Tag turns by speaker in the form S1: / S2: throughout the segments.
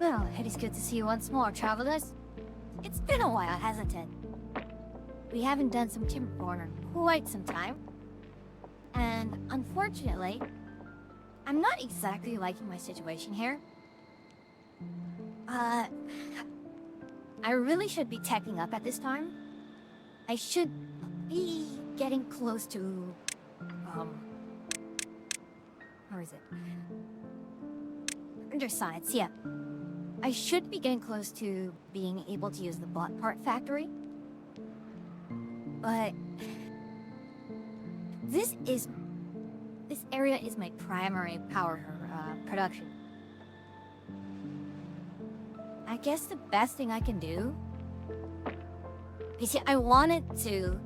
S1: Well, it is good to see you once more, travelers. It's been a while, hasn't it? We haven't done some Timberborn in quite some time. And unfortunately, I'm not exactly liking my situation here. I really should be teching up at this time. I should be getting close to, where is it? Under science, yeah. I should be getting close to being able to use the bot part factory. But this area is my primary power production. I guess the best thing I can do, you see, I wanted to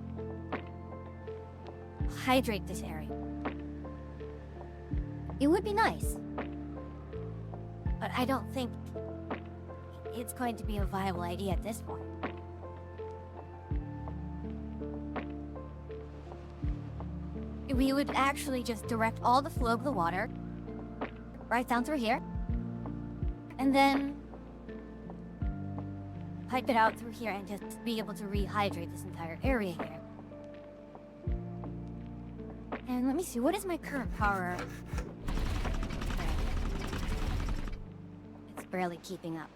S1: hydrate this area. It would be nice, but I don't think it's going to be a viable idea at this point. We would actually just direct all the flow of the water right down through here, and then pipe it out through here and just be able to rehydrate this entire area here. And let me see, what is my current power? It's barely keeping up.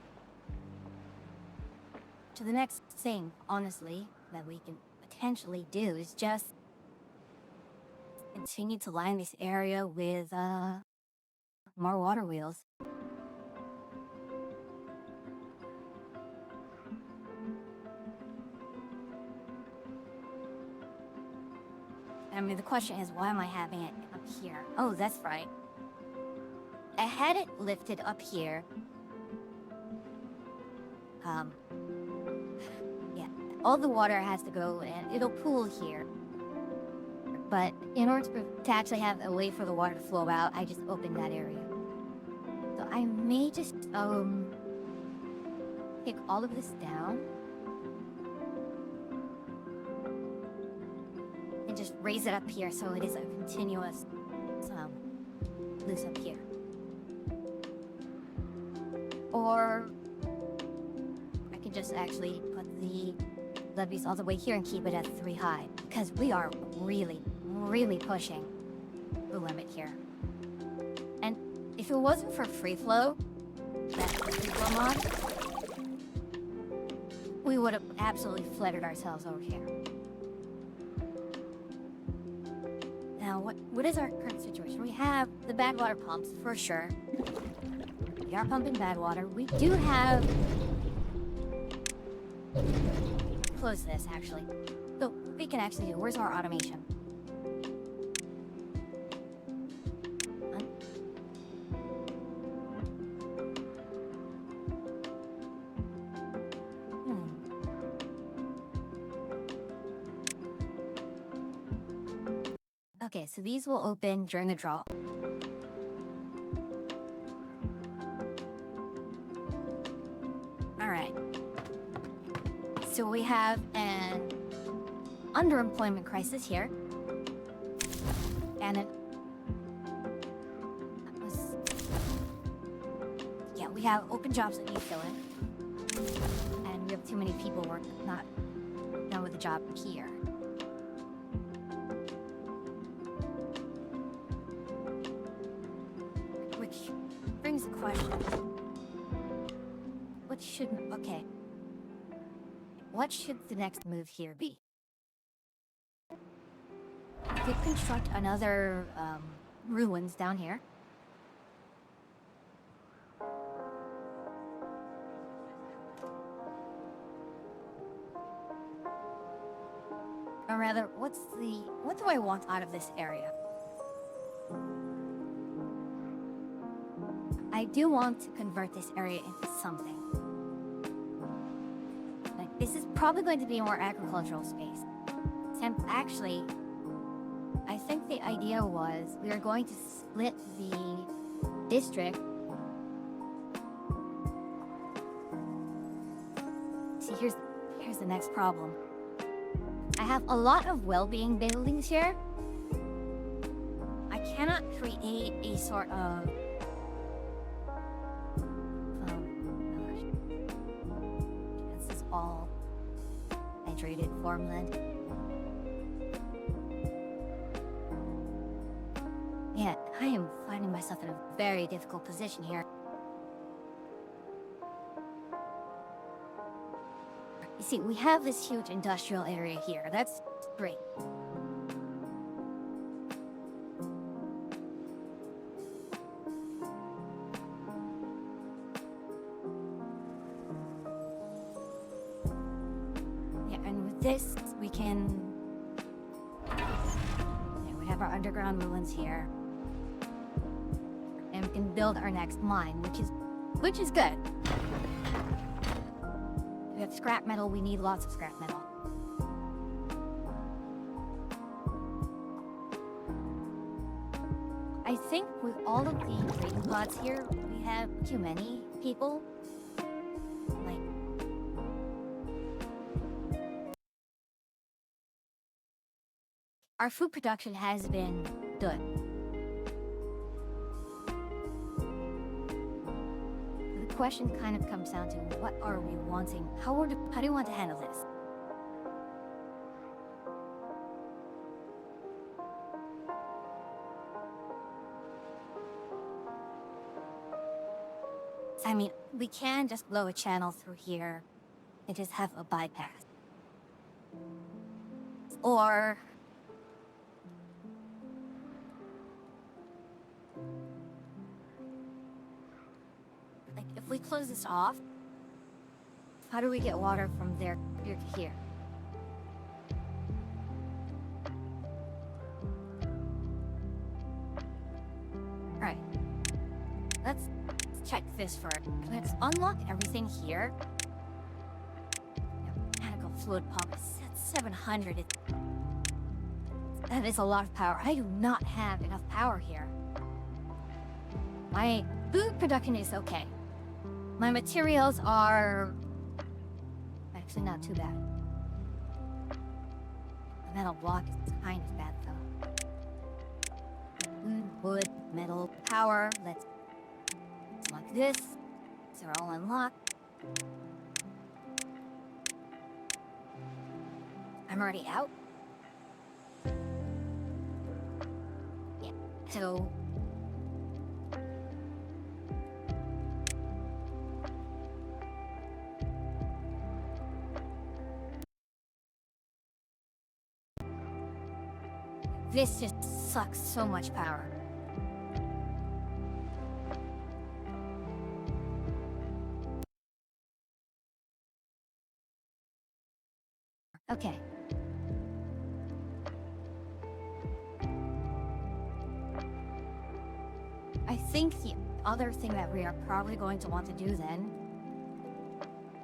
S1: So the next thing, honestly, that we can potentially do is just continue to line this area with more water wheels. I mean, the question is, why am I having it up here? Oh, that's right. I had it lifted up here. Yeah, all the water has to go and it'll pool here. But in order to actually have a way for the water to flow out, I just opened that area. So I may just, take all of this down. And just raise it up here so it is a continuous, loose up here. Or I can just actually put the levees all the way here and keep it at 3 high. Because we are really pushing the limit here. And if it wasn't for free flow, that free flow mod, we would have absolutely flooded ourselves over here. Now, what is our current situation? We have the bad water pumps, for sure. We are pumping bad water. We do have... Close this, actually. So, we can actually do... Where's our automation? Okay, so these will open during the draw. Alright. So we have an underemployment crisis here. And it was we have open jobs that need filling, and we have too many people not done with the job here. Which brings the question: what should the next move here be? We could construct another ruins down here. Or rather, what do I want out of this area? I do want to convert this area into something. Like, this is probably going to be a more agricultural space. And actually, I think the idea was we were going to split the district. See, here's the next problem. I have a lot of well-being buildings here. I cannot create a sort of this is all hydrated farmland. Yeah, I am finding myself in a very difficult position here. You see, we have this huge industrial area here. That's great. Yeah, and with this, we can... Yeah, we have our underground ruins here. And we can build our next mine, which is good. We have scrap metal, we need lots of scrap metal. I think with all of the trading pods here, we have too many people. Like, our food production has been good. The question kind of comes down to what are we wanting? How do you want to handle this? I mean, we can just blow a channel through here and just have a bypass. Or... like, if we close this off, how do we get water from there here to here? Alright. Let's check this first. Let's unlock everything here. Mechanical fluid pump is at 700. That is a lot of power. I do not have enough power here. My food production is okay. My materials are actually not too bad. The metal block is kind of bad though. Wood, metal, power. Let's unlock this. So we're all unlocked. I'm already out. Yeah, so this just sucks so much power. Okay. I think the other thing that we are probably going to want to do then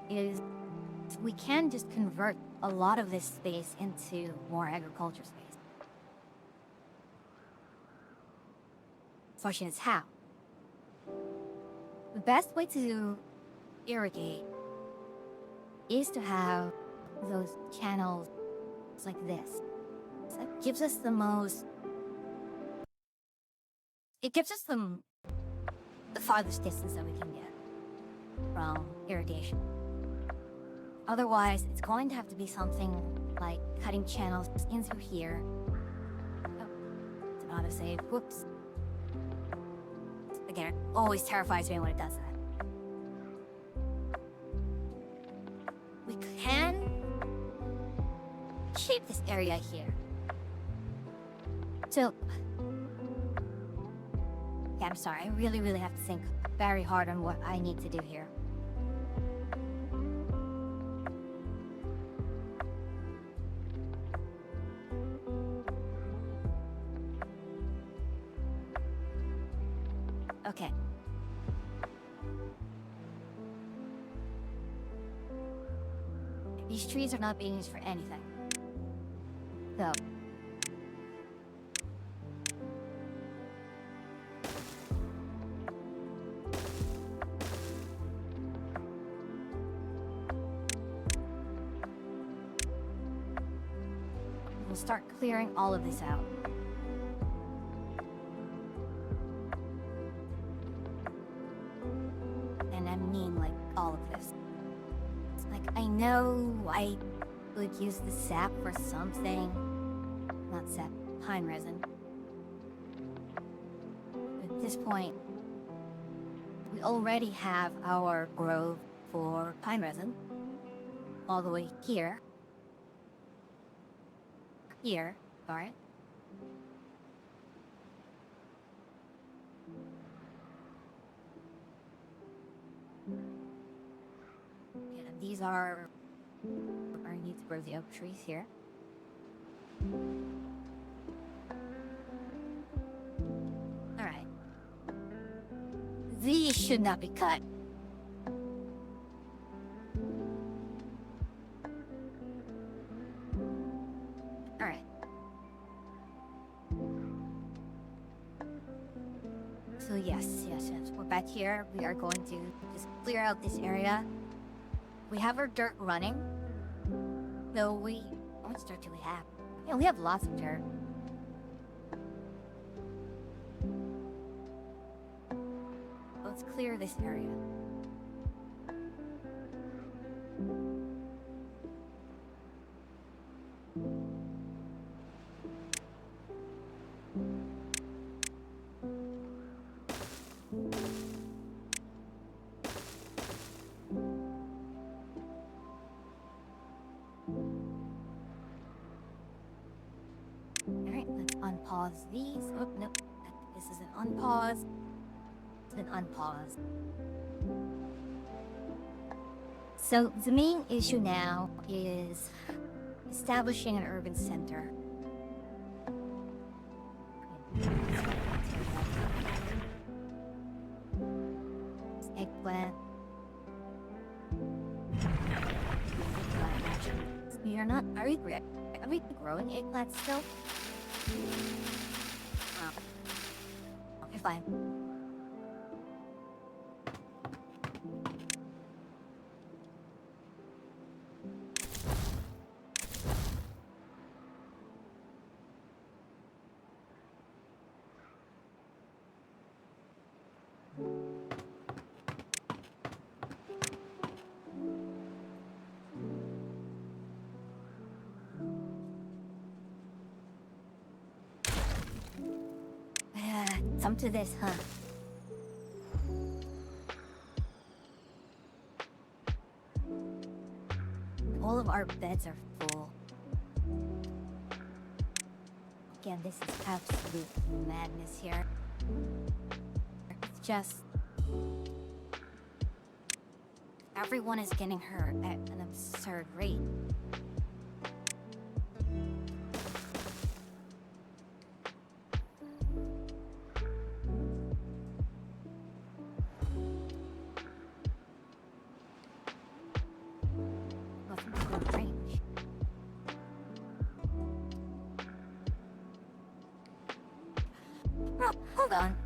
S1: is we can just convert a lot of this space into more agriculture space. The question is how? The best way to irrigate is to have those channels like this. So that gives us the most... It gives us the farthest distance that we can get. from irrigation. Otherwise, it's going to have to be something like cutting channels in through here. Oh, it's an autosave. Whoops. Again, it always terrifies me when it does that. We can keep this area here. So, yeah, I'm sorry. I really have to think very hard on what I need to do here. Okay. These trees are not being used for anything. So. We'll start clearing all of this out. And I mean, like, all of this. Like, I know I would use the sap for something. Not sap, pine resin. At this point, we already have our grove for pine resin. All the way here. Here, alright. Yeah, these are I need to grow the oak trees here. Alright. These should not be cut. Alright. So yes. We're back here. We are going to just clear out this area. We have our dirt running. Though how much dirt do we have? Yeah, we have lots of dirt. Let's clear this area. Alright, let's unpause these. Oh, nope. This is an unpause. It's an unpause. So the main issue now is establishing an urban center. Eggplant. We are not. Are we growing eggplant still? Oh. Okay, fine. Come to this, huh? All of our beds are full. Again, this is absolute madness here. It's just... everyone is getting hurt at an absurd rate. Hold on.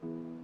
S2: you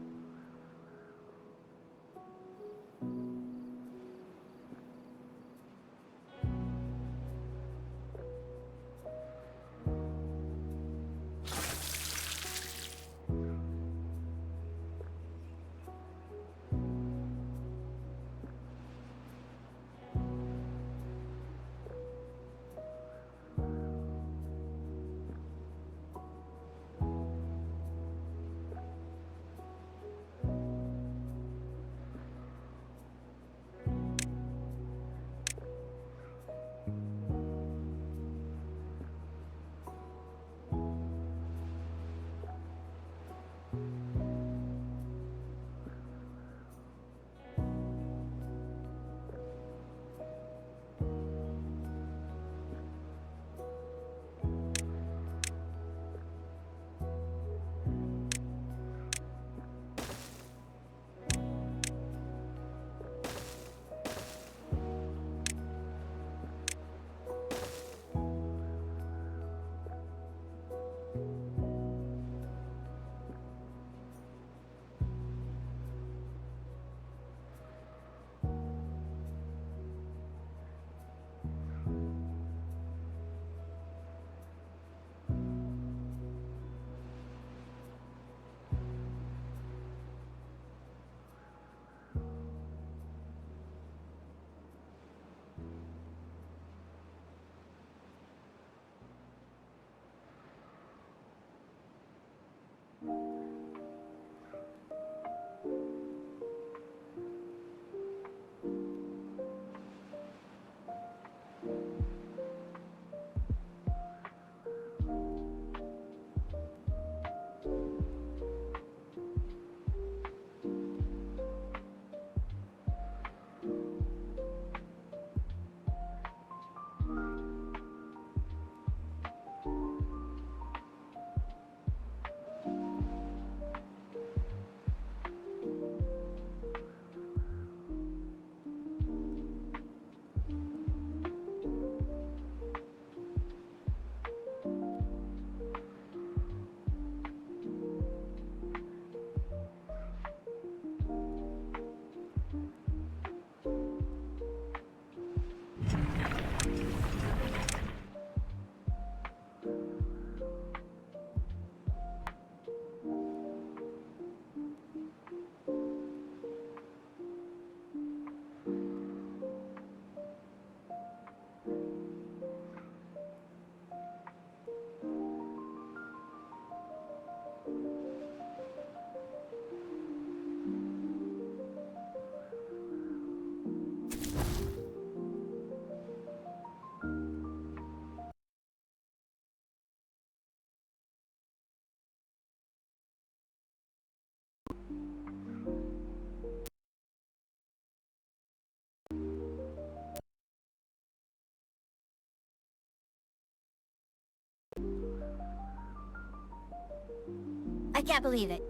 S1: I can't believe it.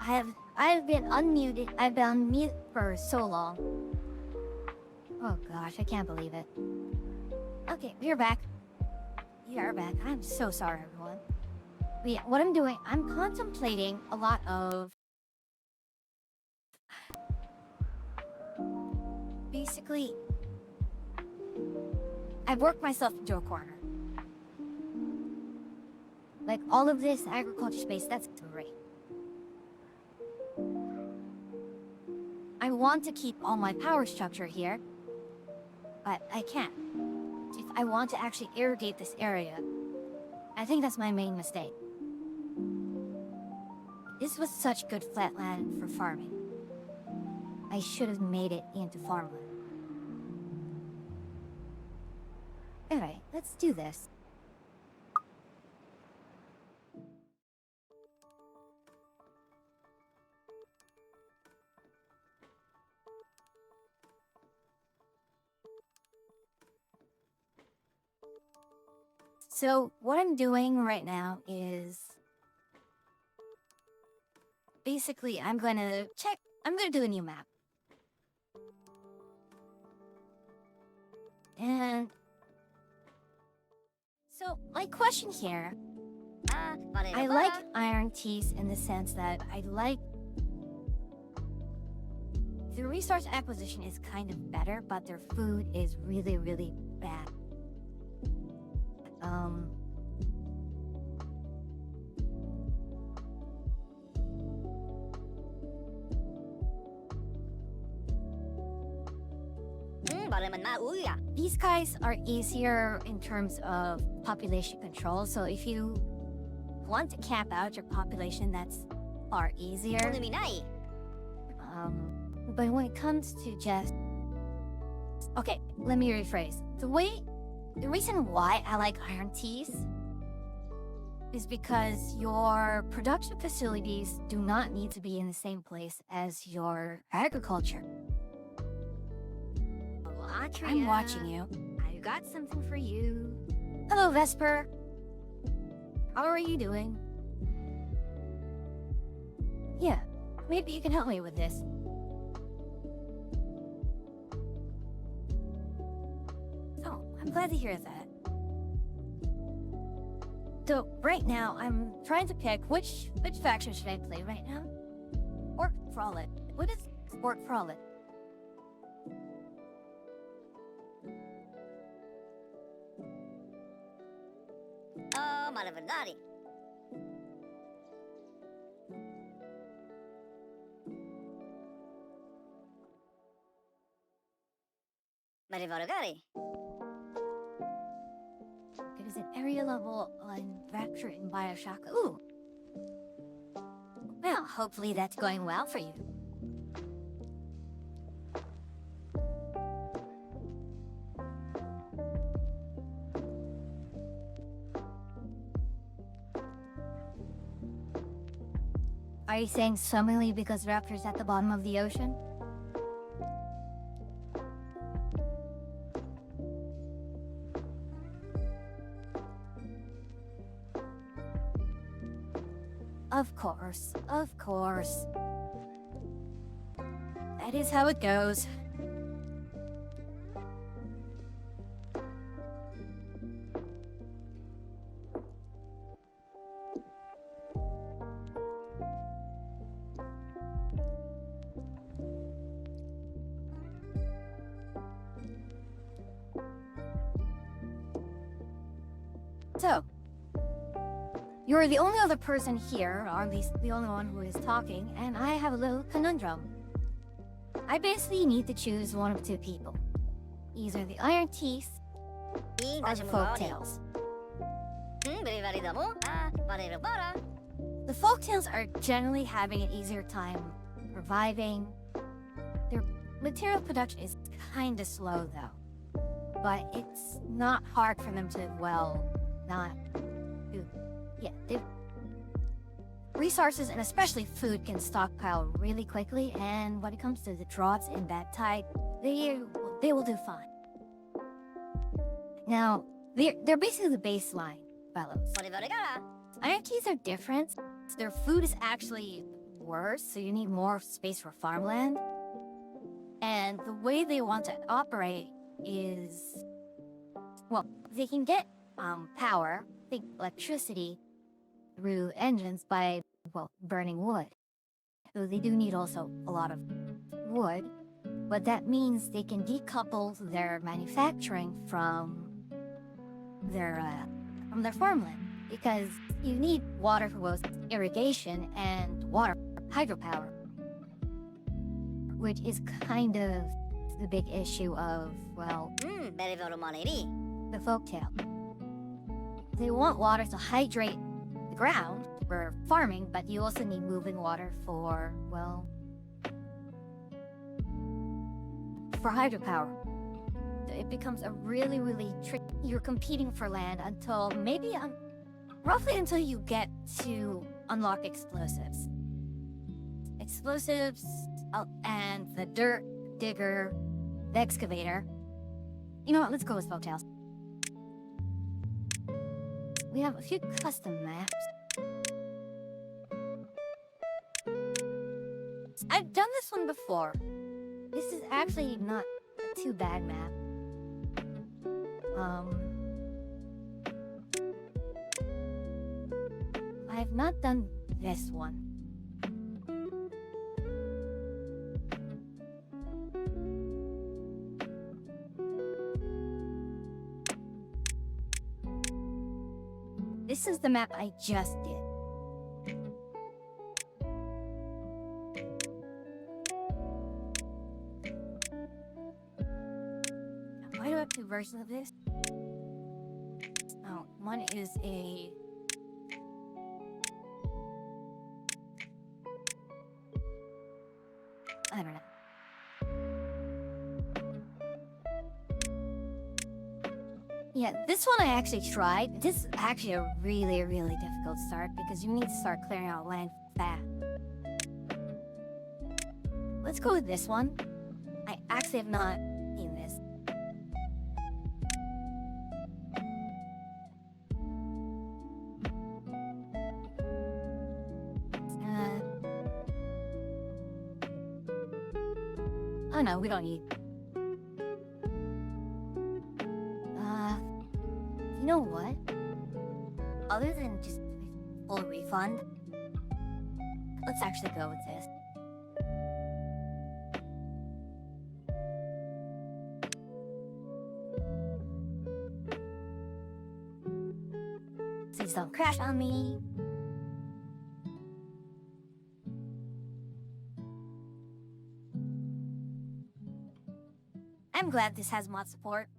S1: I've been unmuted. I've been on mute for so long. Oh gosh, I can't believe it. Okay, we're back. We are back. I'm so sorry, everyone. But yeah, what I'm doing, I'm contemplating a lot of... Basically, I've worked myself into a corner. Like, all of this agriculture space, that's great. I want to keep all my power structure here, but I can't. If I want to actually irrigate this area, I think that's my main mistake. This was such good flat land for farming. I should have made it into farmland. Alright, let's do this. So, what I'm doing right now is... Basically, I'm gonna do a new map. And... So, my question here... I like iron teas in the sense that I like... The resource acquisition is kind of better, but their food is really, really bad. These guys are easier in terms of population control, so if you want to cap out your population, that's far easier. But when it comes to just... Okay, let me rephrase. The reason why I like iron teas is because your production facilities do not need to be in the same place as your agriculture. I'm watching you. I've got something for you. Hello, Vesper. How are you doing? Yeah, maybe you can help me with this. Oh, I'm glad to hear that. So, right now, I'm trying to pick which faction should I play right now? Orc Frolic. What is Orc Frolic? Malavanari. Marivaragari. It is an area level on Rapture in Bioshock. Ooh. Well, hopefully that's going well for you. Are you saying suddenly because Raptor's at the bottom of the ocean? Of course, of course. That is how it goes. So, you're the only other person here, or at least the only one who is talking, and I have a little conundrum. I basically need to choose one of two people. Either the Iron Teeth or the Folktales. The Folktales are generally having an easier time reviving. Their material production is kinda slow though. But it's not hard for them to, well, not do. Yeah, resources and especially food can stockpile really quickly, and when it comes to the droughts and bad tide, they will do fine. Now, they're basically the baseline fellows. IRTs are different. Their food is actually worse, so you need more space for farmland. And the way they want to operate is, well, they can get power, think electricity, through engines by, well, burning wood. So they do need also a lot of wood, but that means they can decouple their manufacturing from their farmland, because you need water for both irrigation and water for hydropower, which is kind of the big issue of, well, the folktale. They want water to hydrate the ground for farming, but you also need moving water for, well, for hydropower. It becomes a really, really tricky. You're competing for land until maybe roughly until you get to unlock explosives. And the dirt digger, the excavator. You know what? Let's go with folktales. We have a few custom maps. I've done this one before. This is actually not a too bad map. I have not done this one. This is the map I just did. Why do I have two versions of this? Oh, one is a... I don't know. Yeah, this one I actually tried. This is actually a really, really difficult start because you need to start clearing out land fast. Let's go with this one. I actually have not seen this. Oh no, we don't need... You know what? Other than just full refund, let's actually go with this. Please don't crash on me. I'm glad this has mod support.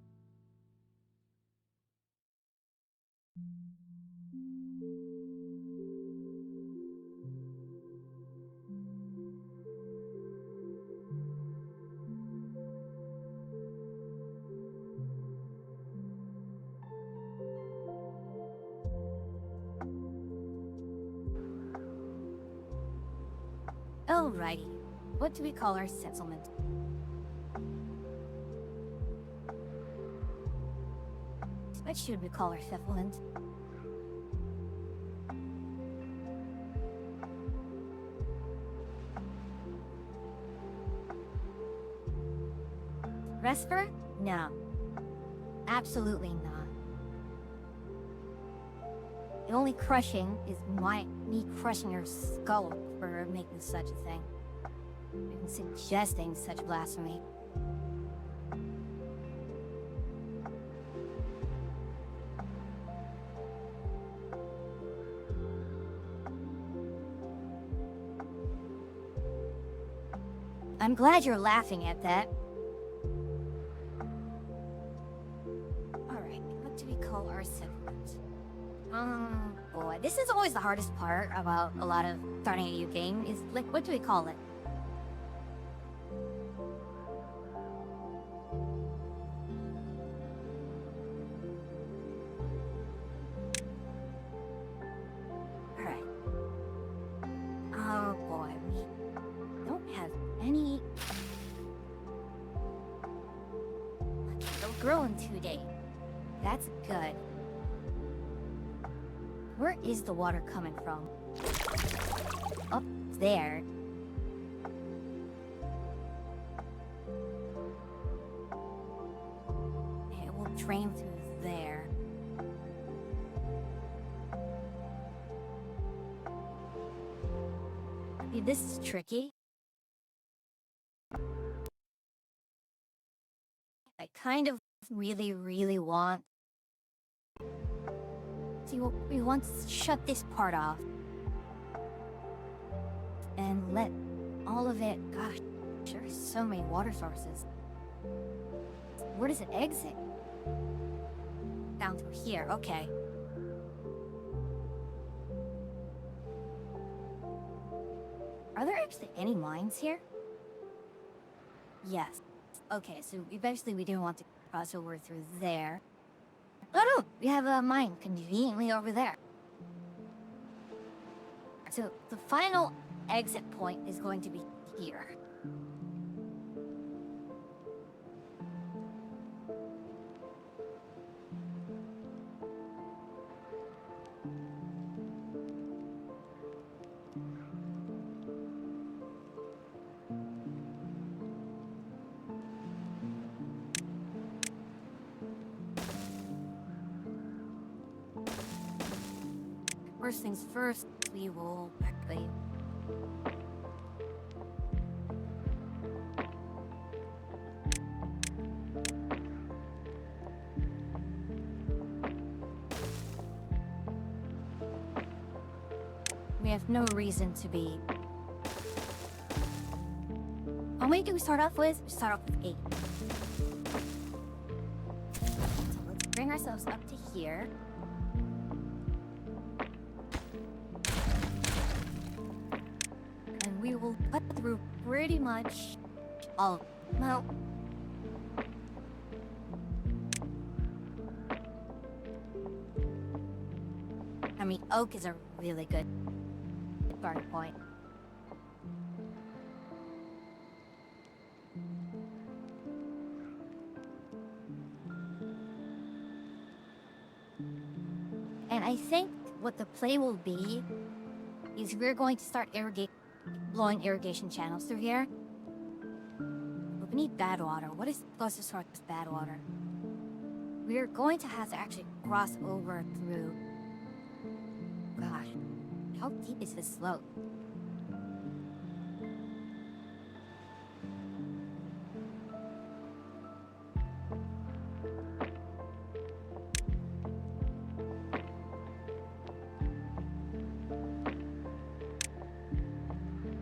S1: Alrighty, what do we call our settlement? What should we call our settlement? Resper? No. Absolutely not. The only crushing is me crushing your skull for making such a thing. Even suggesting such blasphemy. I'm glad you're laughing at that. Alright, what do we call our settlement? Boy, this is always the hardest part about a lot of starting a new game, is like, what do we call it? Alright. Oh boy, we don't have any... Okay, they'll grow in 2 days. That's good. Where is the water coming from? up there. And it will drain through there. See, this is tricky. I kind of really want. See, we want to shut this part off and let all of it. Gosh, there's so many water sources. Where does it exit? Down through here. Okay. Are there actually any mines here? Yes. Okay, so eventually we didn't want to cross over through there. Oh no, we have a mine conveniently over there. So the final exit point is going to be here. First things first, we will actually. We have no reason to be. How many do we start off with? We start off with 8. So let's bring ourselves up to here. And we will cut through pretty much all of them. Well, I mean, oak is a really good starting point. And I think what the play will be is we're going to start blowing irrigation channels through here. But we need bad water. What is the closest source of bad water? We're going to have to actually cross over through. Gosh, how deep is this slope?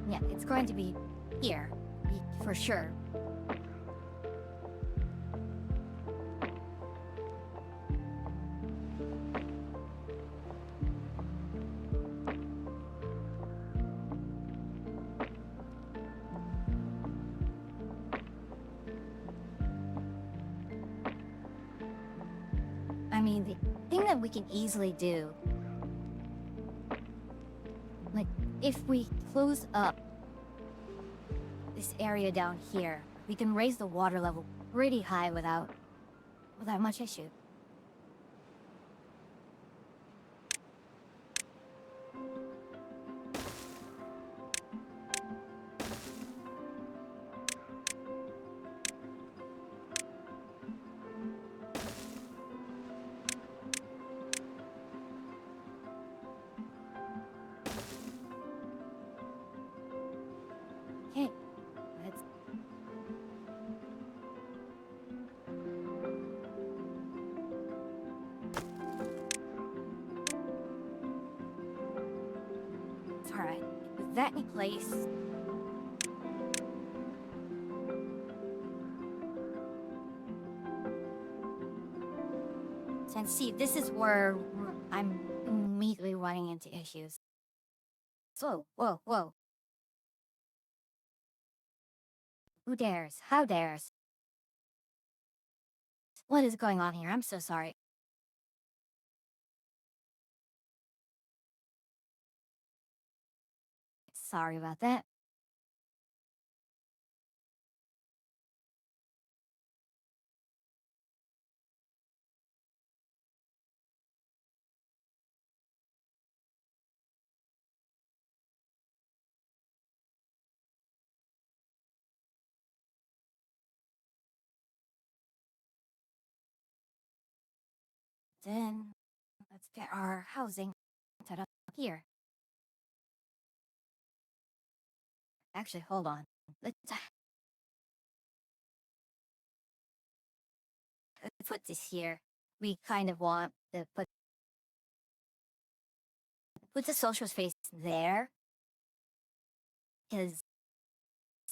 S1: Yeah, it's going to be here, for sure. I mean, the thing that we can easily do, like, if we close up this area down here, we can raise the water level pretty high without much issue. Okay, let's. It's alright. With that in place. And see, this is where I'm immediately running into issues. So, whoa. Who dares? How dares? What is going on here? I'm so sorry. Sorry about that. then let's get our housing set up here. Actually, hold on. Let's put this here. We kind of want to put the social space there, because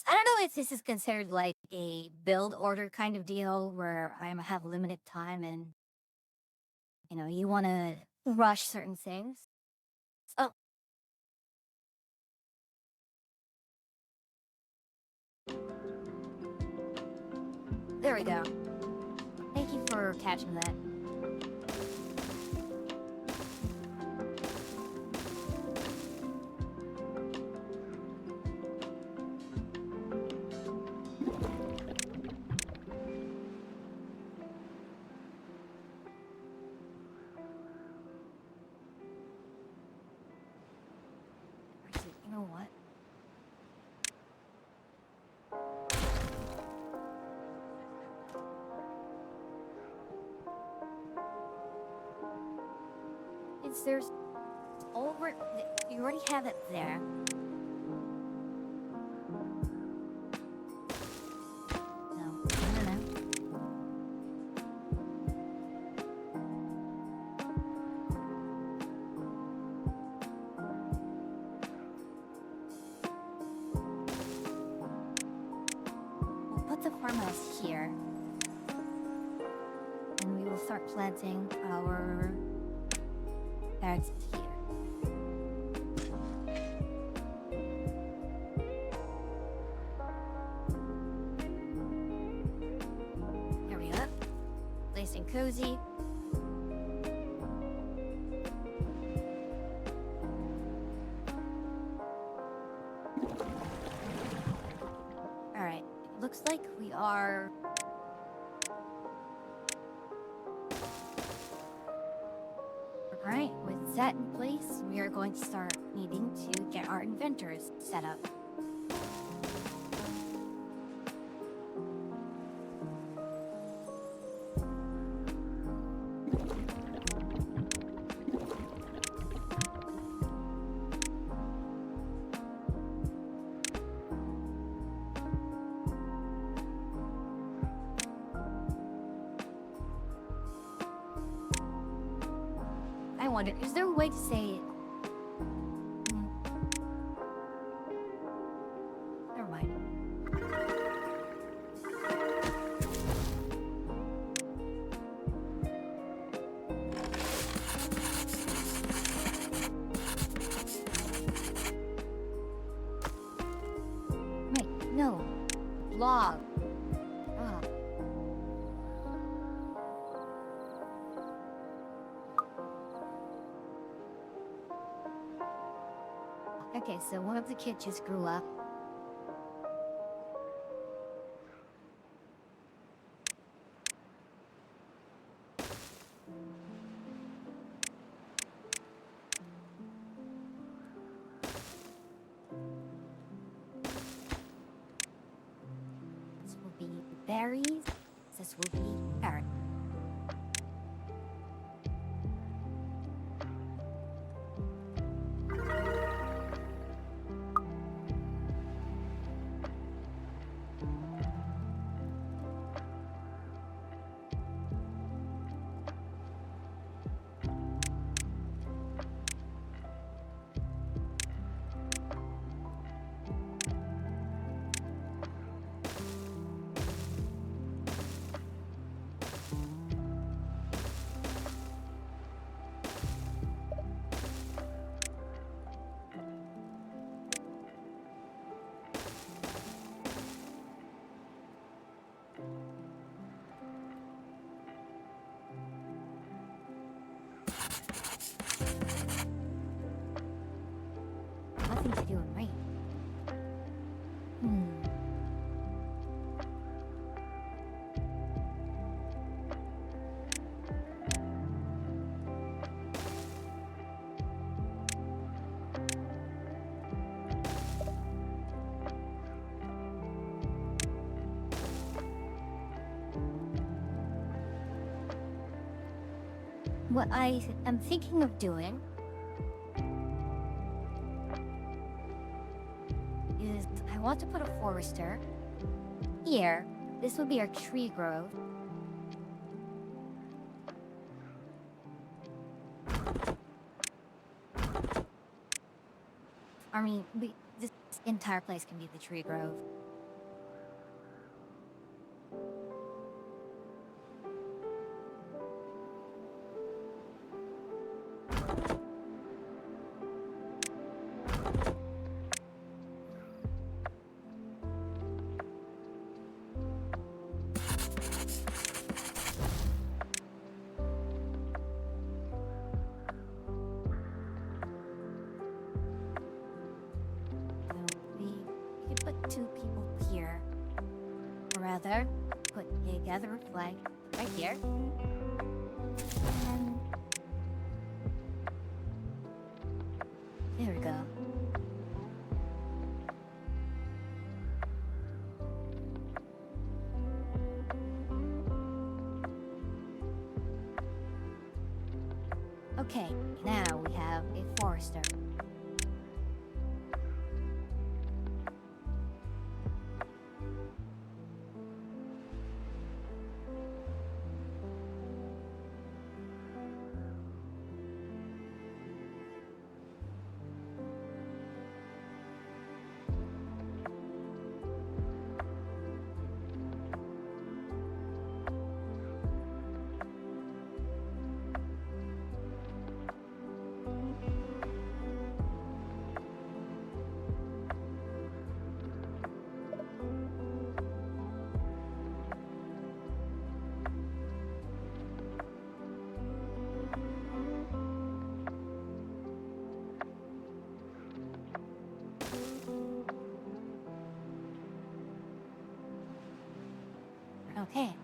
S1: I don't know if this is considered like a build order kind of deal where I have limited time and you want to rush certain things. Oh, there we go. Thank you for catching that. Actually, you know what? There's you already have it there. No. We'll put the farmhouse here, and we will start planting our carrots here. There we go. Nice and cozy. Alright, looks like we are... Alright, with that in place, we are going to start needing to get our inventors set up. I wonder, is there a way to say it? Never mind. Wait, no. Log. Ah. Okay, so one of the kids just grew up. This will be berries. This will be carrot. Nothing to do with rain. what I am thinking of doing is I want to put a forester here. This would be our tree grove. I mean, this entire place can be the tree grove. We could put 2 people here. Or rather, put a gatherer flag right here. And there we go. Okay, now we have a forester. Okay.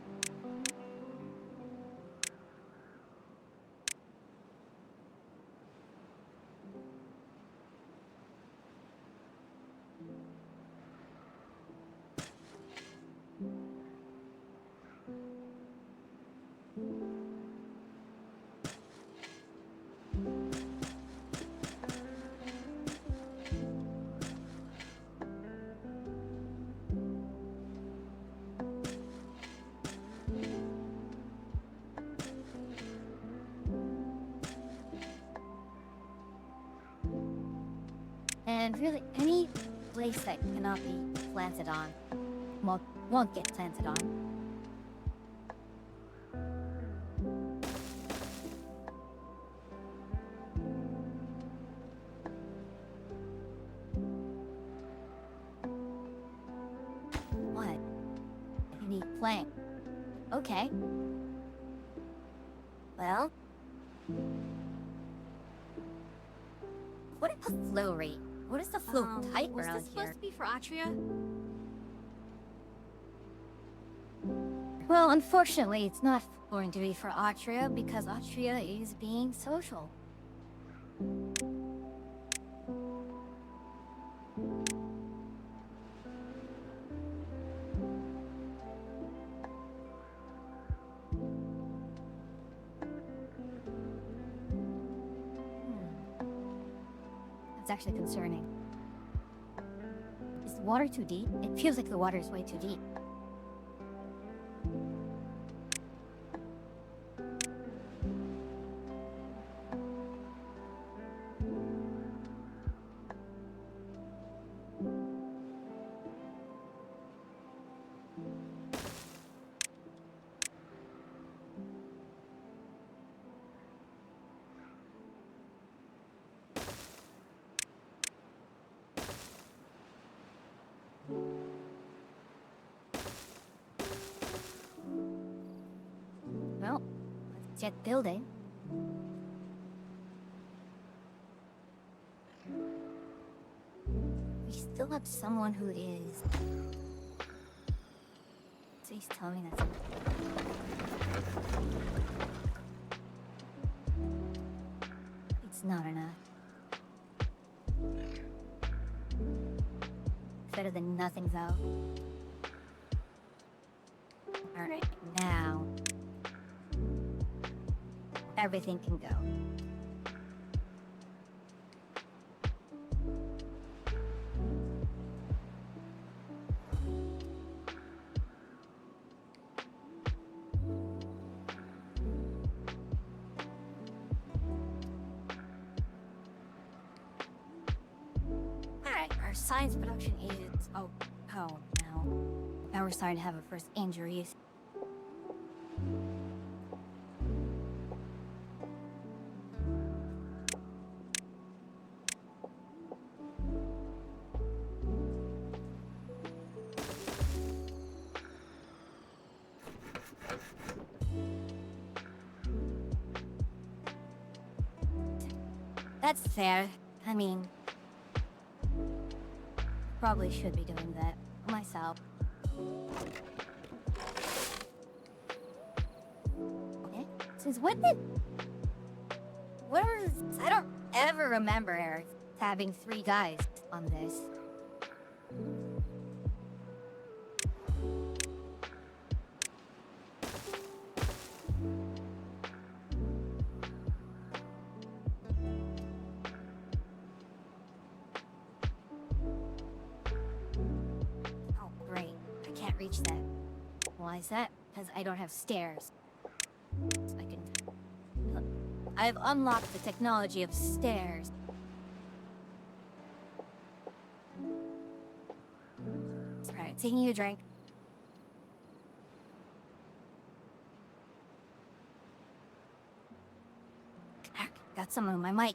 S1: And really, any place that cannot be planted on won't get planted on. What? Any plank? Okay. Well, what is the flow rate? What is the flow type
S2: was
S1: around
S2: this supposed
S1: here?
S2: to be for Atria?
S1: Well, unfortunately, it's not going to be for Atria because Atria is being social. That's actually concerning. Is the water too deep? It feels like the water is way too deep. Well, let's get building. We still have someone who is... Please tell me that's... It's not enough. Better than nothing, though. Alright, now... everything can go. Alright, our science production is... Oh no. Now we're starting to have our first injuries. That's fair. I mean, probably should be doing that myself. Okay. Since when did... I don't ever remember having 3 guys on this. Reach that. Why is that? Because I don't have stairs. So I've unlocked the technology of stairs. Alright, taking a drink. Got some on my mic.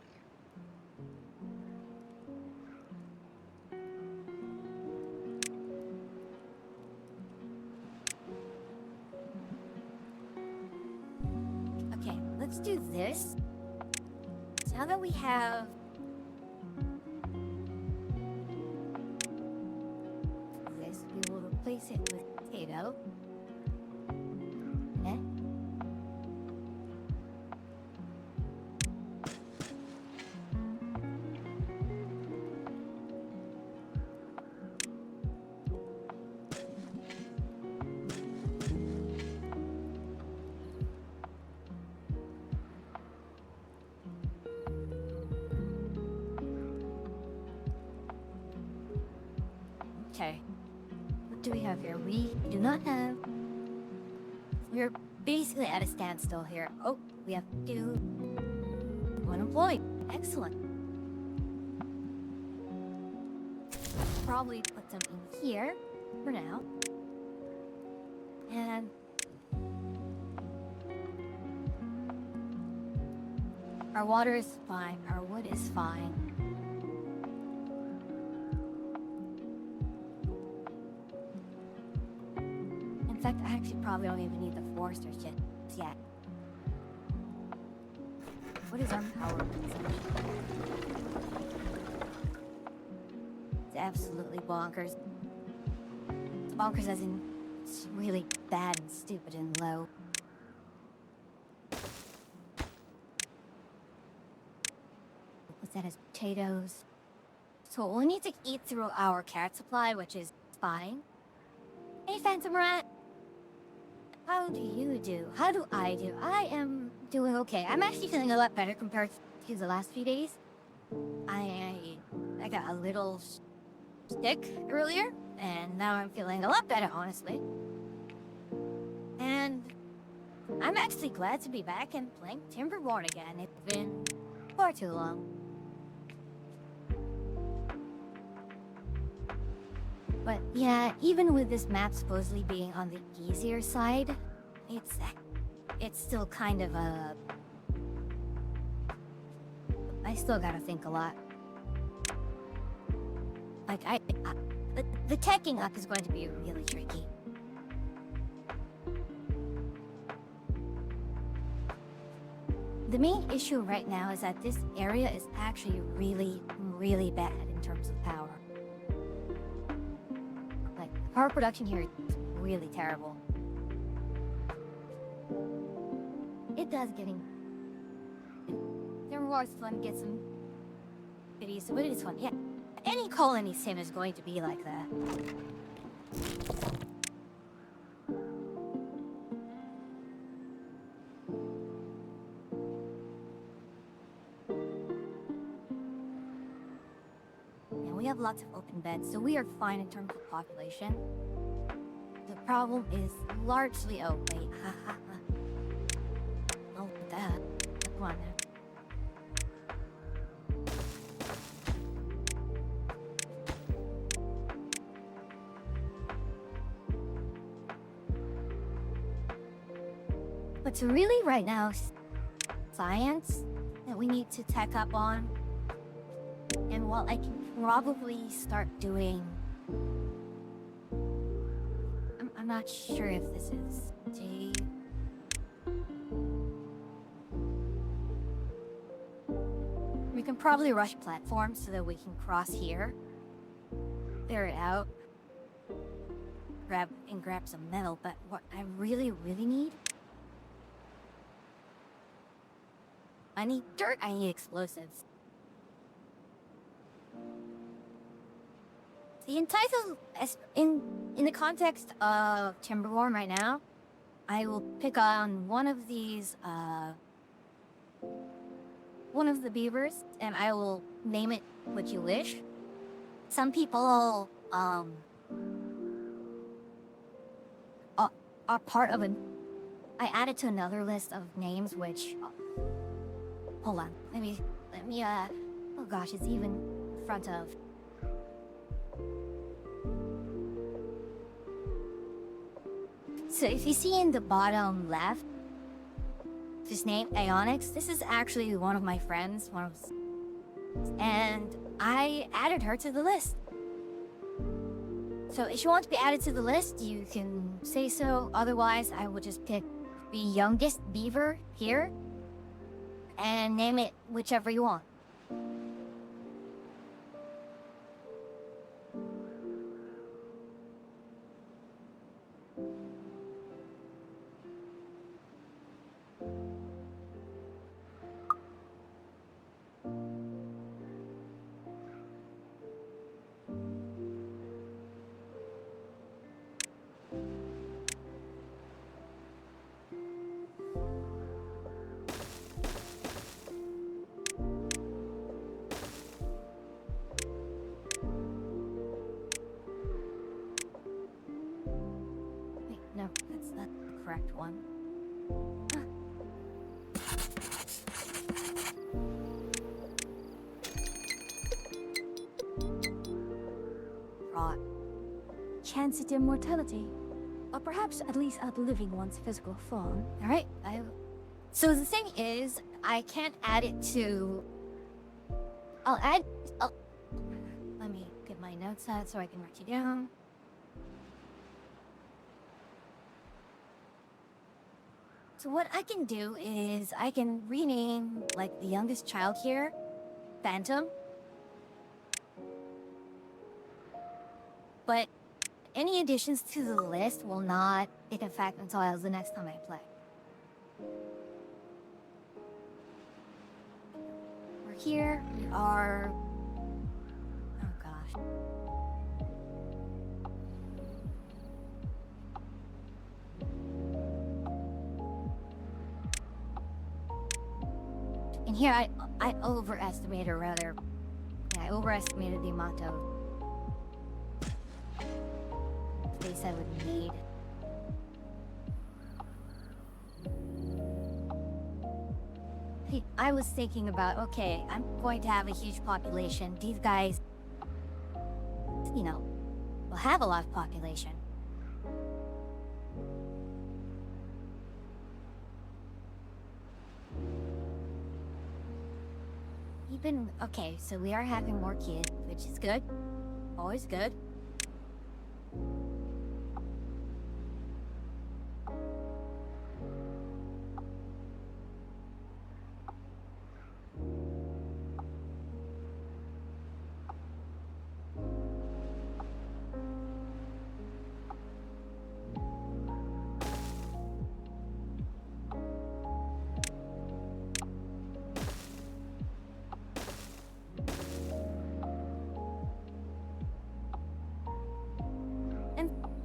S1: Let's do this. So now that we have this, we will replace it with potato. Okay. Okay. What do we have here? We do not have... We're basically at a standstill here. Oh, we have 1 employee. Excellent. Probably put them in here for now. And... our water is fine. Our wood is fine. In fact, I actually probably don't even need the foresters yet. What is our power consumption? It's absolutely bonkers. It's bonkers as in it's really bad and stupid and low. What's that as potatoes? So we'll need to eat through our carrot supply, which is fine. Hey, Phantom Rat! How do you do? How do I do? I am doing okay. I'm actually feeling a lot better compared to the last few days. I got a little sick earlier, and now I'm feeling a lot better, honestly. And I'm actually glad to be back and playing Timberborn again. It's been far too long. But yeah, even with this map supposedly being on the easier side, it's still kind of a... I still gotta think a lot. Like, the teching up is going to be really tricky. The main issue right now is that this area is actually really, really bad in terms of power. Like, power production here is really terrible. It does getting... Timberborn's fun, get some goodies, but it is fun, yeah. Any colony sim is going to be like that. have lots of open beds, so we are fine in terms of population. The problem is largely... Oh, wait. Oh, look at that. Come on now. But really right now, science that we need to tech up on. And while I can probably start doing... I'm not sure if this is... We can probably rush platforms so that we can cross here. Clear it out. Grab some metal, but what I really need... I need dirt, I need explosives. The entitled... In the context of Timberborn right now, I will pick on one of these, one of the beavers, and I will name it what you wish. Some people, are part of an... I added to another list of names which... Hold on, let me, oh gosh, it's even in front of... So if you see in the bottom left, this name, Aeonix, this is actually one of my friends, and I added her to the list. So if you want to be added to the list, you can say so, otherwise I will just pick the youngest beaver here, and name it whichever you want. No, that's not the correct one. Rot.
S2: Chance at immortality. Or perhaps at least outliving one's physical form.
S1: Alright, so the thing is, I can't add it to... Let me get my notes out so I can write you down. So what I can do is I can rename, like, the youngest child here, Phantom. But any additions to the list will not take effect until the next time I play. We're here, we are... Oh gosh. And here I overestimated, or rather, I overestimated the amount of space I would need. I was thinking about, okay, I'm going to have a huge population. These guys, you know, will have a lot of population. Okay, so we are having more kids, which is good. Always good.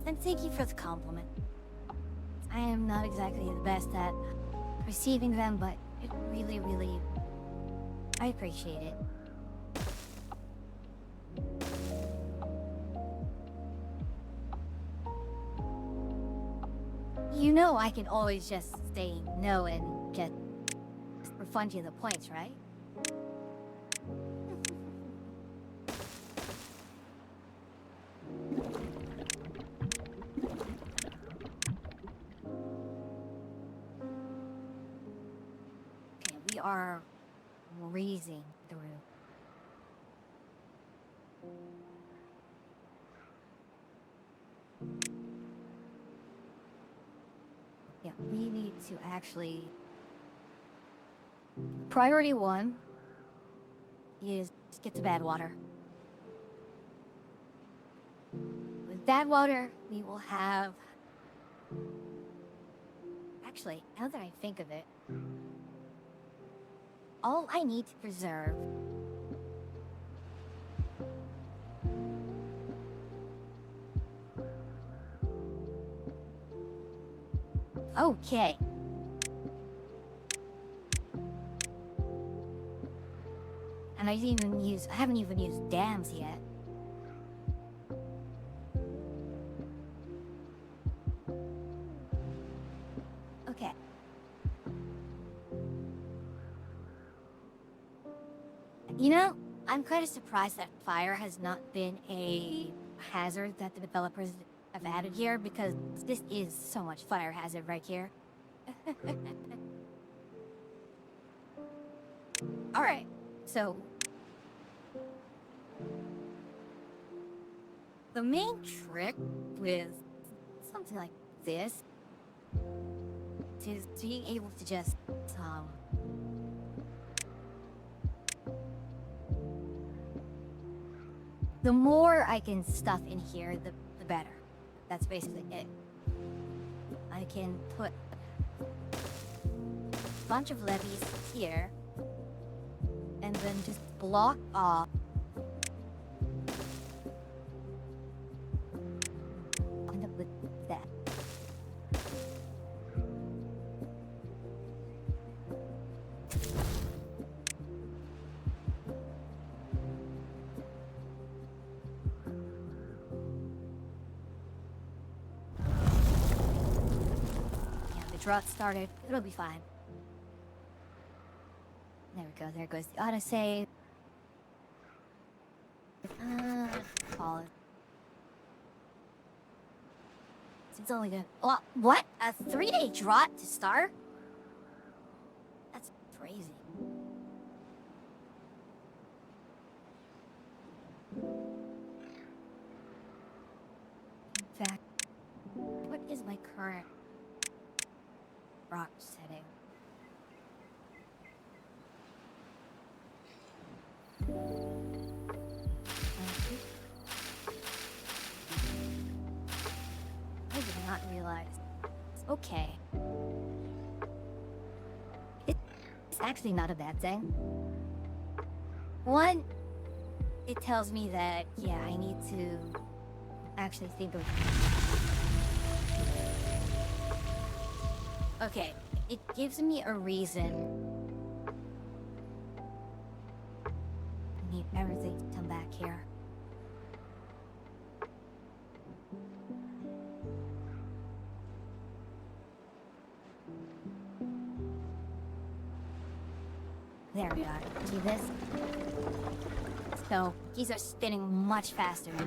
S1: And thank you for the compliment. I am not exactly the best at receiving them, but it really, I appreciate it. You know I can always just say no and just refund you the points, right? Okay, we are breezing through. Yeah, we need to actually... Priority one is get to bad water. With bad water, we will have... Actually, now that I think of it, all I need to preserve... Okay. And I haven't even used dams yet. Okay. You know, I'm kind of surprised that fire has not been a hazard that the developers have added here, because this is so much fire hazard right here. Alright, so... The main trick with something like this is being able to just, the more I can stuff in here, the better. That's basically it. I can put a bunch of levees here, and then just block off with that. Drought started. It'll be fine. There we go. There goes the autosave. Call it. It's only gonna... What? A 3-day drought to start? That's crazy. In fact, what is my current rock setting? I did not realize. Okay. It's actually not a bad thing. One, it tells me that, yeah, I need to actually think of... Okay, it gives me a reason. I need everything to come back here. There we are. See this? So, these are spinning much faster now.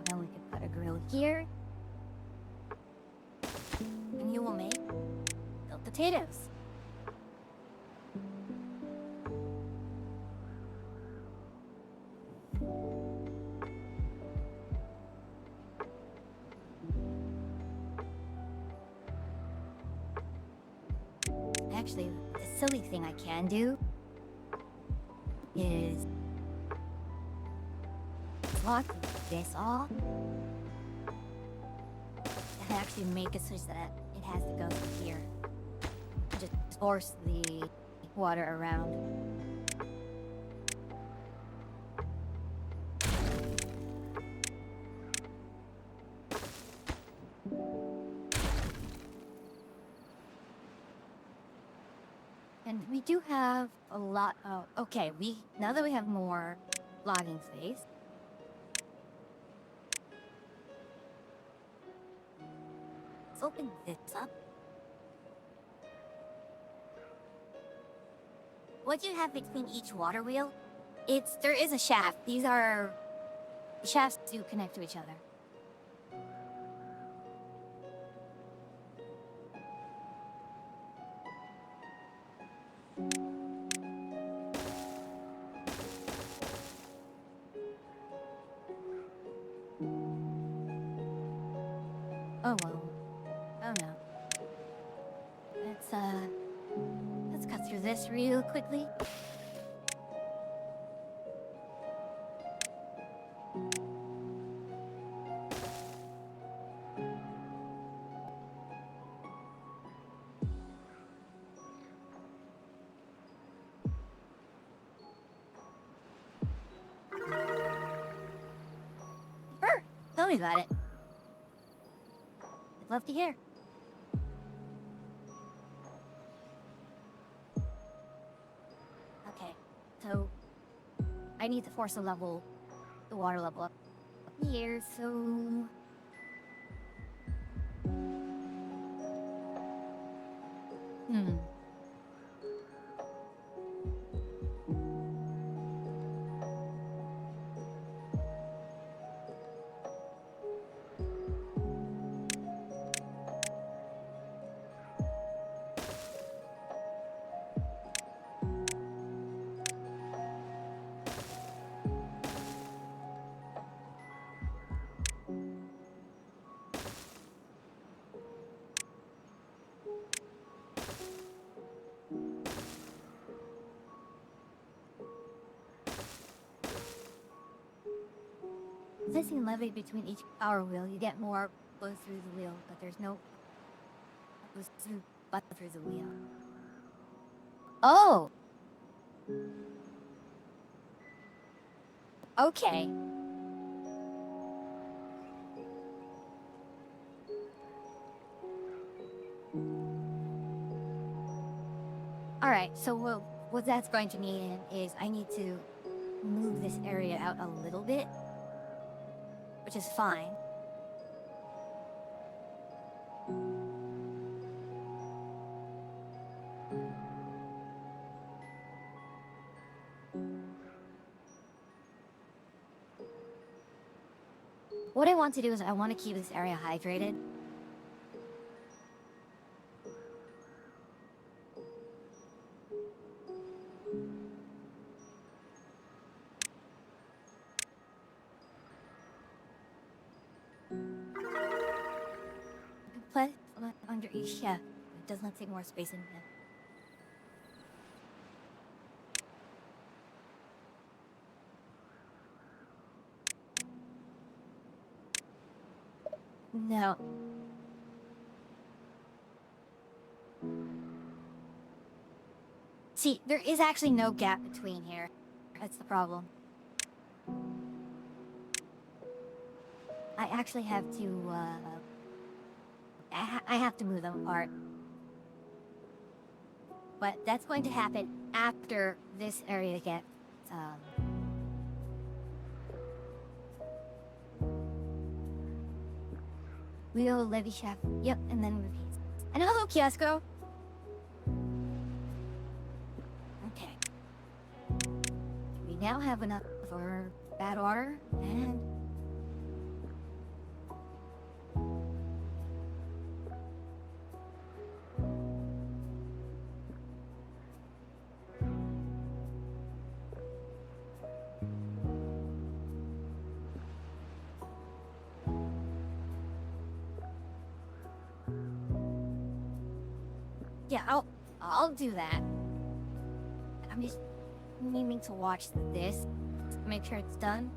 S1: Then we can put a grill here. And you will make grilled potatoes. Actually, the silly thing I can do is block this all and actually make it such that it has to go through here. Just force the water around. And We do have a lot of... Okay, now that we have more logging space... Let's open this up. What do you have between each water wheel? There is a shaft. These are... Shafts do connect to each other. Oh well. Oh no. Let's cut through this real quickly. Sure, tell me about it. I'd love to hear. Okay, so I need to force the water level up here, so... Placing a levee between each power wheel, you get more flow through the wheel, but there's no flow through the wheel. Oh! Okay. Alright, so what that's going to mean is I need to move this area out a little bit, which is fine. What I want to do is I want to keep this area hydrated. Put under each shaft. It does not take more space in here. No. See, there is actually no gap between here. That's the problem. I actually have to, I have to move them apart. But that's going to happen after this area gets, wheel, levy shaft, yep, and then repeat. And hello, Kiosco! Okay. We now have enough for bad water, and... Yeah, I'll do that. I'm just needing to watch this to make sure it's done.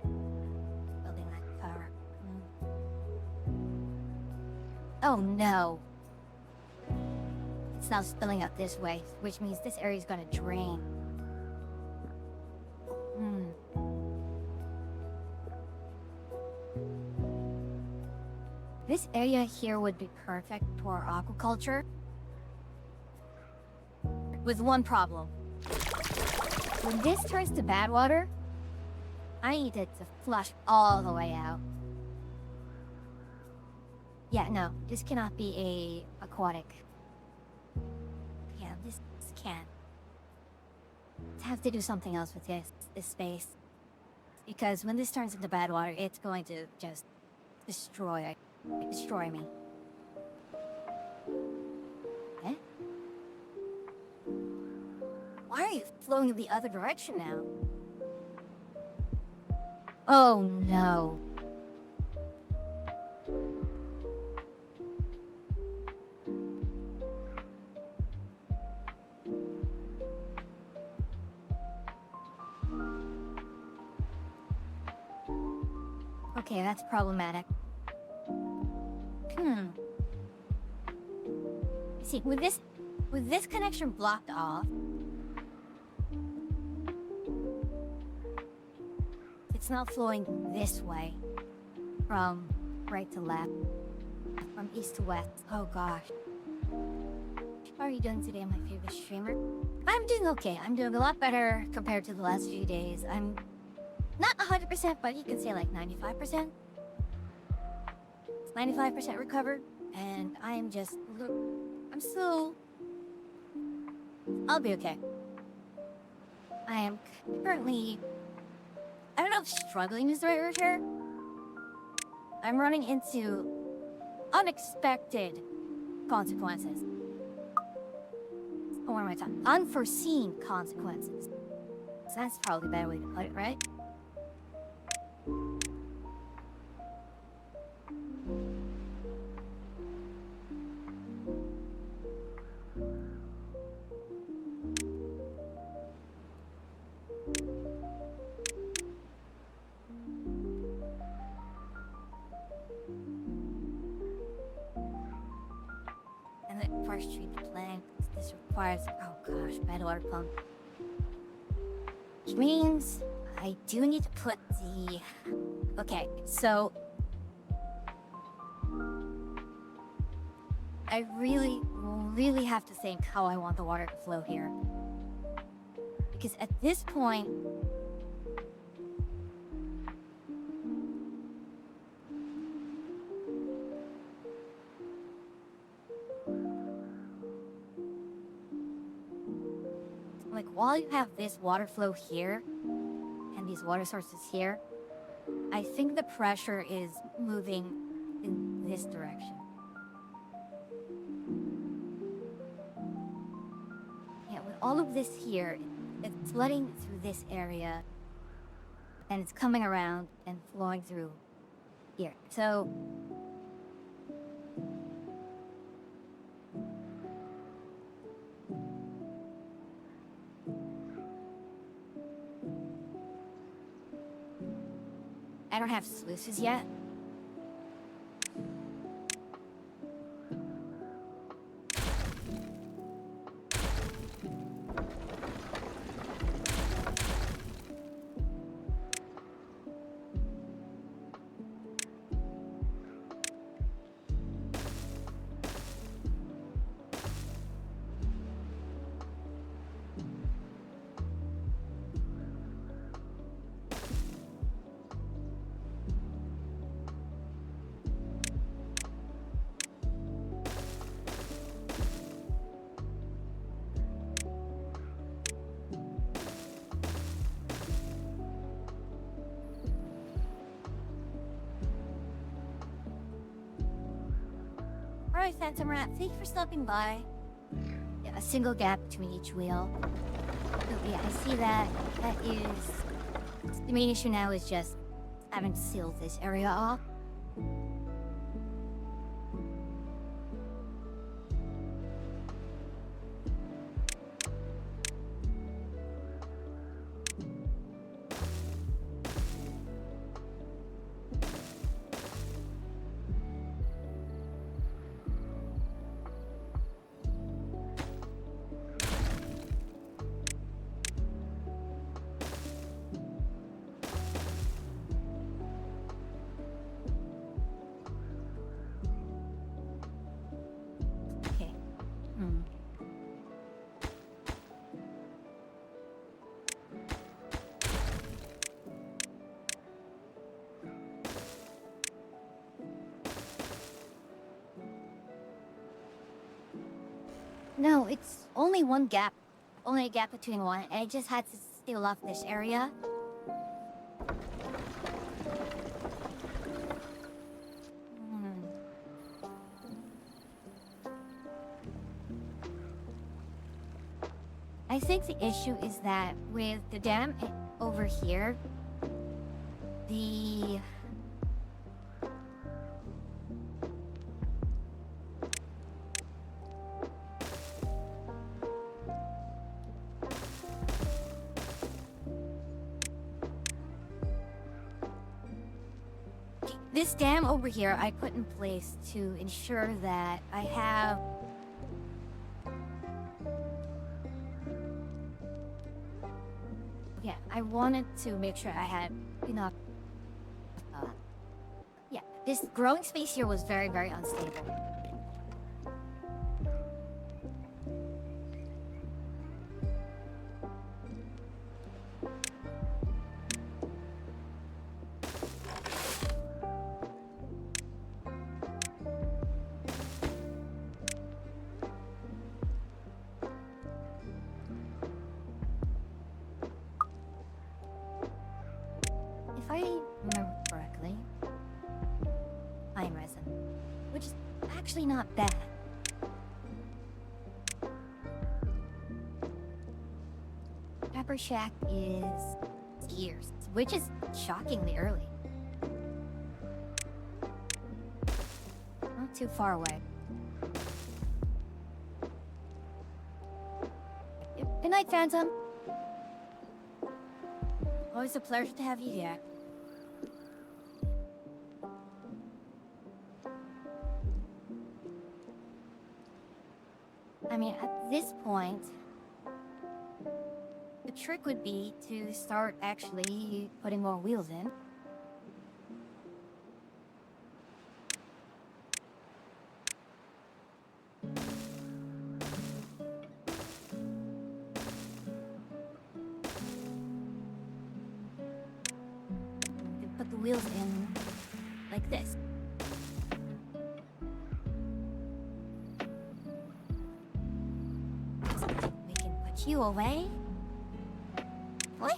S1: Building that power. Oh no. It's now spilling out this way, which means this area is gonna drain. This area here would be perfect for aquaculture. with one problem. When this turns to bad water, I need it to flush all the way out. Yeah, no, this cannot be a aquatic. Yeah, this can't. Have to do something else with this space. Because when this turns into bad water, it's going to just destroy me. Eh? Why are you flowing the other direction now? Oh no. Okay, that's problematic. See, with this connection blocked off, it's not flowing this way, from right to left, from east to west. Oh gosh. How are you doing today, my favorite streamer? I'm doing okay. I'm doing a lot better compared to the last few days. I'm not 100%, but you can say like 95%. 95% recovered, and I'm still... I'll be okay. I am currently... I don't know if struggling is the right word here. I'm running into unexpected consequences. Or what am I talking? Unforeseen consequences. So that's probably a better way to put it, right? And the first treatment plan, this requires, oh gosh, bad water pump. Which means I do need to put the... Okay, so... I really have to think how I want the water to flow here. Because at this point... Like, while you have this water flow here, and these water sources here, I think the pressure is moving in this direction. Yeah, with all of this here, it's flooding through this area, and it's coming around and flowing through here. So... I don't have sluices yet. Alright, Phantom Rat, thank you for stopping by. Yeah, a single gap between each wheel. So yeah, I see that. That is... The main issue now is just having to seal this area off. No, it's only one gap. Only a gap between one, and I just had to seal off this area. Hmm. I think the issue is that with the dam over here, the... This dam over here I put in place to ensure that I have... Yeah, I wanted to make sure I had enough... yeah, this growing space here was very, very unstable. If I remember correctly, pine resin, which is actually not bad. Pepper Shack is years, which is shockingly early. Not too far away. Good night, Phantom. Always a pleasure to have you here. I mean, at this point, the trick would be to start actually putting more wheels in. You put the wheels in like this. We can put you away. What?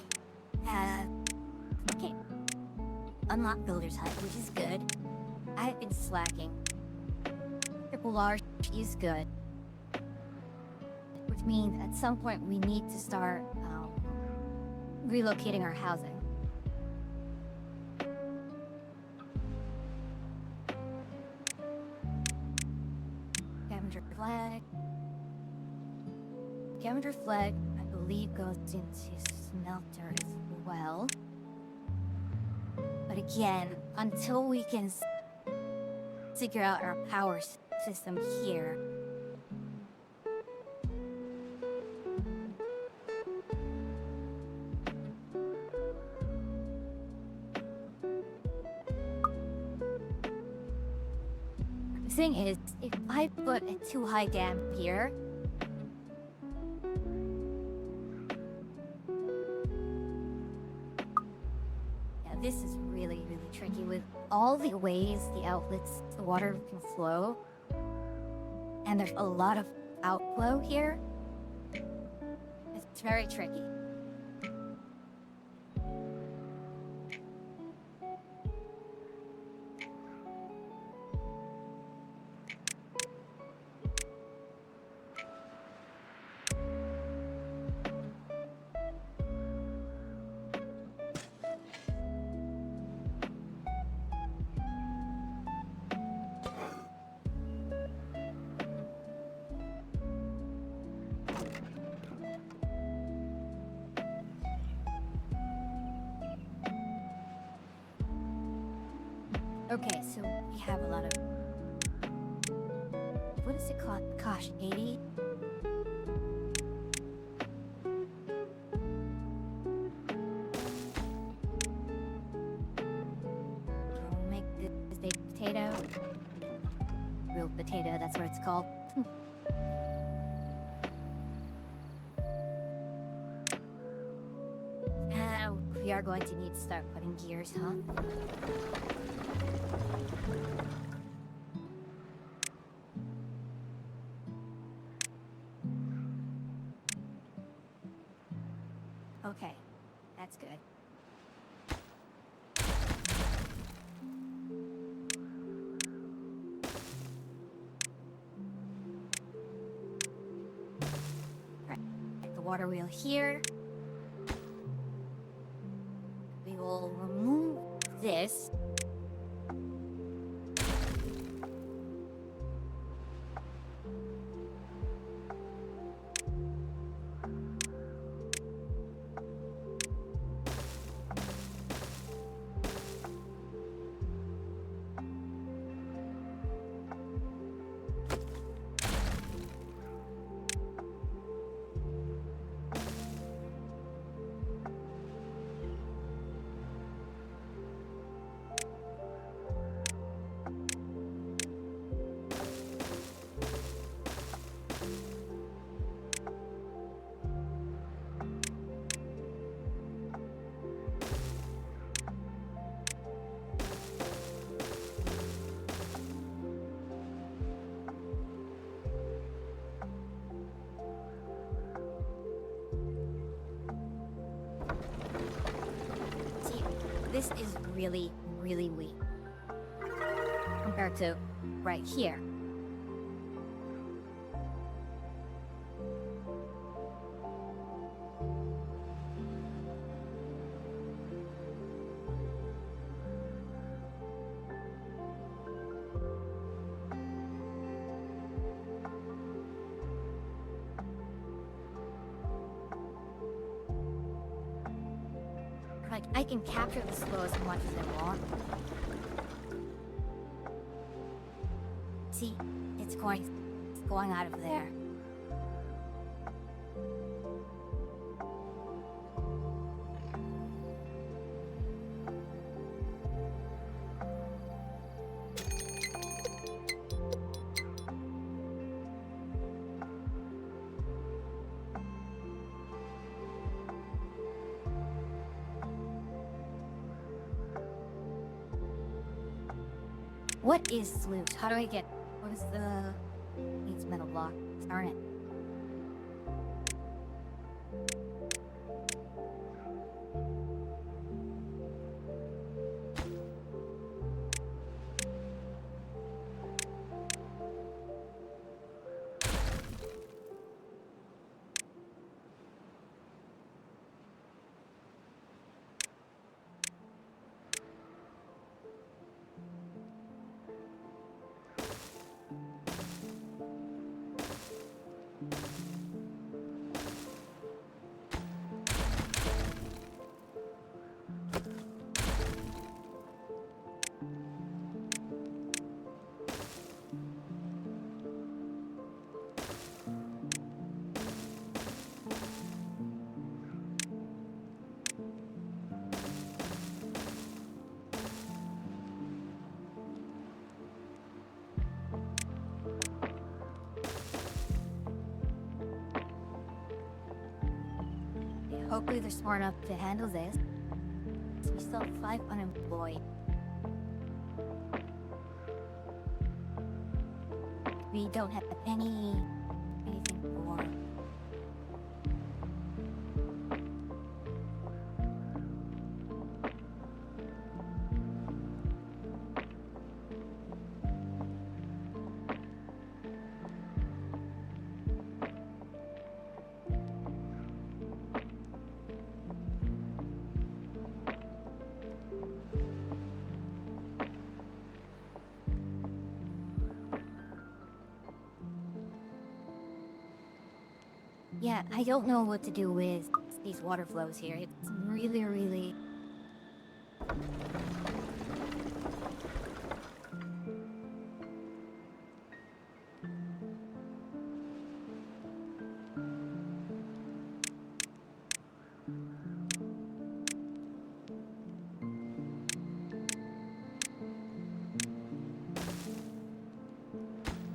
S1: Okay. Unlock builder's hut, which is good. I've been slacking. Triple large is good. Which means at some point we need to start relocating our housing. Scavenger flag. Scavenger flag, I believe, goes into smelter as well. But again, until we can figure out our power system here. The thing is, if I put a too high dam here, this is really, really tricky with all the ways the outlets, the water can flow. And there's a lot of outflow here. It's very tricky. Okay, so we have a lot of... What is it called? Gosh, 80? We'll make this baked potato. Real potato, that's what it's called. We are going to need to start putting gears, huh? Okay, that's good. Right, the water wheel here. We will remove this. See, this is really, really weak compared to right here. Like, I can capture the slow as much as I want. See, it's going out of there. What is sluice? How do I get... What is the... Needs metal block. Darn it. Hopefully they're smart enough to handle this. We still have 5 unemployed. We don't have anything more. Yeah, I don't know what to do with these water flows here. It's really, really...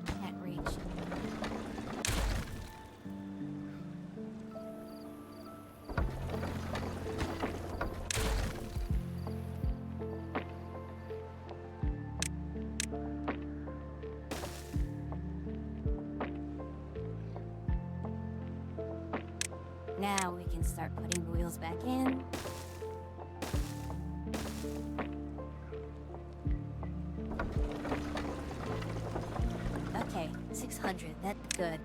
S1: Can't reach. now we can start putting the wheels back in. Okay, 600, that's good.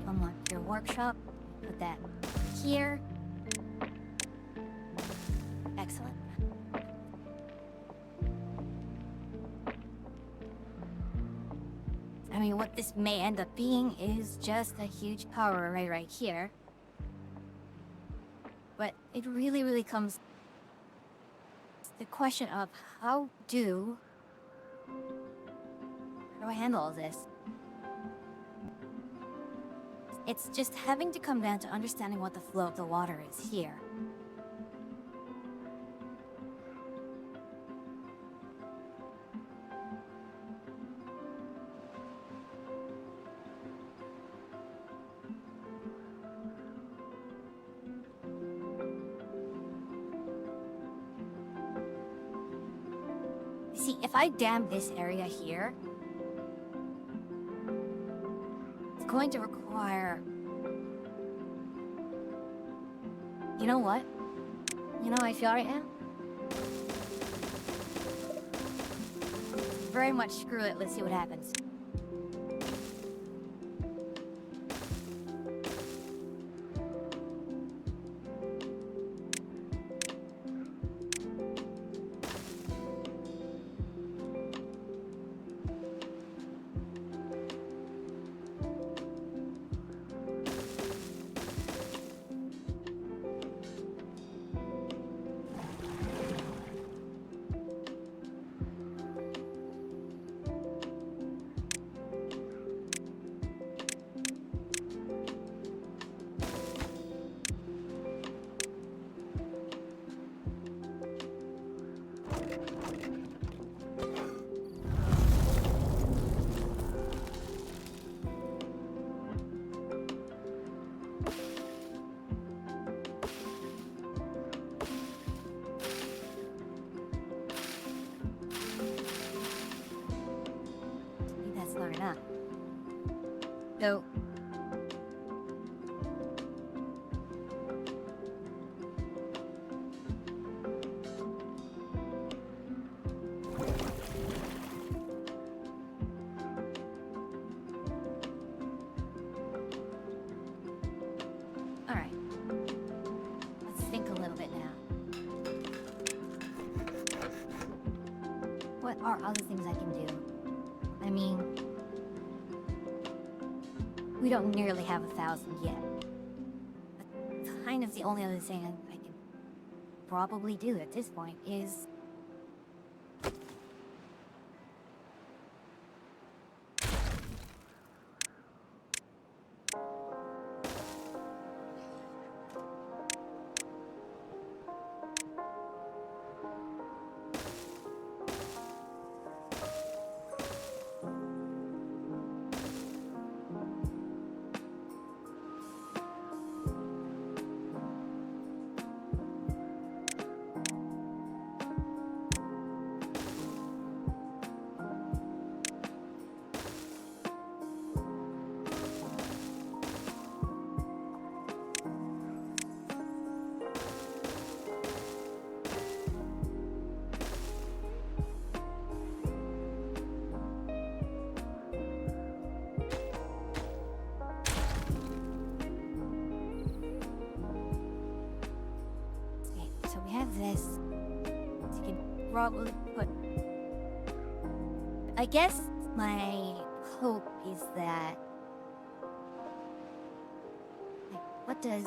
S1: Unlock your workshop, put that here. Excellent. I mean, what this may end up being is just a huge power array right here. But it really comes to the question of how do I handle all this? It's just having to come down to understanding what the flow of the water is here. See, if I dam this area here, it's going to require... You know what? You know how I feel right now? Very much screw it, let's see what happens. Or not. So all right. Let's think a little bit now. What are other things I can do? I mean, we don't nearly have 1,000 yet. But kind of the only other thing I can probably do at this point is... So we have this. So you can probably put... I guess my hope is that... Like, what does...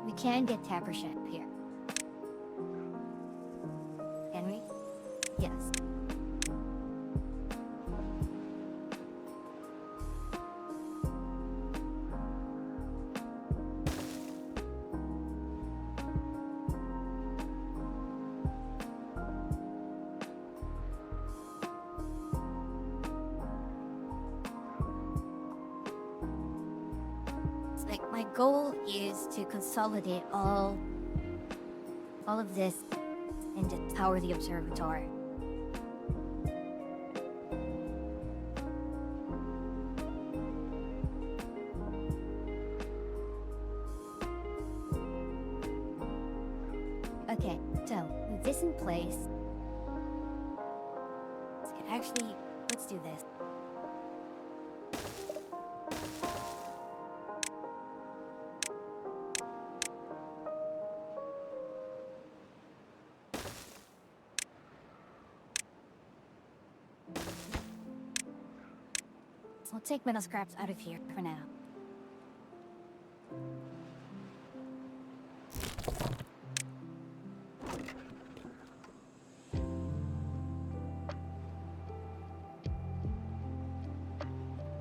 S1: We can get Tapper Shed here. Can we? Yes. Like, my goal is to consolidate all of this and just power the observatory. Okay, so with this in place, let's do this. So we'll take metal scraps out of here for now.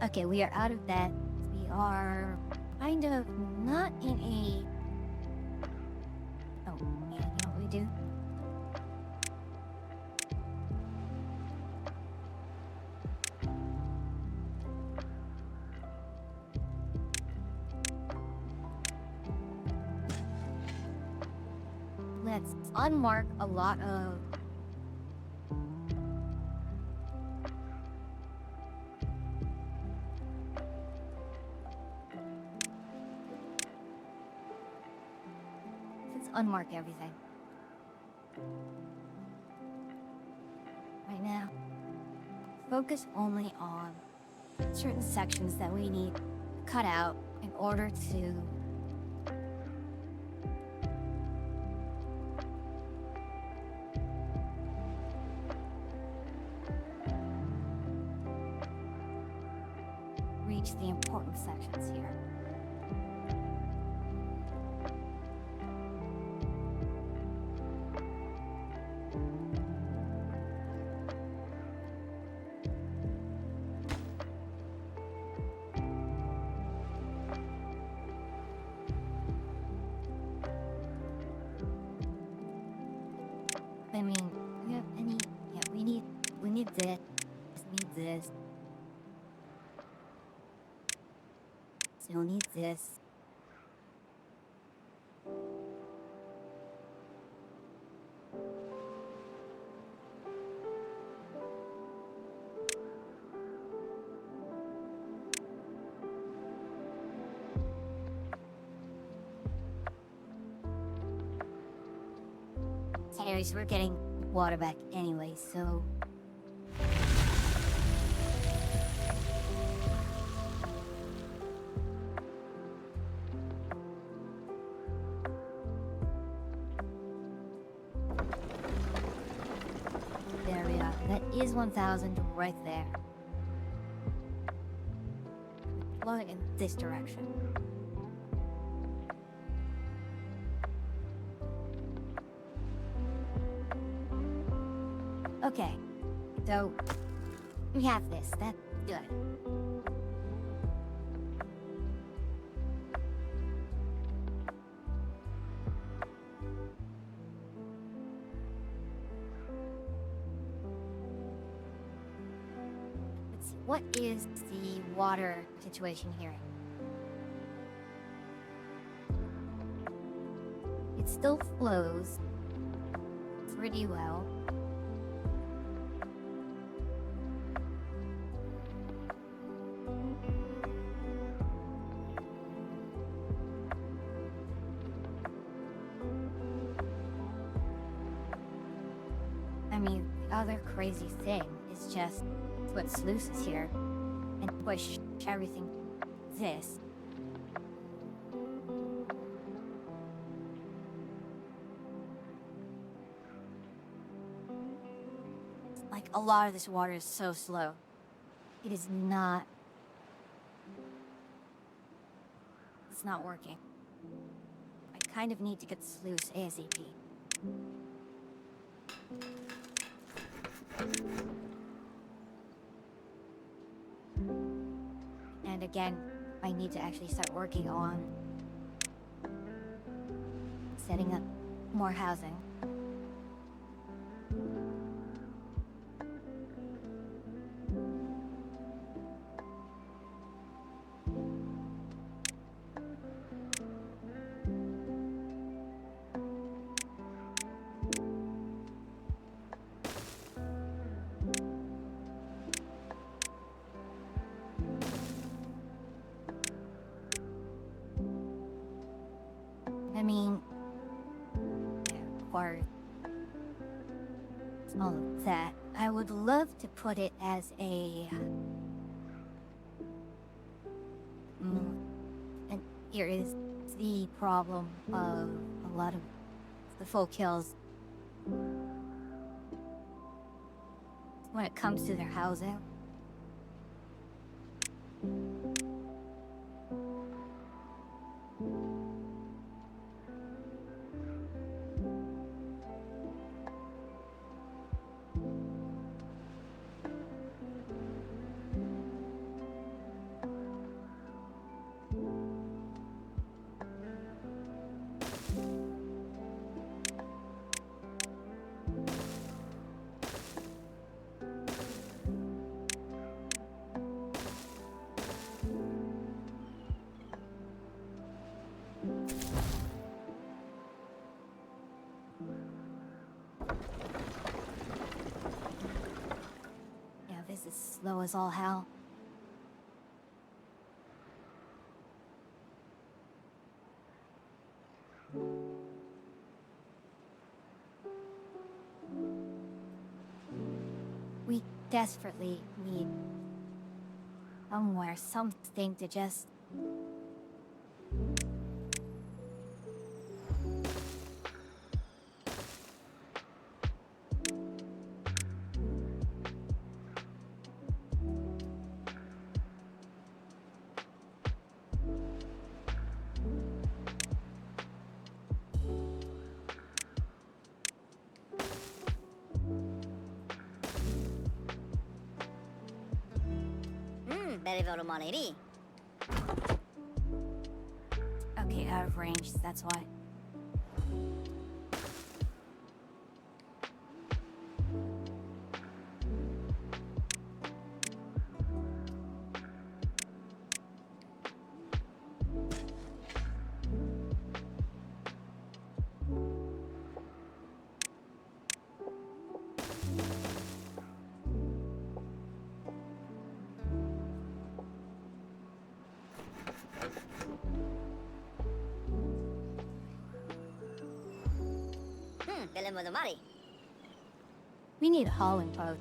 S1: Okay, we are out of that. We are kind of not in a... Oh, yeah, you know what we do? Let's unmark a lot of... Let's unmark everything. Right now, focus only on certain sections that we need cut out in order to reach the important sections here. I mean, we have any... Yeah, we need this. Need this. Still need this. Anyways, we're getting water back anyway, so... There we are. That is 1,000 right there. Flowing in this direction. Okay, so we have this. That's good. Let's see, what is the water situation here? It still flows pretty well. I mean, the other crazy thing is just put sluices here and push everything this. Like, a lot of this water is so slow. It is not... It's not working. I kind of need to get the sluice ASAP. And again, I need to actually start working on setting up more housing. all of that, I would love to put it as a... and here is the problem of a lot of the folk hills. When it comes to their housing. Yeah, this is slow as all hell. We desperately need somewhere, something to just...
S3: Very well, Malady.
S1: Okay, out of range, that's why.
S3: Belemodamari.
S1: We need a hauling boat.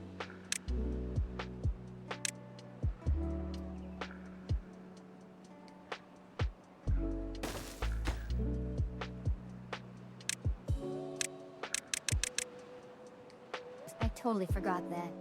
S1: I totally forgot that.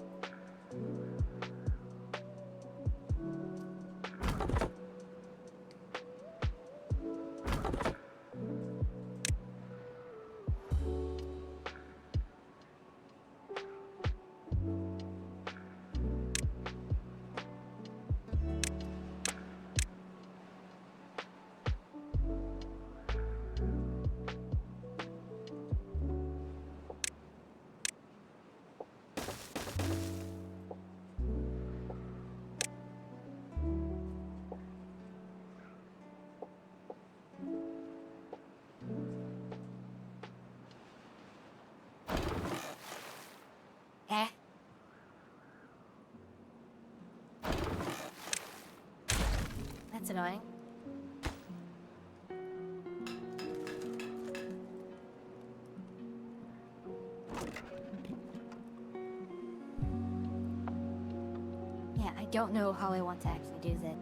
S1: Eh? That's annoying. Yeah, I don't know how I want to actually do that.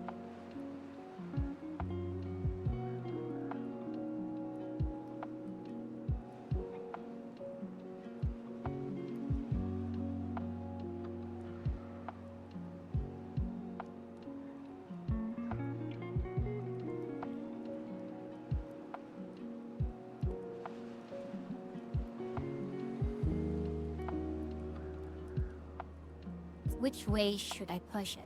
S1: Which way should I push it?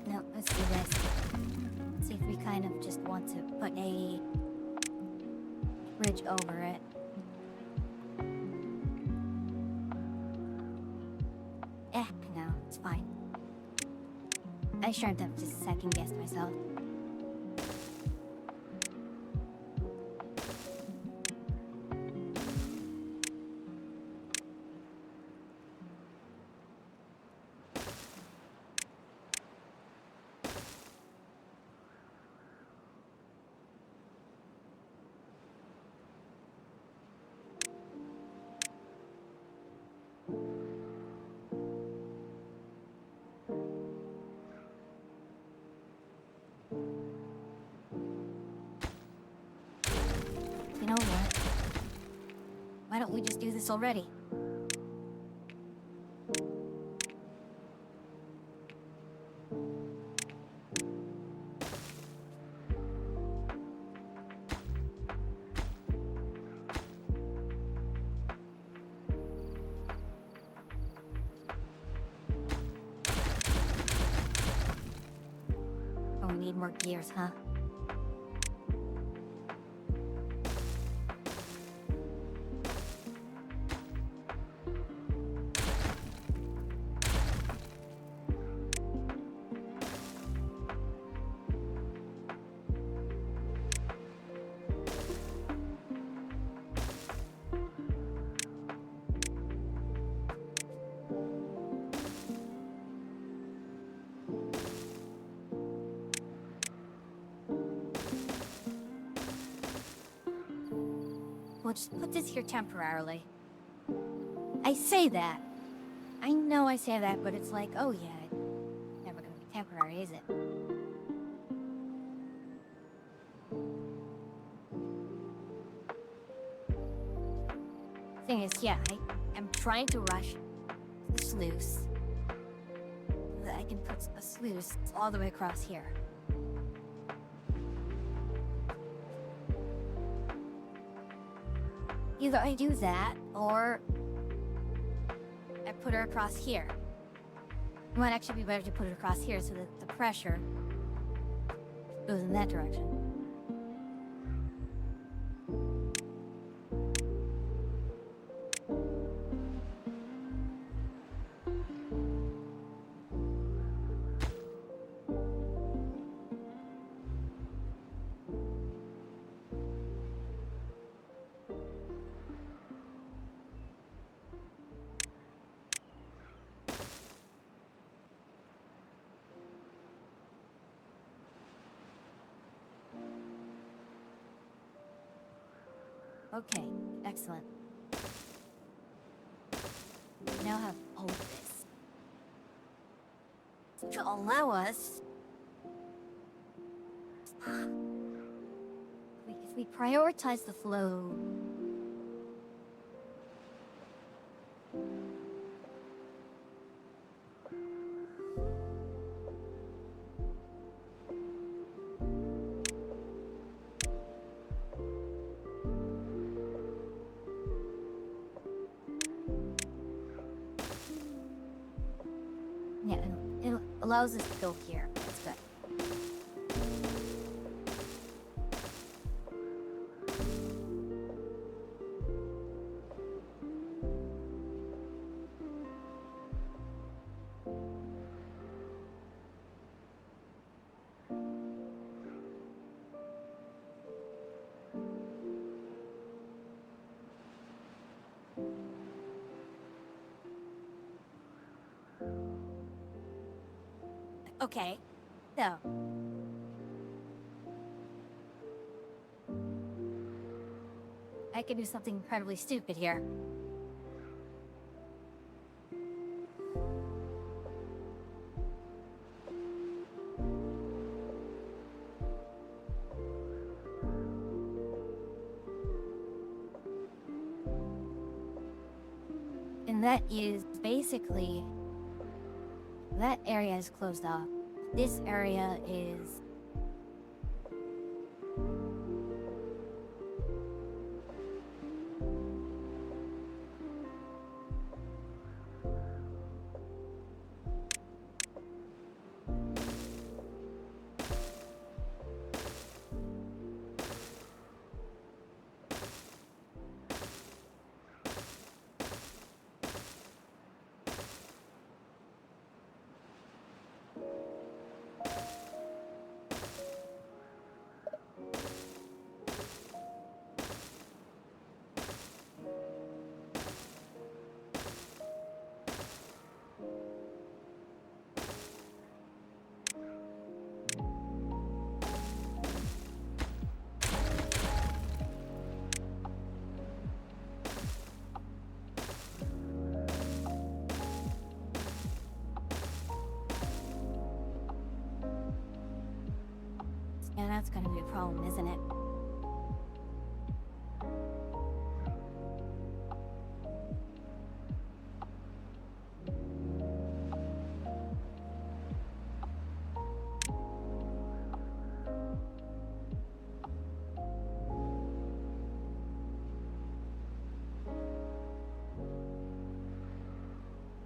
S1: No, let's do this. See if we kind of just want to put a bridge over it. No, it's fine. I shouldn't have just second-guessed myself. You know what? Why don't we just do this already? Oh, we need more gears, huh? We'll just put this here temporarily. I say that. I know I say that, but it's like, oh yeah, it's never gonna be temporary, is it? Thing is, yeah, I'm trying to rush the sluice so that I can put a sluice all the way across here. Either I do that, or I put her across here. It might actually be better to put it across here so that the pressure goes in that direction. Okay, excellent. We now have all of this. To allow us... If we prioritize the flow... Yeah, it allows us to go here. That's good. Okay, so... I could do something incredibly stupid here. And that is basically... That area is closed off. This area is... That's gonna be a problem, isn't it?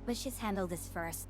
S1: Let's just handle this first.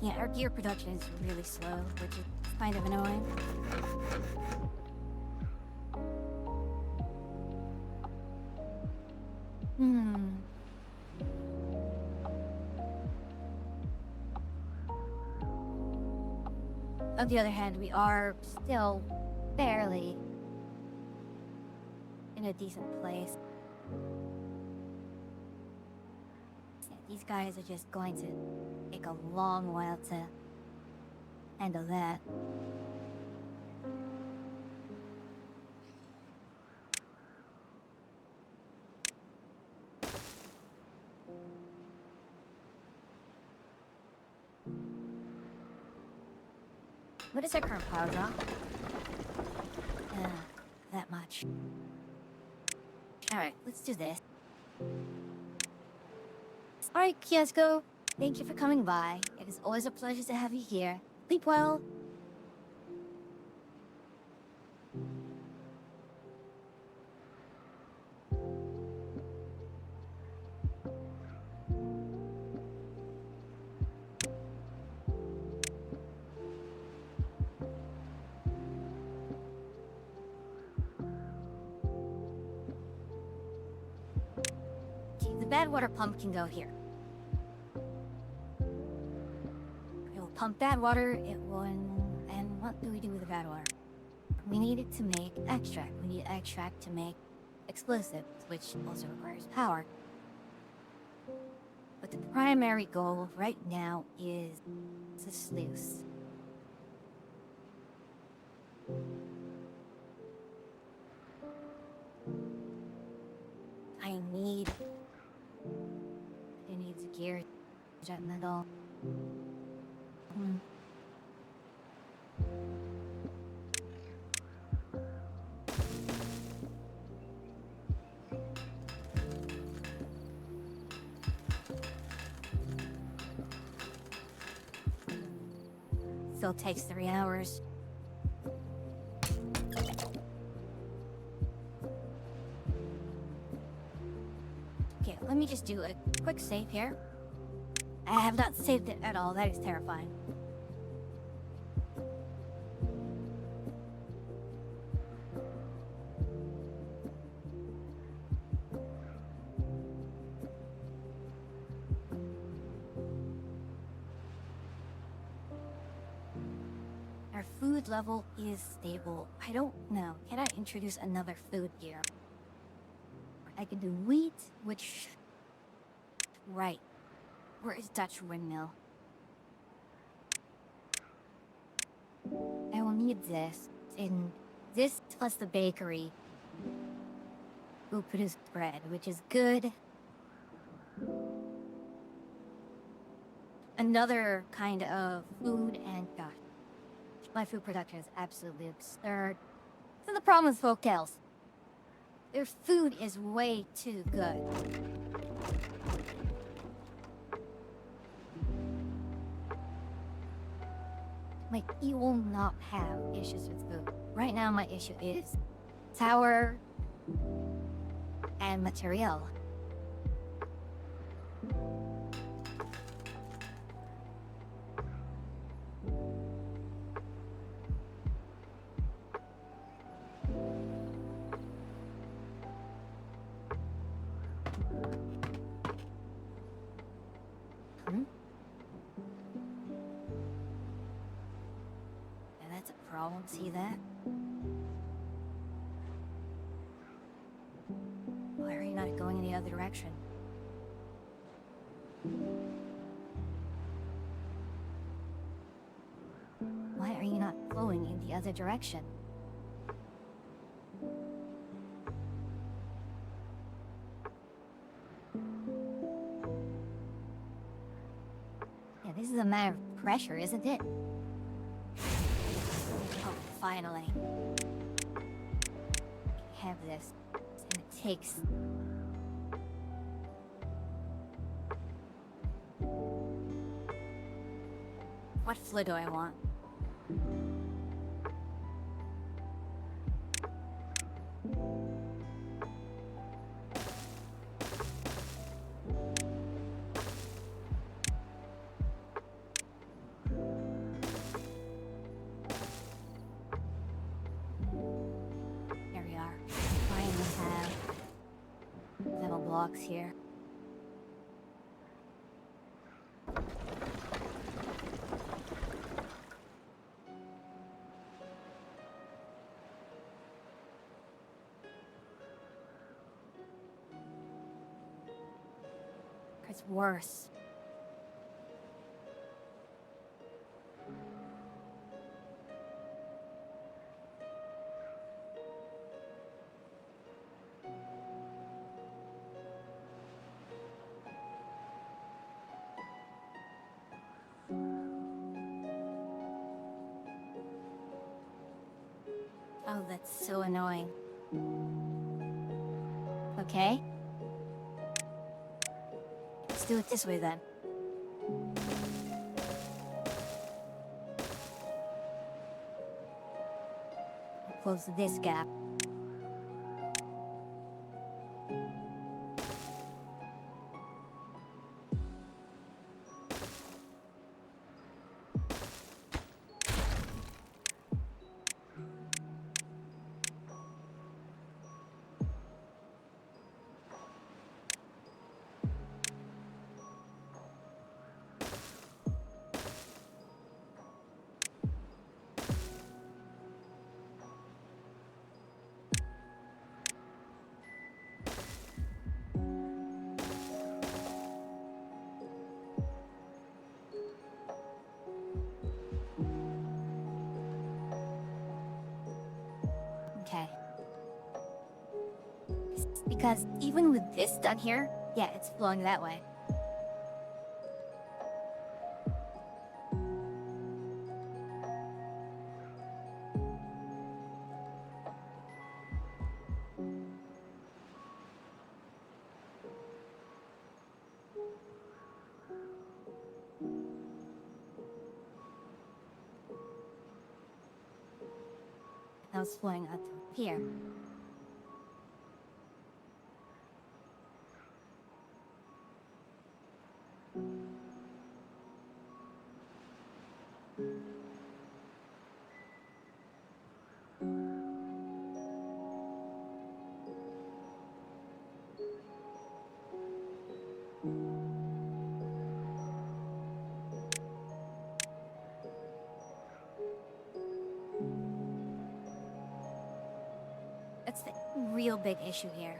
S1: Yeah, our gear production is really slow, which is kind of annoying. On the other hand, we are still barely in a decent place. Yeah, these guys are just going to take a long while to handle that. What is our current power draw? That much. Alright, let's do this. Alright, Kiesco. Thank you for coming by. It is always a pleasure to have you here. Sleep well. Okay, the bad water pump can go here. We'll pump bad water, it will... And what do we do with the bad water? We need it to make extract. We need extract to make explosives, which also requires power. But the primary goal right now is the sluice. I need the gear in the middle. Still takes 3 hours. Okay, let me just do a quick save here. I have not saved it at all. That is terrifying. Our food level is stable. I don't know. Can I introduce another food here? I can do wheat, which... Right. Where is Dutch windmill? I will need this. And this plus the bakery will produce bread, which is good. Another kind of food, and gosh, my food production is absolutely absurd. So the problem with Vocals, their food is way too good. Like, you will not have issues with food. Right now, my issue is tower and material. I won't see that. Why are you not going in the other direction? Why are you not going in the other direction? Yeah, this is a matter of pressure, isn't it? Oh, finally. I have this. And it takes... What fluid do I want? Here we are. Finally have metal blocks here. It's worse. Oh, that's so annoying. Okay. Let's do it this way then. Close this gap. Okay. Because even with this done here, yeah, it's flowing that way. Now it's flowing up here. That's the real big issue here.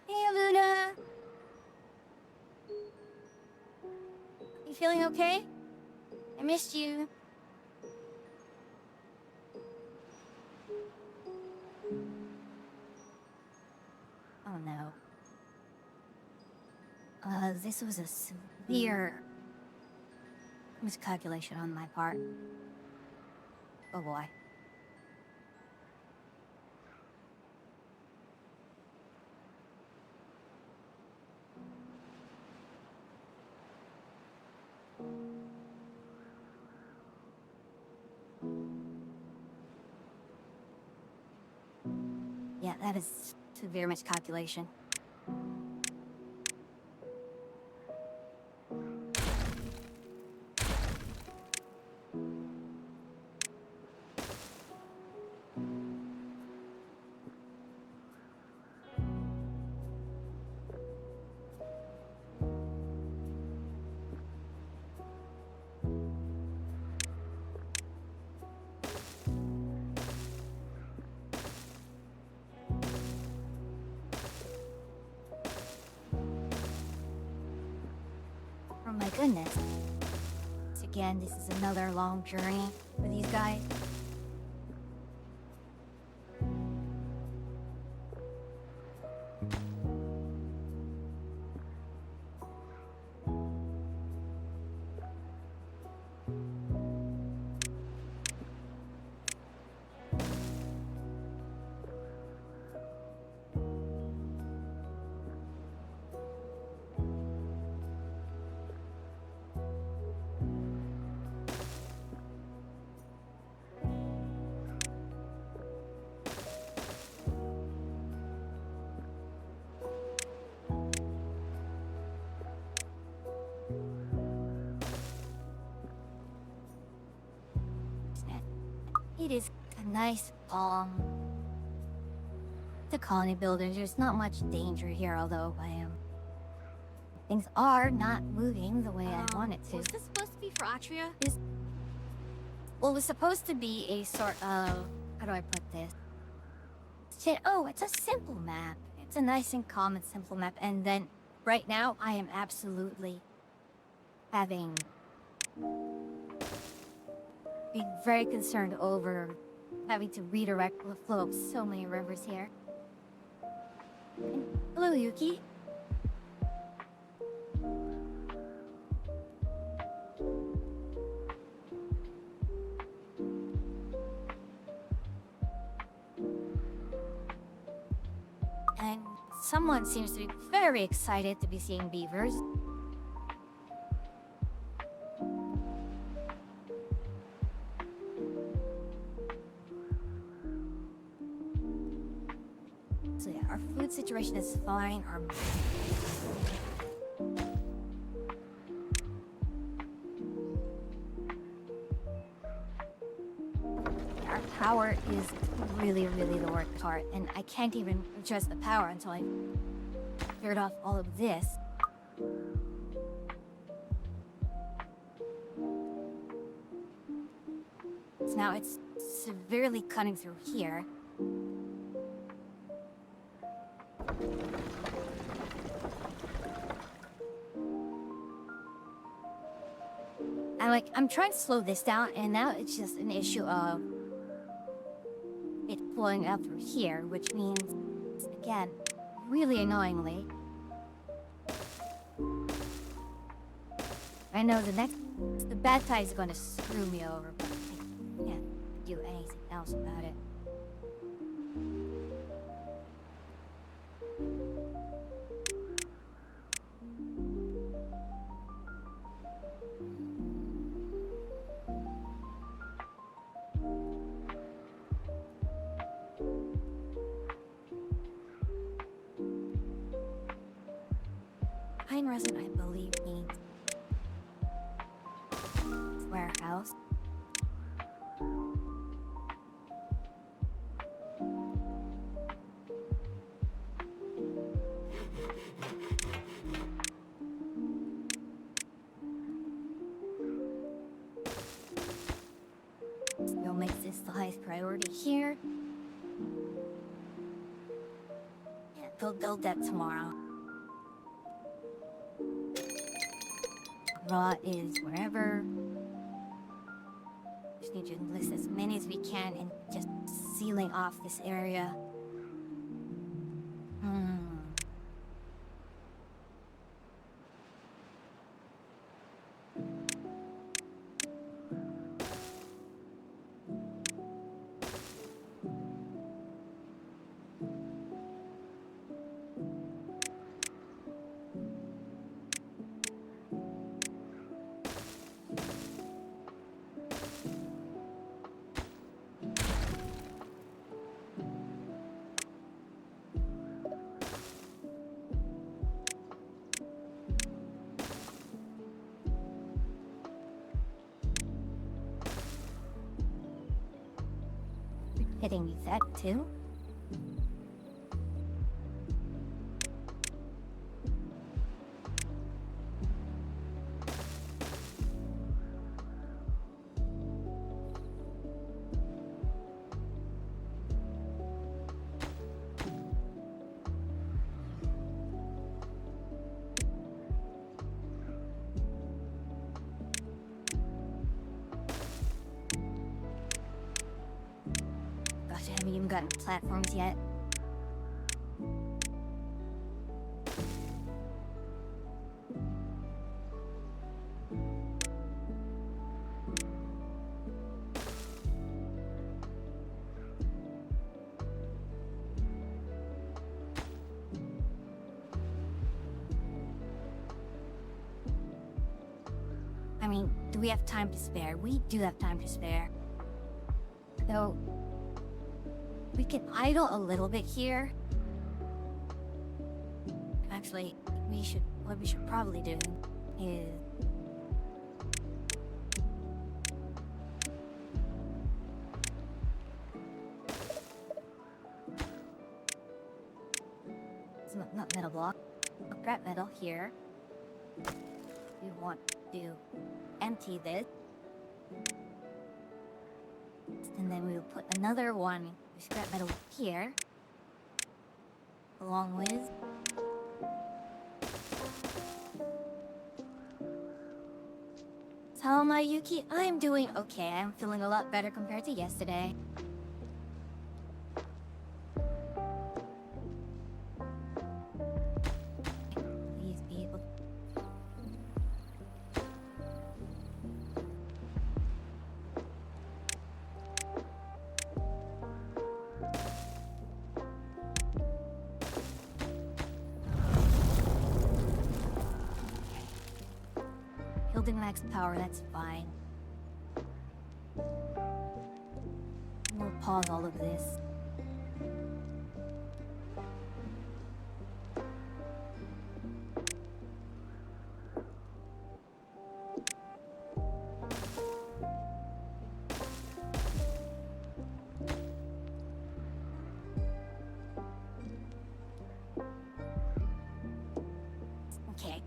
S1: Hey, Luna! You feeling okay? I missed you. Oh no. This was a severe miscalculation on my part. Oh boy. Yeah, that is severe miscalculation. goodness. Again, this is another long journey for these guys. It is a nice, the colony builders. There's not much danger here, although things are not moving the way I want it to.
S2: Was this supposed to be for Atria?
S1: Well, it was supposed to be a sort of, how do I put this? Oh, it's a simple map. It's a nice and calm and simple map. And then, right now, I am absolutely being very concerned over having to redirect the flow of so many rivers here. And, hello, Yuki. And someone seems to be very excited to be seeing beavers. So yeah, our food situation is fine. Our power is really the worst part, and I can't even adjust the power until I cleared off all of this. So now it's severely cutting through here. I'm trying to slow this down, and now it's just an issue of it flowing up through here, which means, again, really annoyingly, I know the bad tide is going to screw me over, but I can't do anything else about it. Pine resin, I believe, means warehouse. Still makes this the highest priority here. Yeah, they'll build that tomorrow. Raw is wherever. Just need to enlist as many as we can and just sealing off this area. Hitting me that too. gotten platforms yet. I mean, do we have time to spare? We do have time to spare. So, we can idle a little bit here. Actually, what we should probably do is... It's not metal block. Scrap metal here. We want to empty this. And then we'll put another one with scrap metal here. Along with... How am I, Yuki? I'm doing okay. I'm feeling a lot better compared to yesterday. Please be able... Building max power, that's fine. We'll pause all of this. Okay.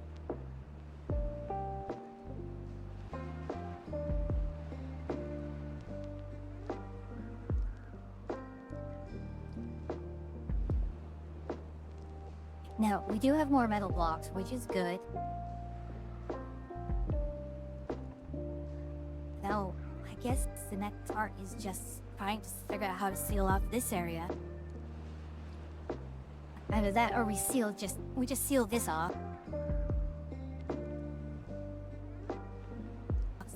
S1: Now, we do have more metal blocks, which is good. Now, I guess the next part is just trying to figure out how to seal off this area. Either that or we just seal this off.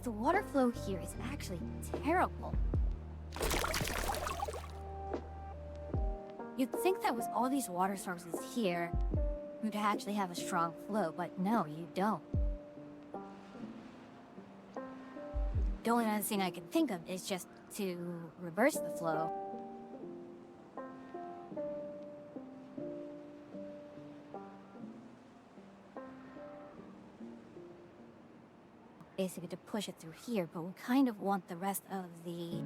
S1: The water flow here is actually terrible. You'd think that with all these water sources here, you'd actually have a strong flow, but no, you don't. The only other thing I can think of is just to reverse the flow. Basically to push it through here, but we kind of want the rest of the...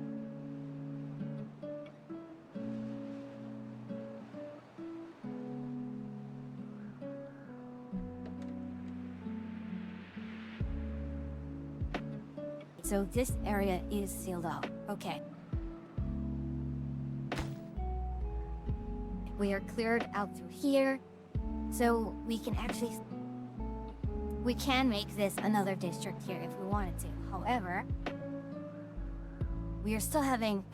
S1: So this area is sealed off. Okay. We are cleared out through here, so we can actually... We can make this another district here if we wanted to. However, we are still having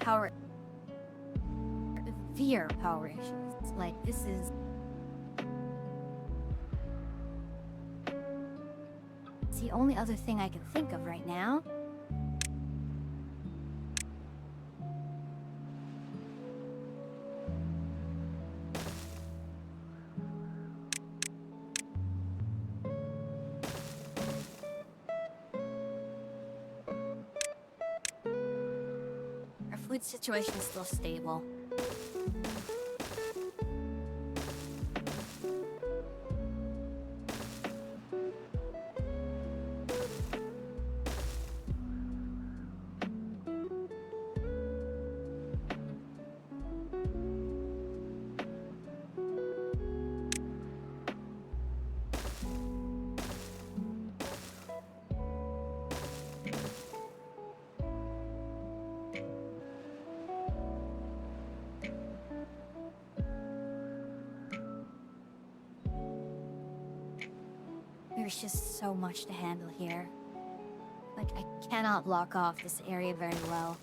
S1: severe power issues. Like, this is... It's the only other thing I can think of right now. Food situation is still stable. There's just so much to handle here. Like, I cannot block off this area very well.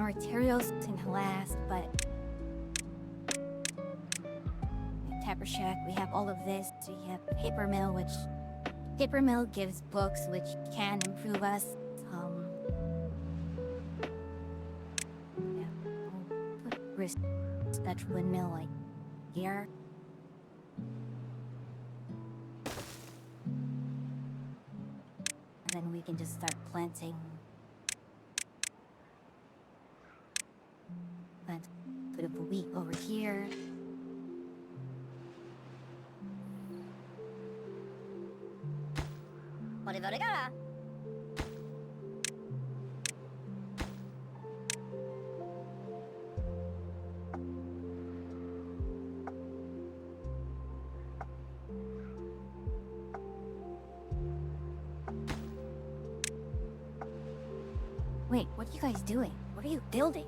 S1: our materials can last, but Tapper Shack, we have all of this. We have Paper Mill, which Paper Mill gives books, which can improve us. Yeah, we'll put risk that windmill like here. And then we can just start planting. Plant a bit of wheat over here.
S3: Oliver Gara.
S1: Wait, what are you guys doing? What are you building?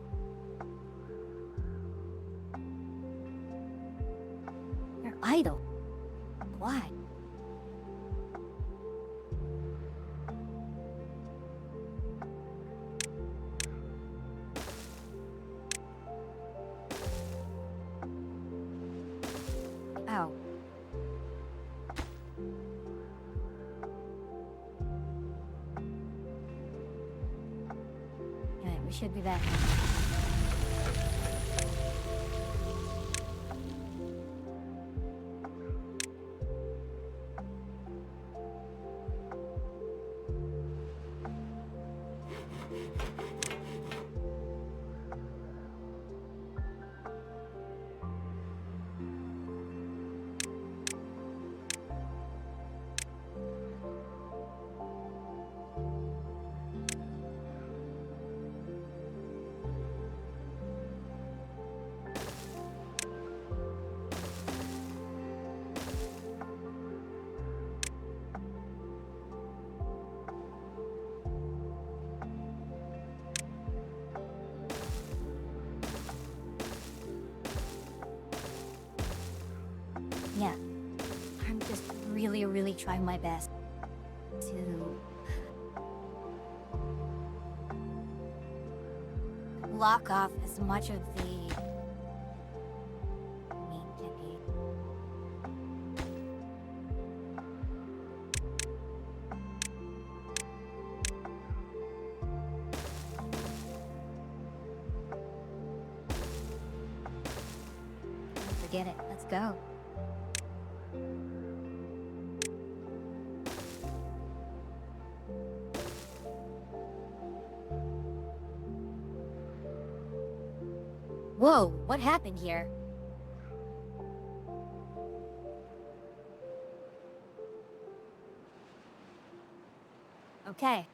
S1: You're idle. Why? Ow. Alright, we should be back. Yeah. I'm just really trying my best to lock off as much of the meat to be. Forget it. Let's go. Whoa, what happened here? Okay.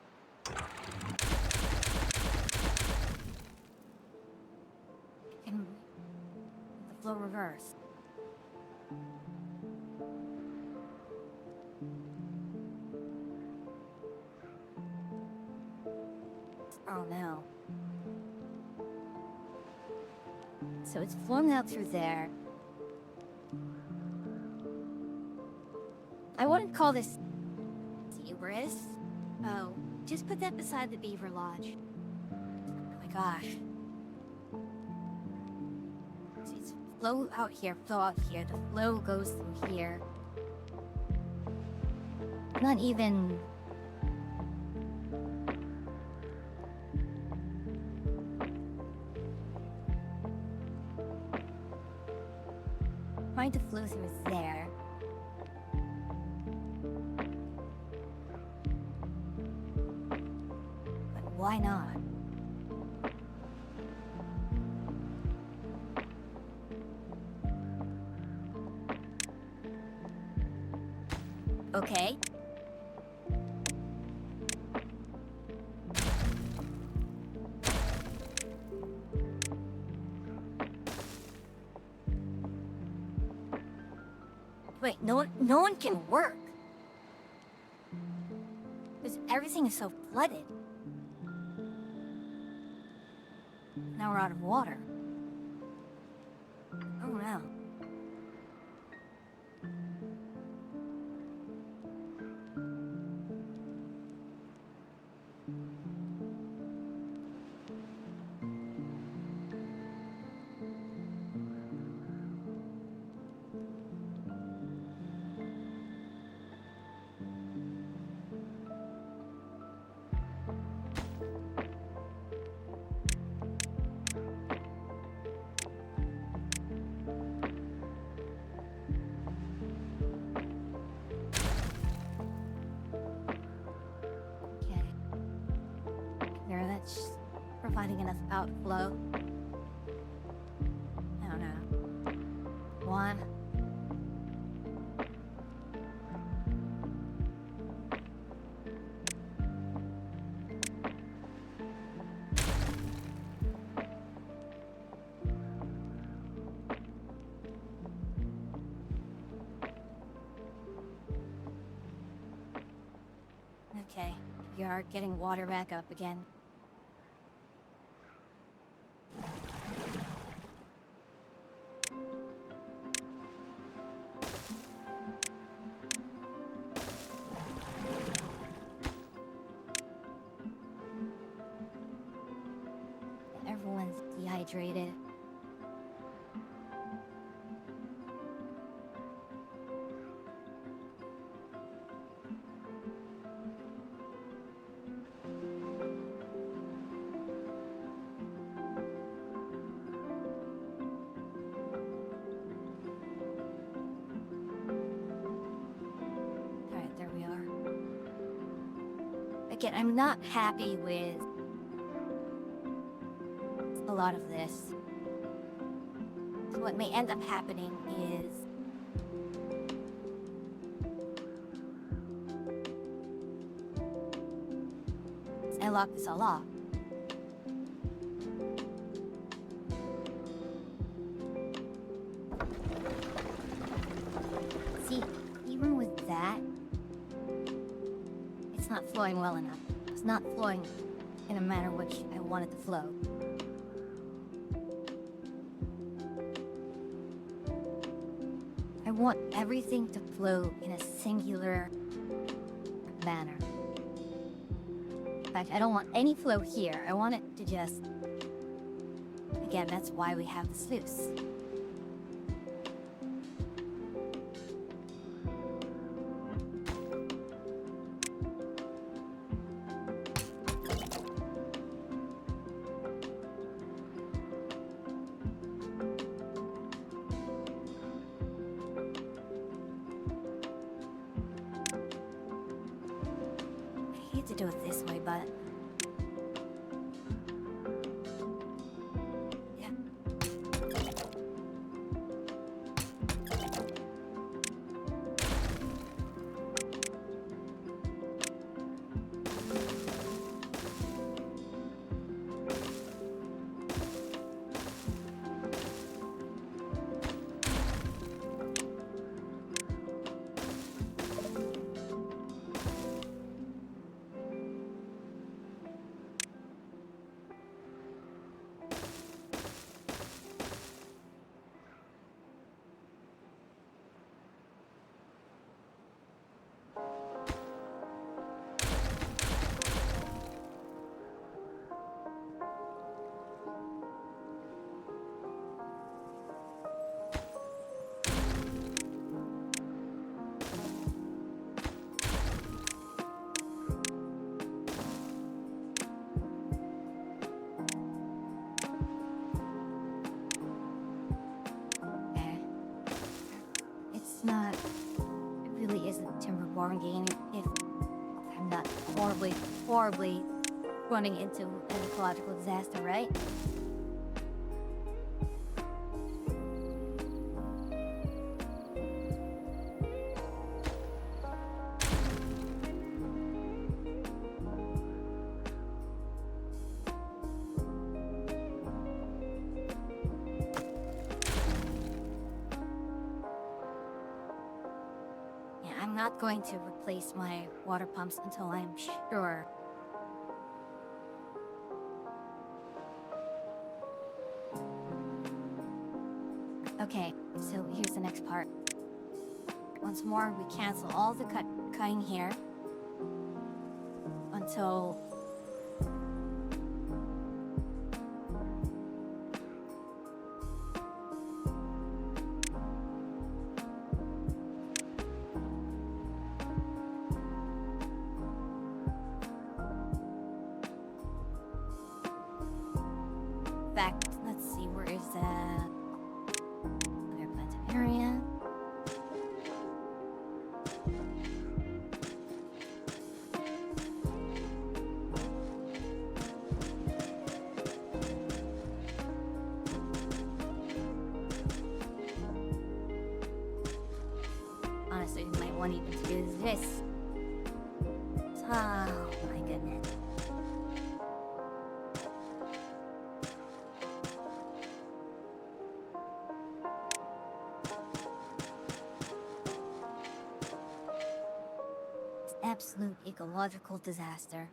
S1: And the flow reverse. Oh no. So it's flowing out through there. I wouldn't call this hubris. Oh, just put that beside the beaver lodge. Oh my gosh. So it's flow out here, flow out here. The flow goes through here. Not even... trying to flow through there. But why not? Okay. Wait, no one can work. Because everything is so flooded. Now we're out of water. Oh no. finding enough outflow. I don't know. One. Okay, we are getting water back up again. Everyone's dehydrated. Alright, there we are. Again, I'm not happy with a lot of this. So what may end up happening is I lock this all off. See, even with that, it's not flowing well enough. It's not flowing in a manner which I want it to flow. I want everything to flow in a singular manner. In fact, I don't want any flow here. I want it to just... Again, that's why we have the sluice. I hate to do it this way, but... Yeah. It's not... It really isn't a Timberborn game if I'm not horribly running into an ecological disaster, right? I'm not going to replace my water pumps until I'm sure. Okay, so here's the next part. Once more, we cancel all the cutting here until fact, let's see, where is that? Clear planted area. want even to do this. Oh my goodness. It's absolute ecological disaster.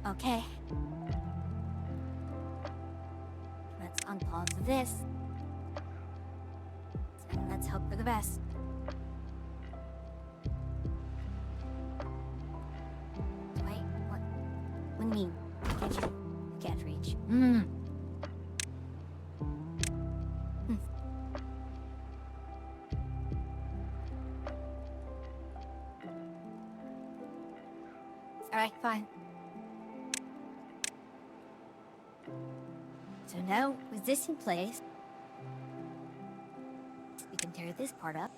S1: Okay. Let's unpause this. And let's hope for the best. Wait, what? What do you mean? Can't reach. Alright, fine. So now, with this in place, we can tear this part up.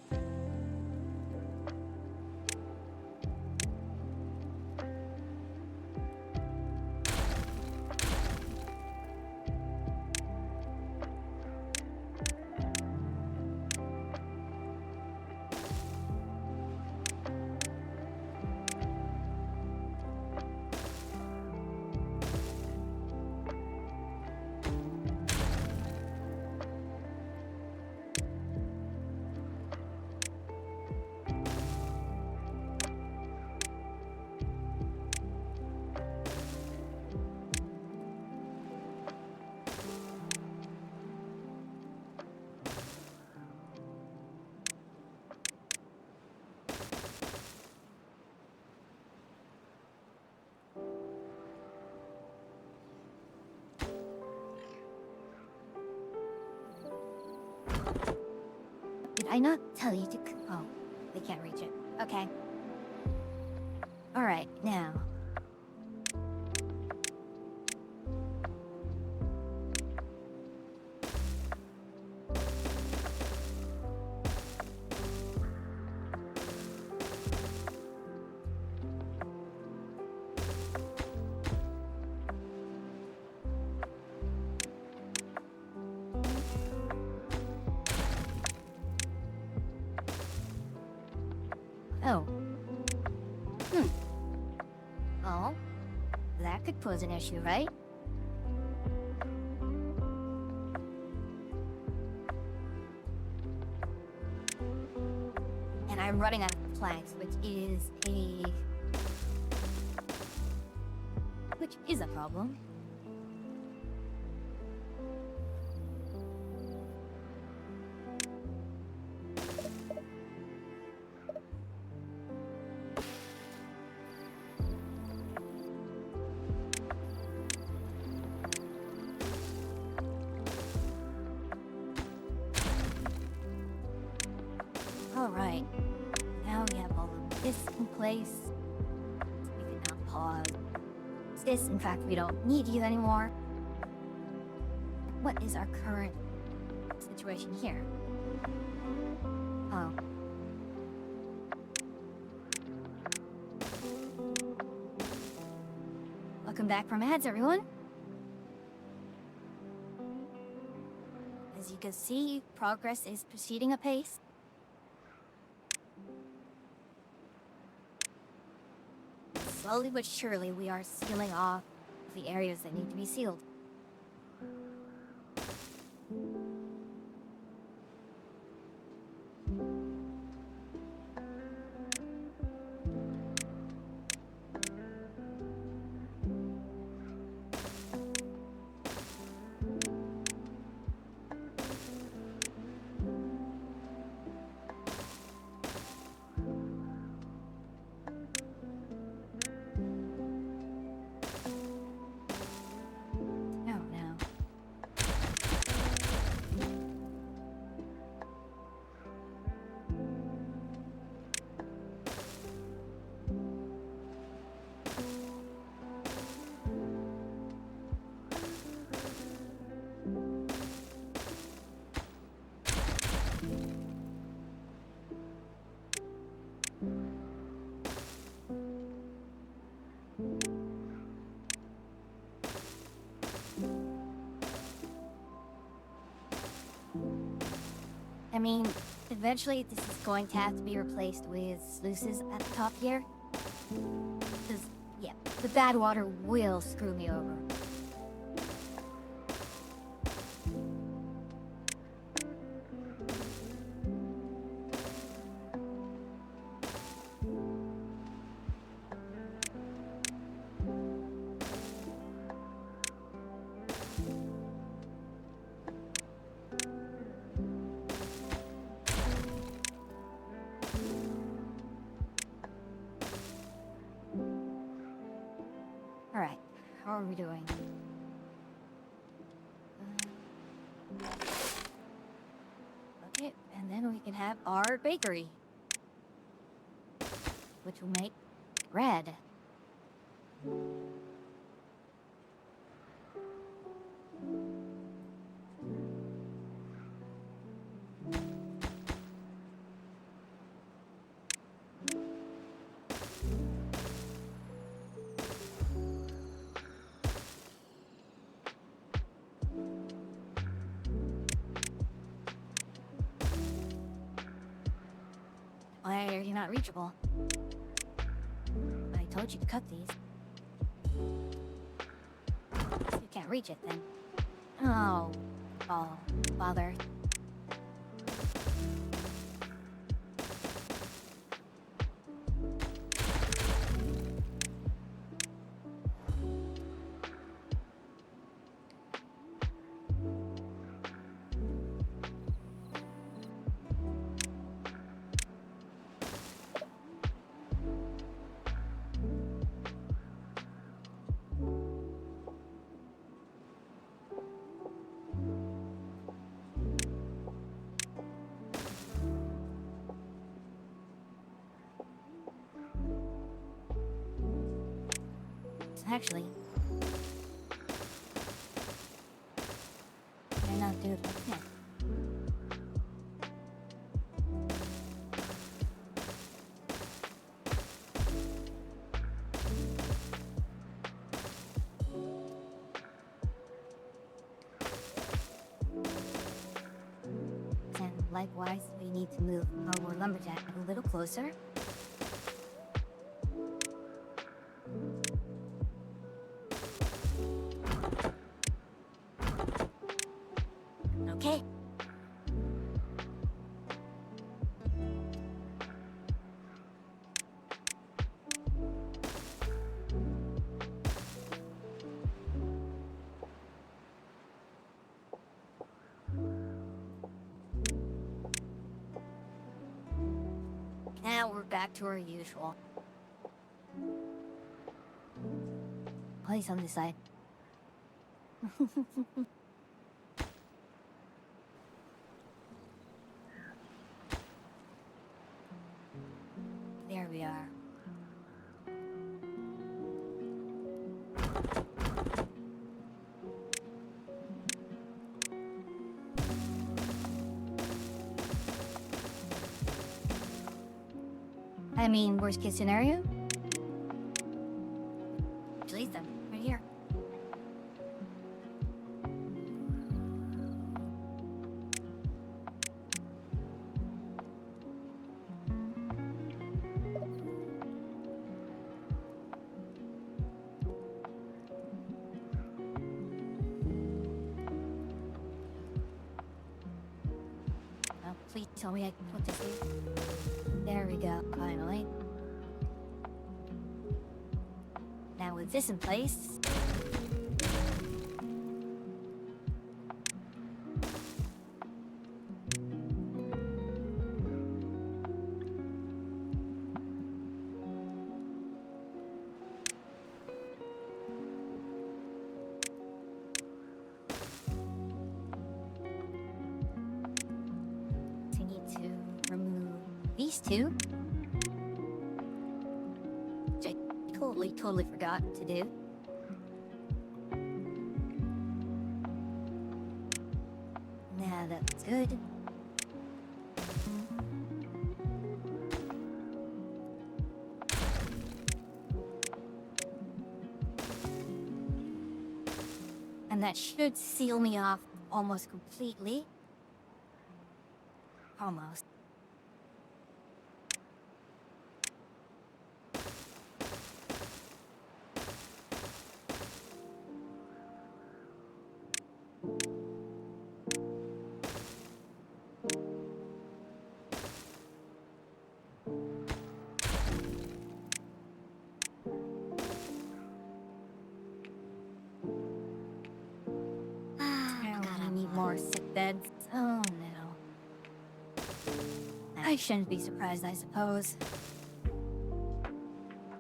S1: Did I not tell you to oh, we can't reach it. Okay. Alright, now. Oh. Oh. That could pose an issue, right? And I'm running out of planks, which is a problem. Alright. Now we have all of this in place. We can now pause. This, in fact, we don't need you anymore. What is our current situation here? Oh. Welcome back from ads, everyone. As you can see, progress is proceeding apace. Slowly but surely, we are sealing off the areas that need to be sealed. I mean, eventually this is going to have to be replaced with sluices at the top here. Because, yeah, the bad water will screw me over. Alright, how are we doing? Okay, and then we can have our bakery. Which will make bread. Why are you not reachable? I told you to cut these. If you can't reach it, then... Oh, bother. Actually, why not do it like that? And likewise, we need to move our lumberjack a little closer. Okay. Now we're back to our usual. Place on this side. There we are. I mean, worst case scenario? Place them right here. Oh, please tell me I can put this here. There we go, finally. Now with this in place... I need to remove these two. Which I totally forgot to do. Now that's good. And that should seal me off almost completely. Almost. We need more sick beds. Oh no. I shouldn't be surprised, I suppose.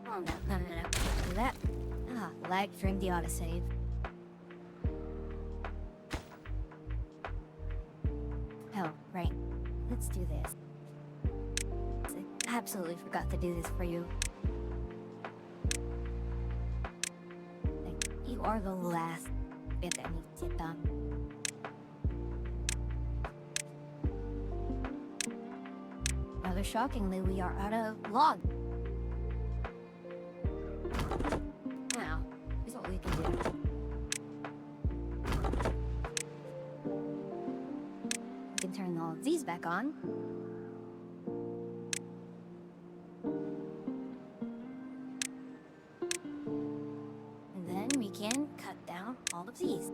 S1: Oh no. Do that. Ah, lag during the autosave. Oh, right. Let's do this. I absolutely forgot to do this for you. Like, you are the last bit that needs to get done. Rather shockingly, we are out of log. Now, here's what we can do. We can turn all of these back on. And then we can cut down all of these.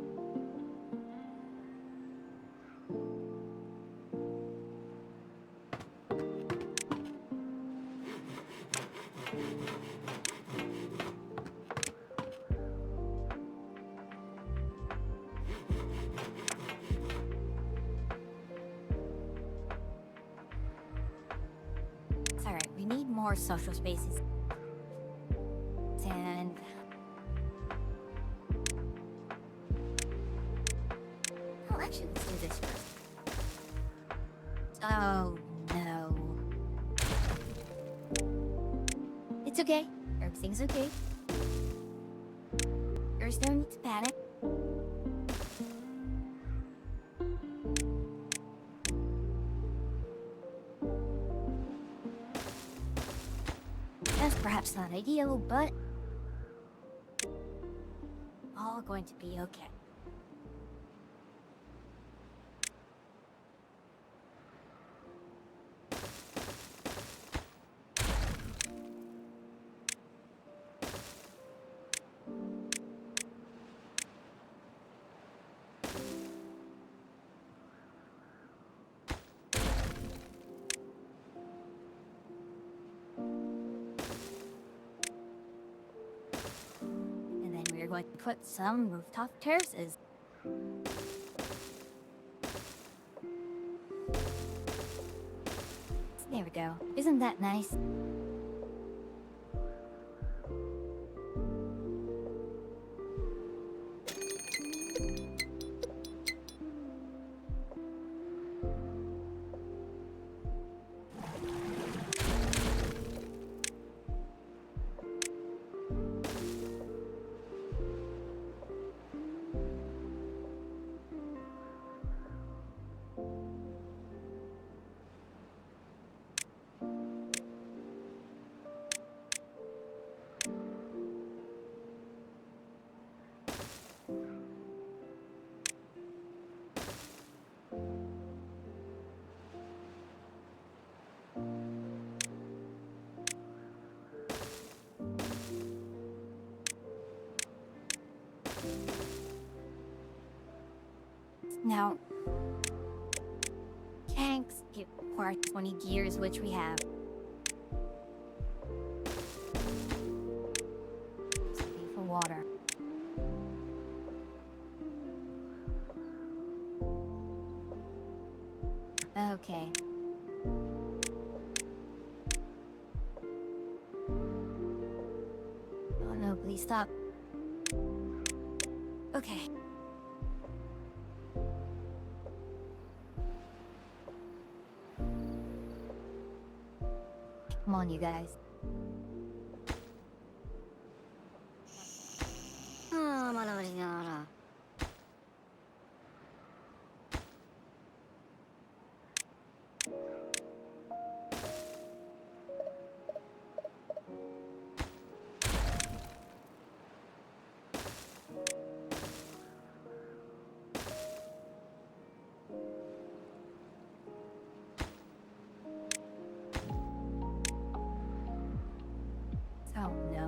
S1: It's alright, we need more social spaces. And... oh, actually, let's do this first. Oh, no. It's okay. Everything's okay. There's no need to panic. That's perhaps not ideal, but all going to be okay. We're going to put some rooftop terraces. There we go. Isn't that nice? Now, tanks require 20 gears, which we have. Save for water. Okay. Oh no, please stop. Okay. Come on, you guys.
S3: Ah, maravilla.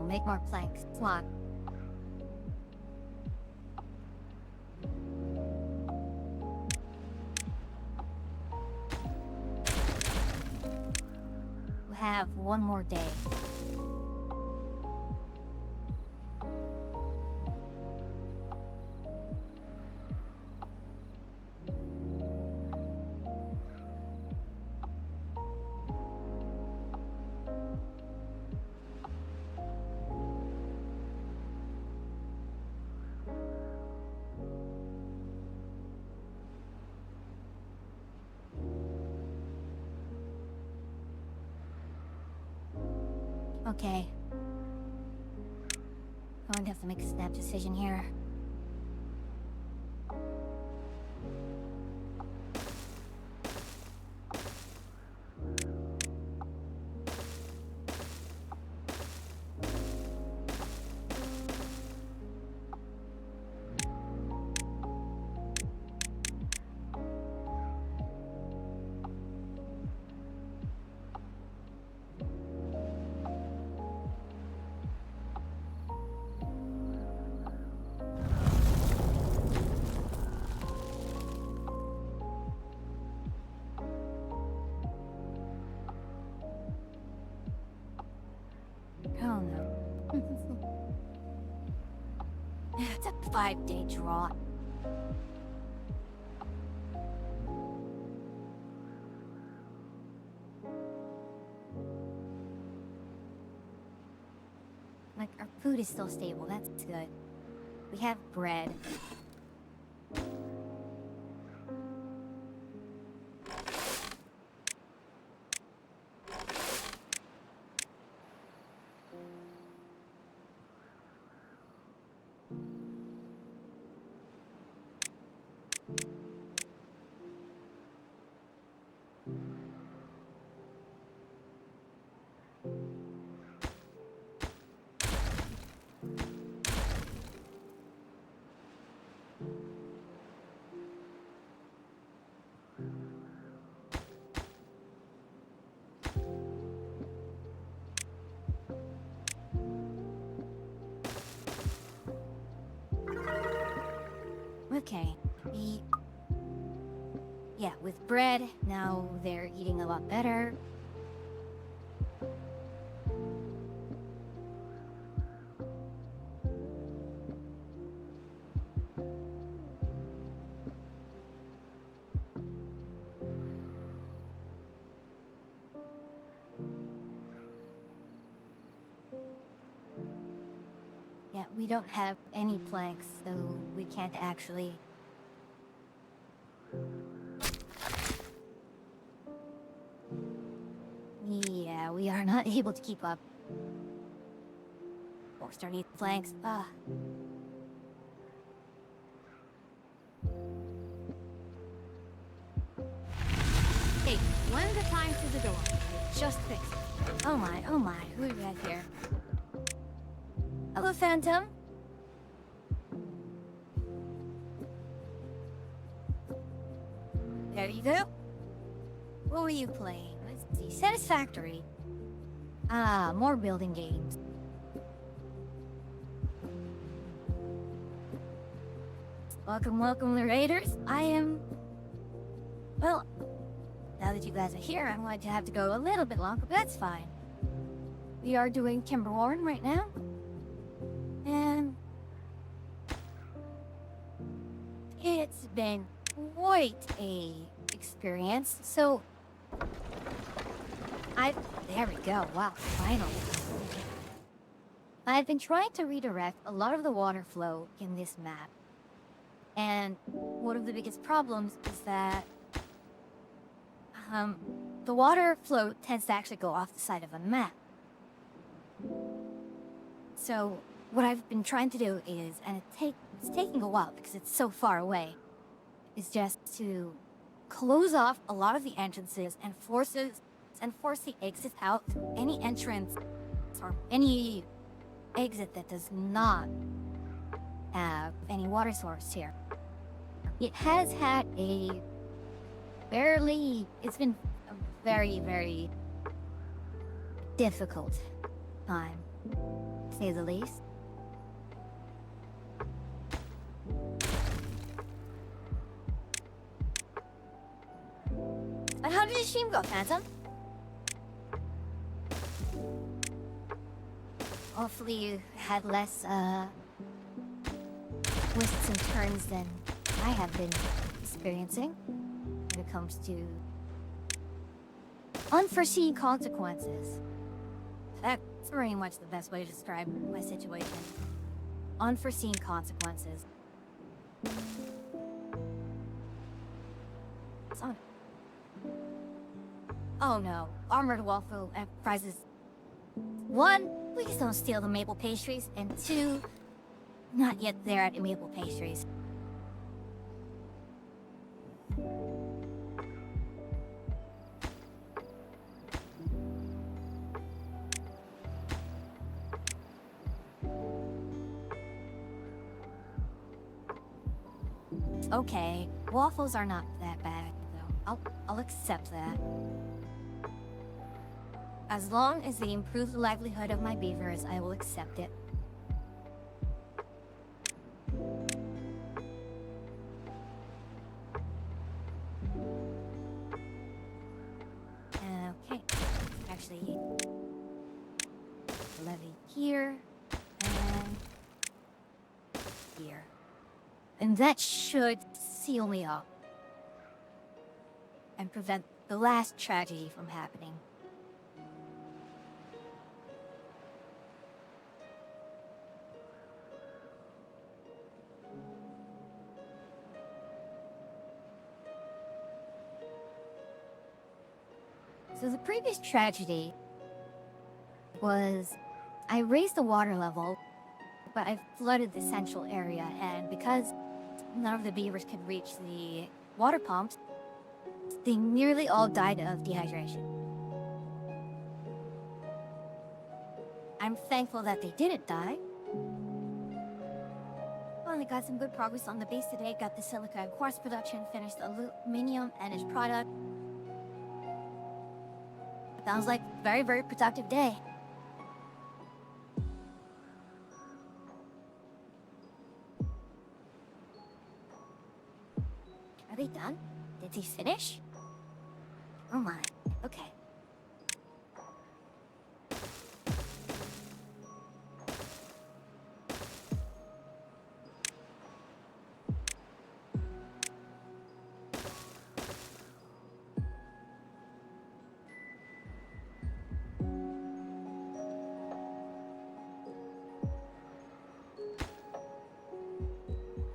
S1: make more planks. Come on. We have one more day. Okay. Going to have to make a snap decision here. Oh no. It's a 5-day draw. Like, our food is still stable, that's good. We have bread. Okay, yeah, with bread, now they're eating a lot better. Yeah, we don't have any planks, so we can't actually... Yeah, we are not able to keep up. Forced underneath the planks.
S3: Hey, one at a time through the door. Just fixed it.
S1: Oh my, who do we have here? Hello, Phantom. There you go. What were you playing? Let's see. Satisfactory. Ah, more building games. Welcome, welcome, the Raiders. I am... Well, now that you guys are here, I'm going to have to go a little bit longer, but that's fine. We are doing Timberborn right now. And... it's been quite a experience, so... There we go, wow, finally. I've been trying to redirect a lot of the water flow in this map. And one of the biggest problems is that... the water flow tends to actually go off the side of a map. So, what I've been trying to do is, and it's taking a while because it's so far away, is just to close off a lot of the entrances and force the exit out. Any entrance or any exit that does not have any water source here. It has had it's been a very, very difficult time say the least. And how did the stream go, Phantom? Hopefully you had less, twists and turns than I have been experiencing when it comes to unforeseen consequences. That's pretty much the best way to describe my situation. Unforeseen consequences. Son. Oh no, Armored Waffle Enterprises. 1, please don't steal the maple pastries, and 2, not yet there at the maple pastries. Okay, waffles are not that bad, though. I'll accept that. As long as they improve the livelihood of my beavers, I will accept it. Okay, actually, levy here and here. And that should seal me up and prevent the last tragedy from happening. So the previous tragedy was I raised the water level, but I flooded the central area, and because none of the beavers could reach the water pumps, they nearly all died of dehydration. I'm thankful that they didn't die. Finally got some good progress on the base today, got the silica and quartz production, finished the aluminium and its product. Sounds like a very, very productive day. Are they done? Did he finish? Oh my, okay.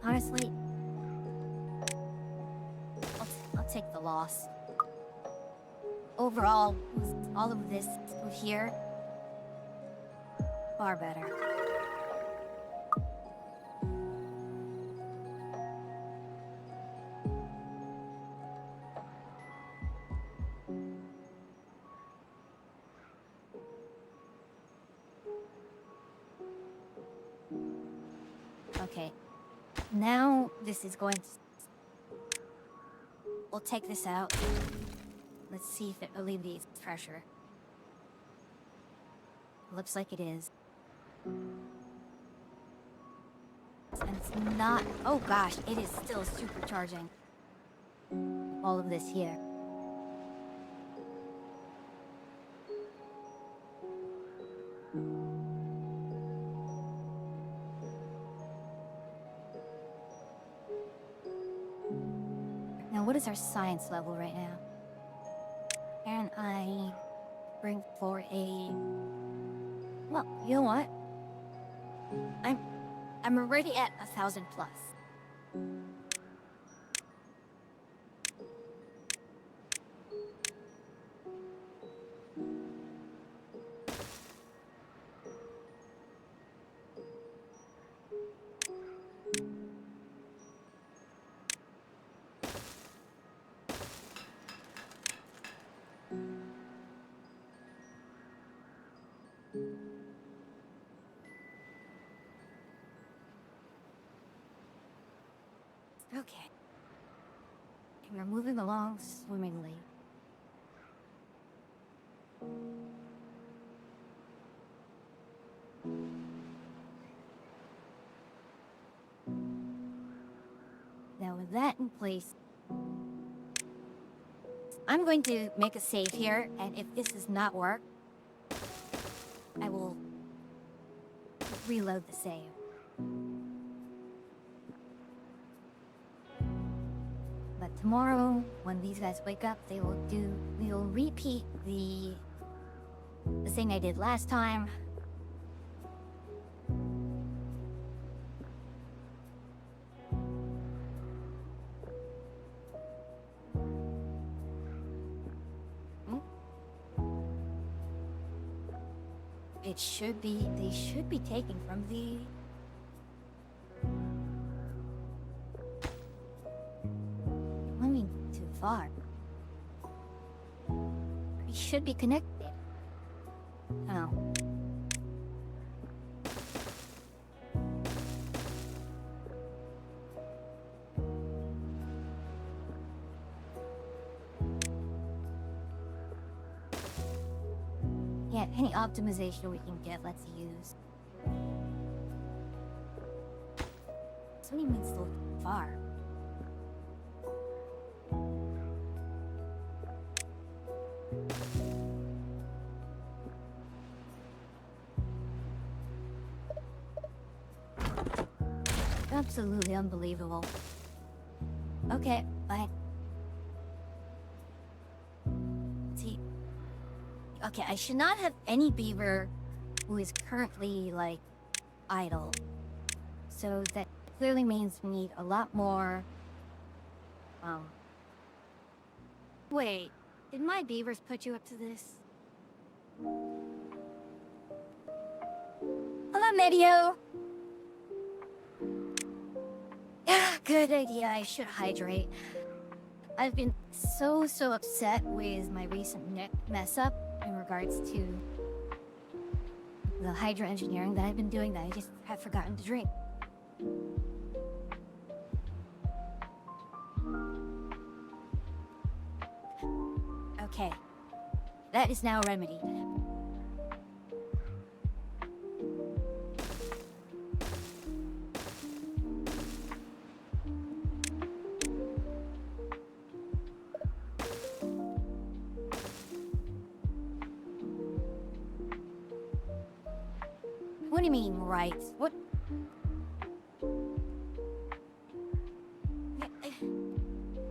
S1: Honestly, I'll take the loss. Overall, with all of this here, far better. Okay. Now this is going to... We'll take this out. Let's see if it alleviates pressure. Looks like it is. And it's not... Oh gosh, it is still supercharging all of this here. Now, what is our science level right now? Can I bring for a... Well, you know what? I'm already at 1,000 plus. Okay. We're moving along swimmingly. that in place. I'm going to make a save here, and if this does not work, I will reload the save. But tomorrow, when these guys wake up, we'll repeat the thing I did last time. They should be taken from the... I mean, too far. We should be connected. Oh. Yeah, any optimization we can get, let's use. So many means so far. Absolutely unbelievable. Okay, bye. See, okay, I should not have any beaver who is currently, like, idle. So that clearly means we need a lot more, Wait, did my beavers put you up to this? Hello, Medio! Good idea, I should hydrate. I've been so upset with my recent mess up in regards to the hydro engineering that I've been doing that I just have forgotten to drink. Okay, that is now remedied. What do you mean, right? What?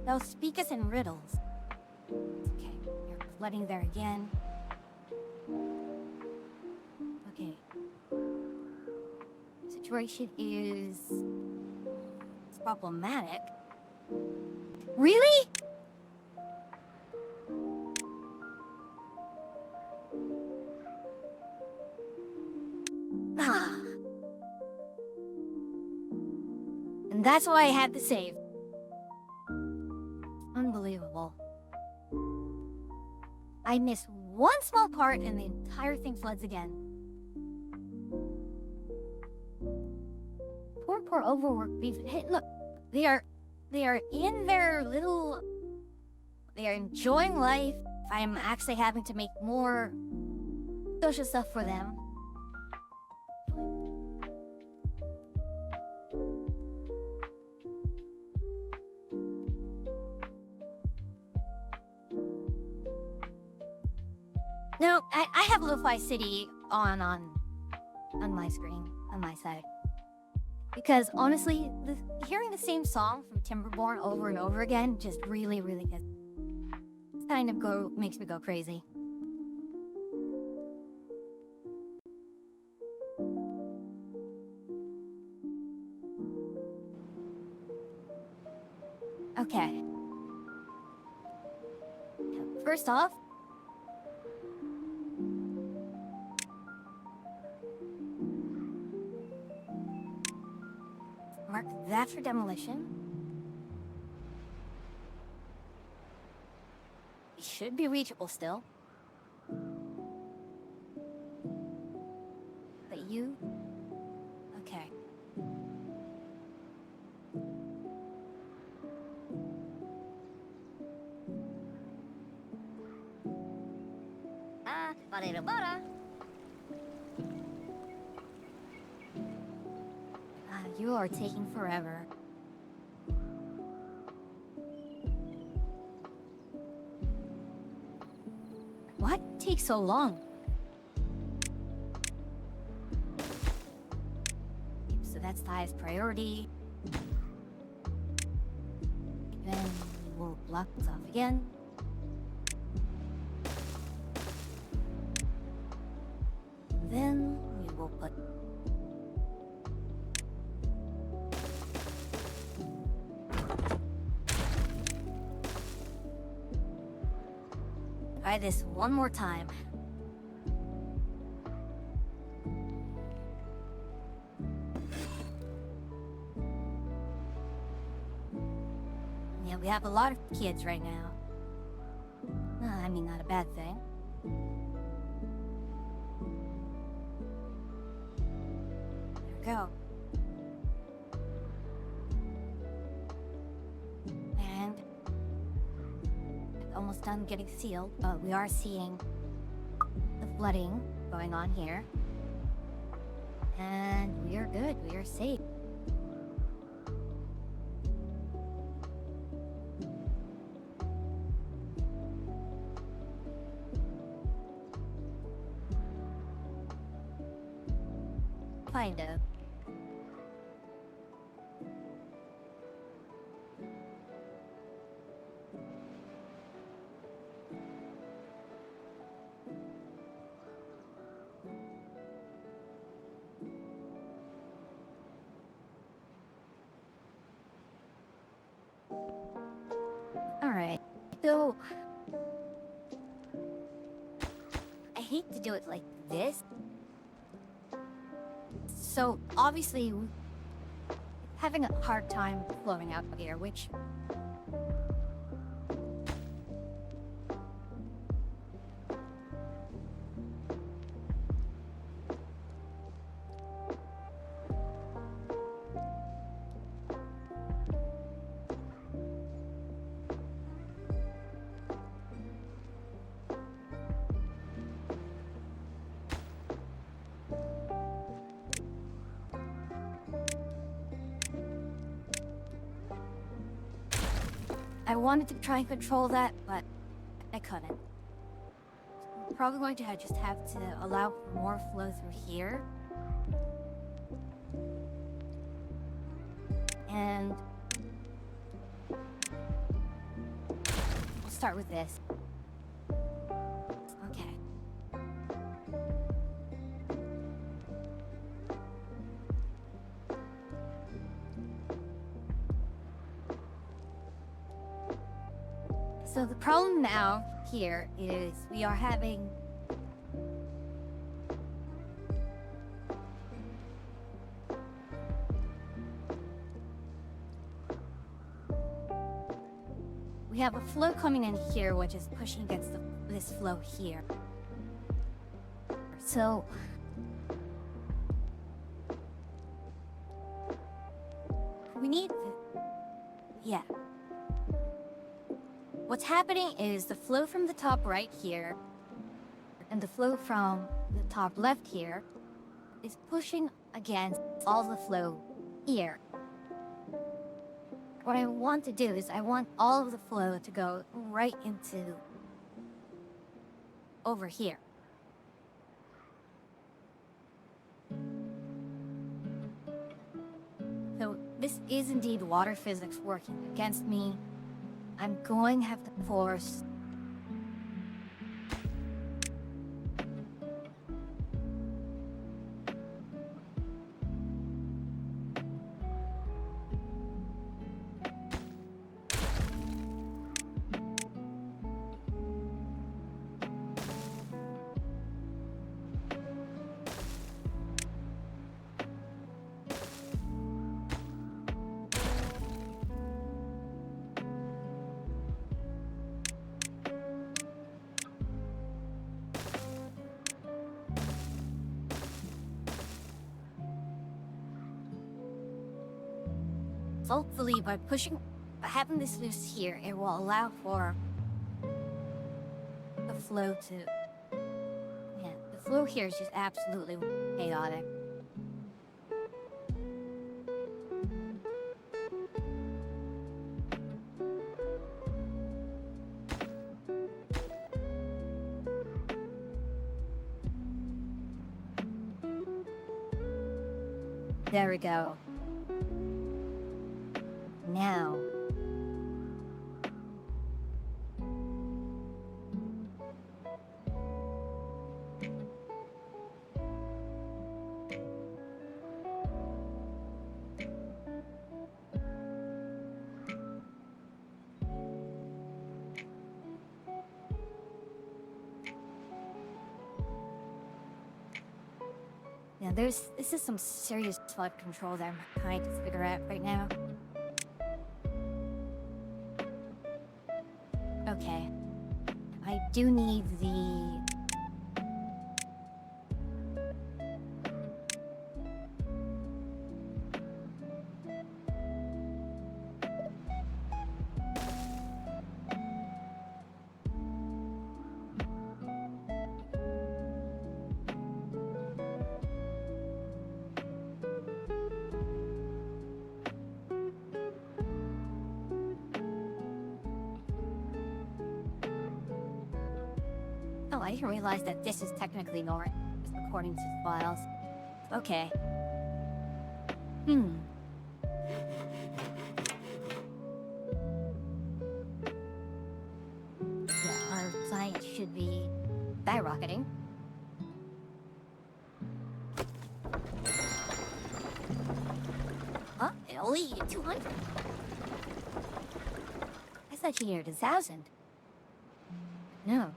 S1: They'll speak us in riddles. Okay, you're flooding there again. Okay. Situation is... it's problematic. Really? Ah. And that's why I had to save. Unbelievable. I miss one small part and the entire thing floods again. Poor overworked beef. Hey, look, they are in their little... they are enjoying life. I'm actually having to make more social stuff for them. No, I have Lo-Fi City on my screen, on my side. Because honestly, hearing the same song from Timberborn over and over again just really gets makes me go crazy. Okay. First off, mark that for demolition. It should be reachable still. But you? Okay. You are taking forever. Why take so long? So that's the highest priority. Then we'll block this off again. Then we will put try this one more time. Yeah, we have a lot of kids right now. I mean, not a bad thing. There we go. And it's almost done getting sealed, but we are seeing the flooding going on here. And we are good, we are safe. Kind of. Alright, so I hate to do it like this. So obviously having a hard time flowing out here, which I wanted to try and control that, but I couldn't. I'm probably going to just have to allow for more flow through here. And we'll start with this. Okay. So the problem now here is we are having a flow coming in here which is pushing against this flow here. So we need yeah. What's happening is the flow from the top right here and the flow from the top left here is pushing against all the flow here. What I want to do is I want all of the flow to go right into over here. So this is indeed water physics working against me. I'm going to have to force hopefully by having this loose here, it will allow for the flow to, yeah, the flow here is just absolutely chaotic. There we go. Now. Now this is some serious flood control that I'm trying to figure out right now. Okay. I do need the... Oh, I didn't realize that this is technically north, according to the files. Okay. Yeah, our science should be skyrocketing. Huh? It only needed 200. I thought you needed 1,000. No.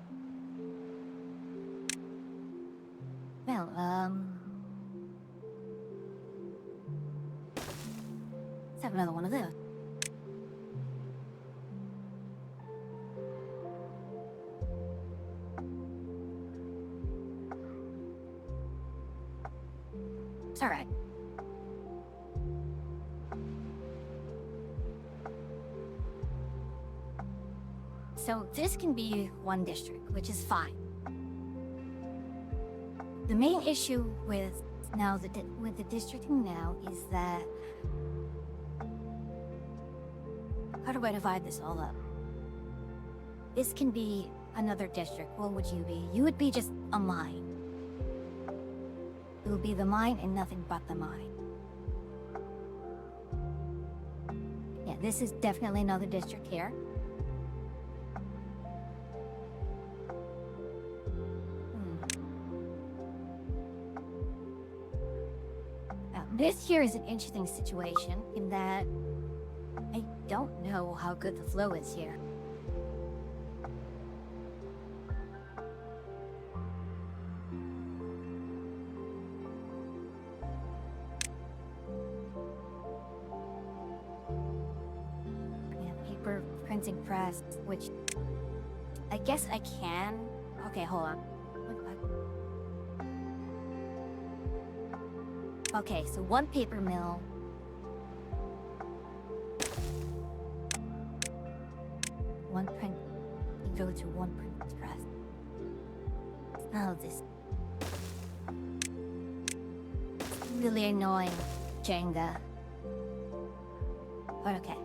S1: Well, let's have another one of those. It's alright. So this can be one district, which is fine. The main issue with with the districting now is that how do I divide this all up? This can be another district. What would you be? You would be just a mine. It would be the mine and nothing but the mine. Yeah, this is definitely another district here. This here is an interesting situation in that I don't know how good the flow is here. Yeah, paper printing press, which I guess I can. Okay, hold on. Okay, so one paper mill. One print. You go to one print press. Oh, this. It's really annoying, Jenga. But okay.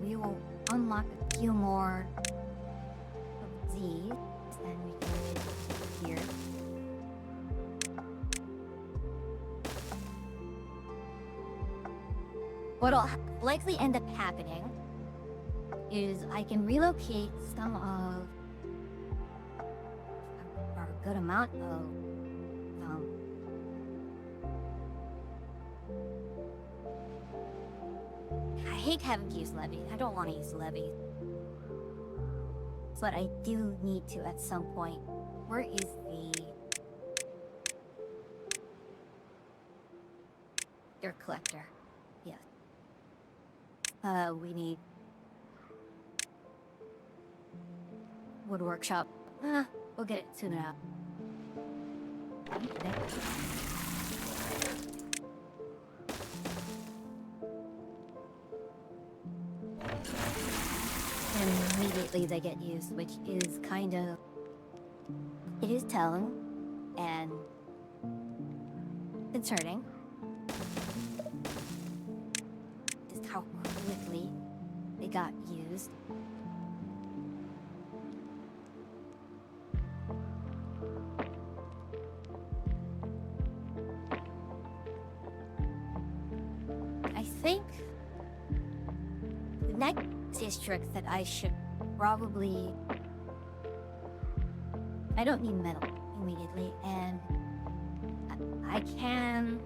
S1: We will unlock a few more of these, and we can get here. What'll likely end up happening is I can relocate some of, or a good amount of, I hate having to use levies. I don't want to use levies. But I do need to at some point. Where is the dirt collector? Yes. We need wood workshop. We'll get it soon enough. And immediately they get used, which is kind of... It is telling and concerning. Just how quickly they got used. think the next district that I should probably... I don't need metal immediately, and I can...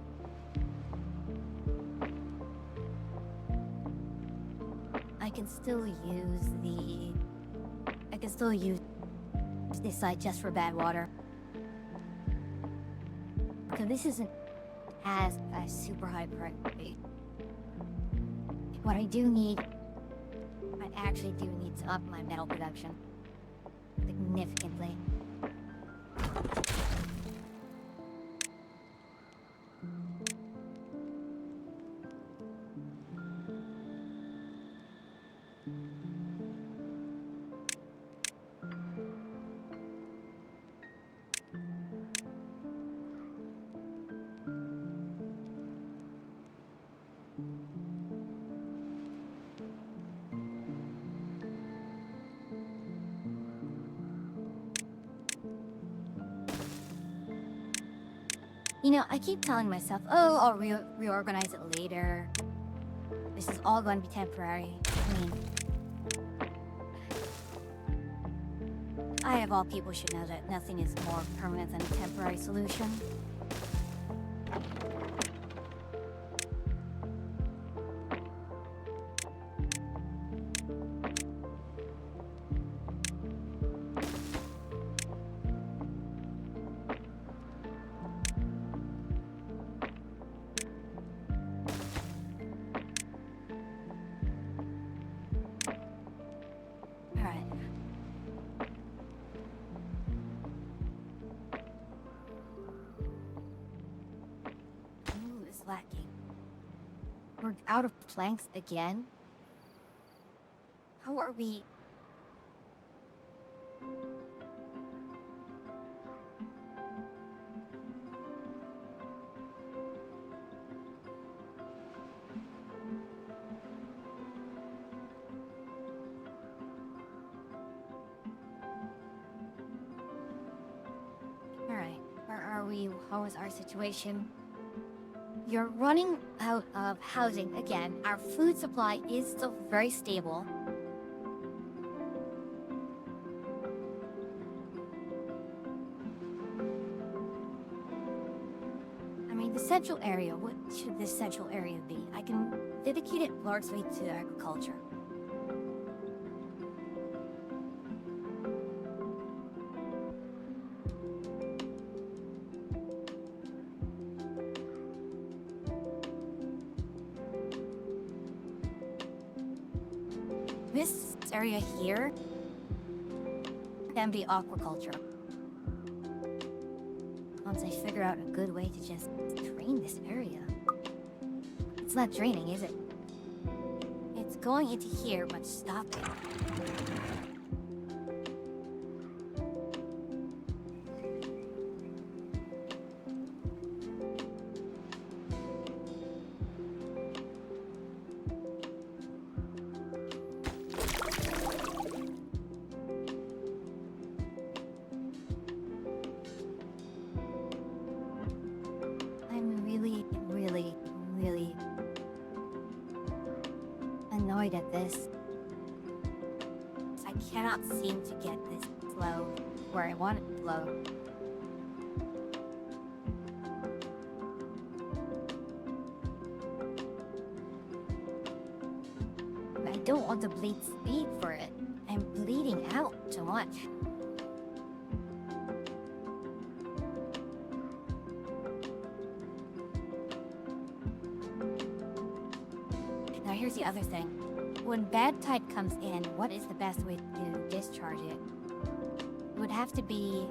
S1: I can still use this site just for bad water. Because this isn't as a super high priority. What I do need, I actually do need to up my metal production significantly. You know, I keep telling myself, oh, I'll reorganize it later. This is all going to be temporary. I mean, I of all people should know that nothing is more permanent than a temporary solution. Lacking. We're out of planks again? How are we... Alright, where are we? How is our situation? You're running out of housing again. Our food supply is still very stable. I mean, the central area, what should this central area be? I can dedicate it largely to agriculture. This area here can be aquaculture. Once I figure out a good way to just drain this area. It's not draining, is it? It's going into here, but stop it. Really annoyed at this. I cannot seem to get this flow where I want it to flow. I don't want to bleed speed for it. I'm bleeding out too much. Now here's the other thing. When bad tide comes in, what is the best way to discharge it? It would have to be...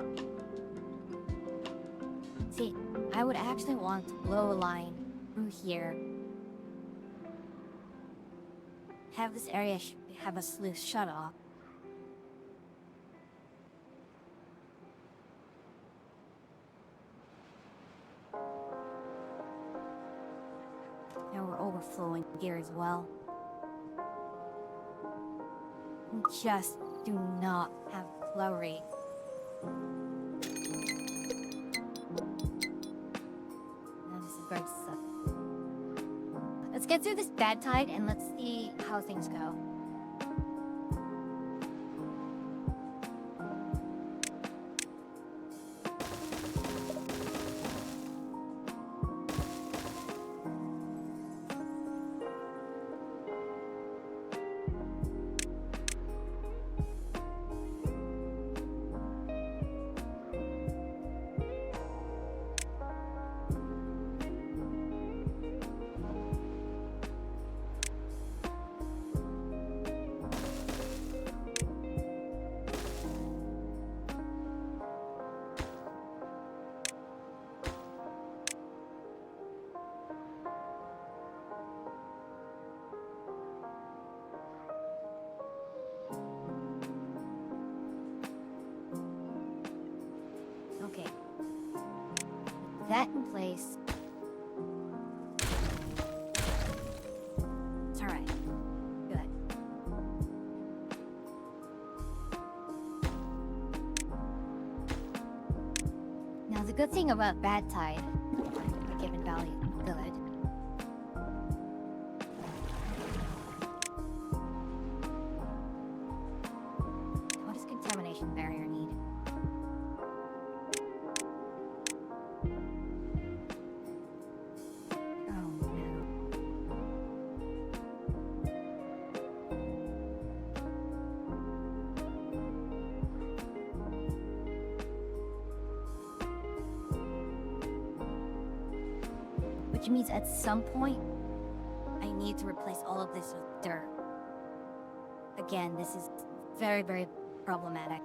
S1: See, I would actually want to blow a line through here. Have this area have a sluice shut off. Now we're overflowing here as well. We just do not have flow rate. Now this is going to suck. Let's get through this bad tide and let's see how things go. Okay. With that in place. It's alright. Good. Now the good thing about bad tide, a given value, good. What does contamination barrier need? Oh no. Which means at some point, I need to replace all of this with dirt. Again, this is very, very problematic.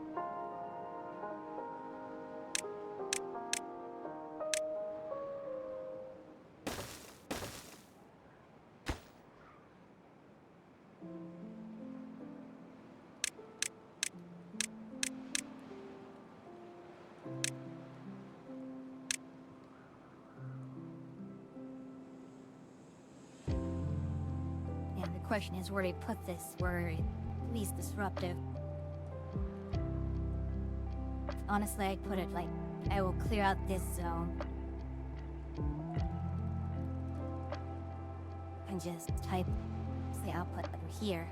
S1: Yeah, the question is where to put this, where it's least disruptive. Honestly, I'd put it like, I will clear out this zone. And just type the output over here.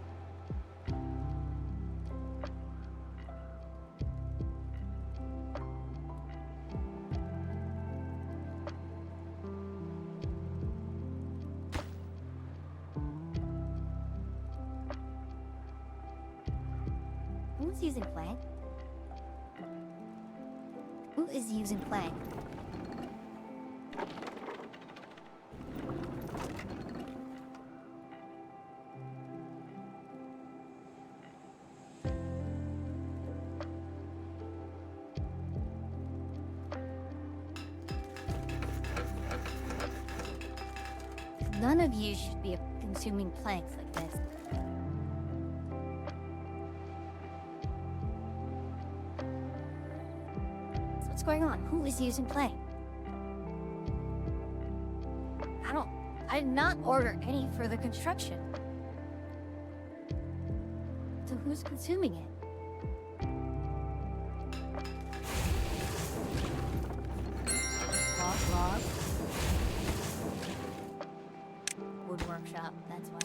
S1: Who's using plank? Who is using plank? None of you should be consuming planks like this. So what's going on? Who is using plank? I did not order any further construction. So who's consuming it? Log. Wood workshop, that's why.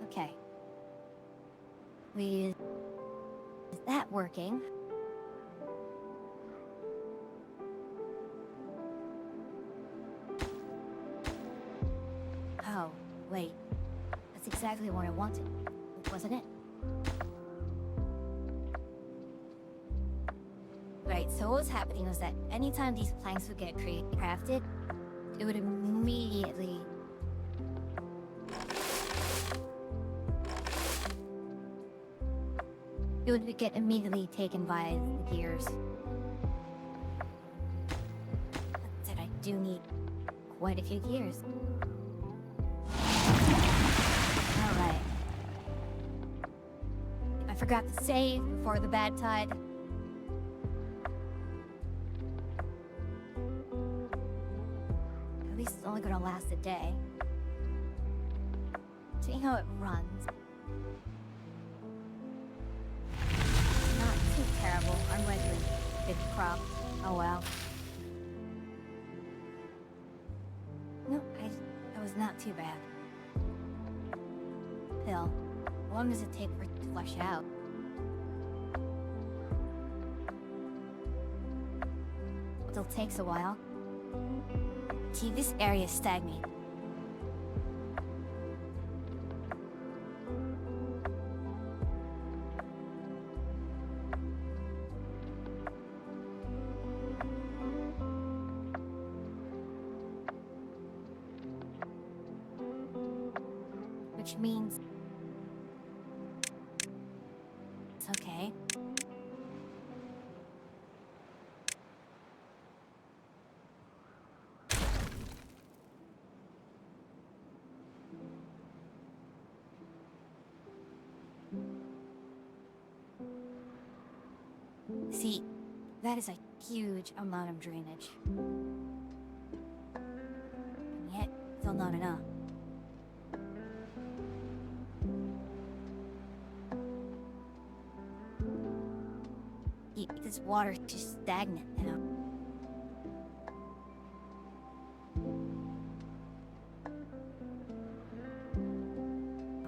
S1: Okay. Is that working? Oh, wait. That's exactly what I wanted, wasn't it? Right, so what was happening was that anytime these planks would get crafted, it would immediately... It would get immediately taken by the gears. That said, I do need quite a few gears. Alright. I forgot to save before the bad tide. At least it's only gonna last a day. Seeing how it runs. Not too terrible. I'm ready to big crop. Oh well. No, that was not too bad. Pill. How long does it take for it to flush out? Still takes a while. See, this area is stagnated. Which means it's okay. See, that is a huge amount of drainage. And yet, still not enough. This water's just stagnant now.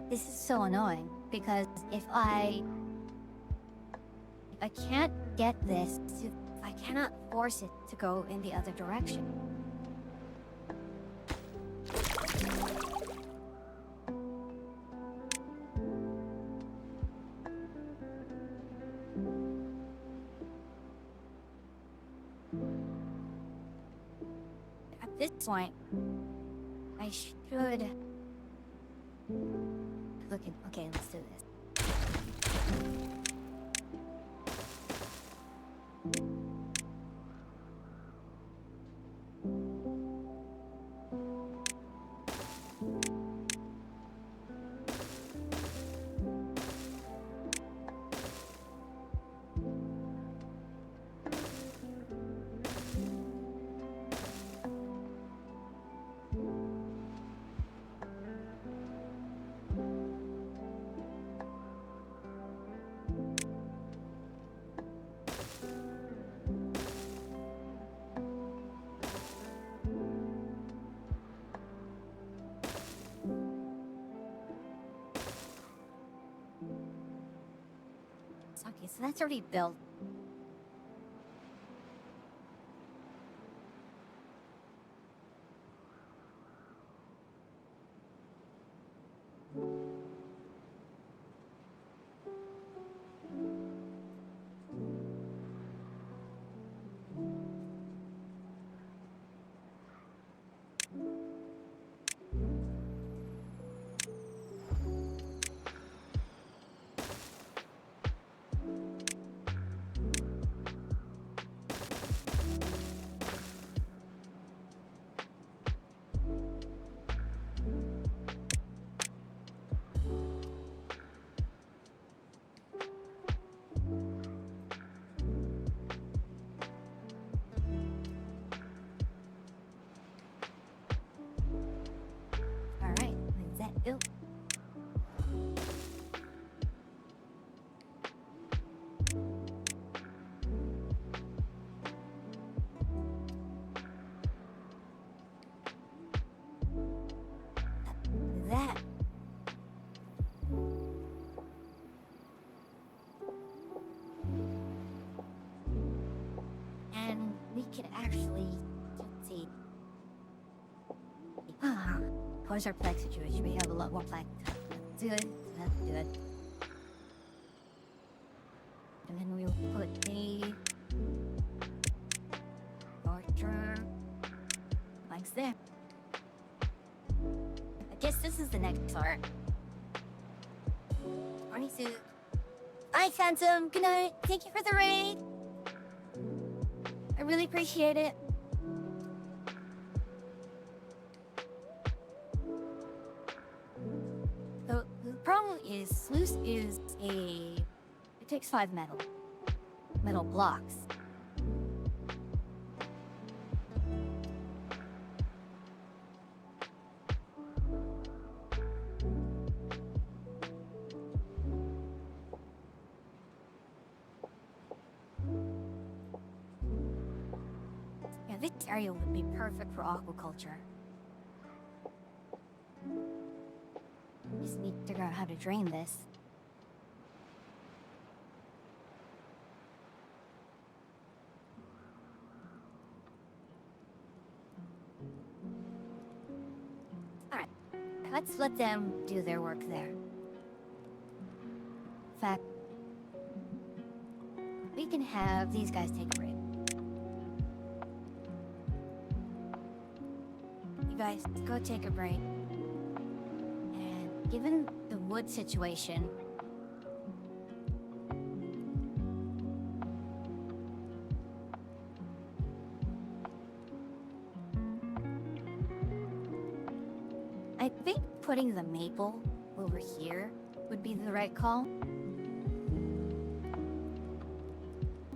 S1: This is so annoying because if I can't get this to, I cannot force it to go in the other direction. At this point, I should look at, okay, let's do this. Okay, so that's already built. Alright, is that built? That. And we could actually, let's see. Here's our plaque situation. We have a lot more plaque. That's good. That's good. And then we'll put a archer planks there. I guess this is the next part. Morning suit. Bye, Phantom. Good night. Thank you for the raid. I really appreciate it. The problem is, Sluice is it takes 5 metal blocks. This area would be perfect for aquaculture. Just need to figure out how to drain this. Alright, let's let them do their work there. In fact, we can have these guys take a break. You guys go take a break. And given the wood situation, I think putting the maple over here would be the right call.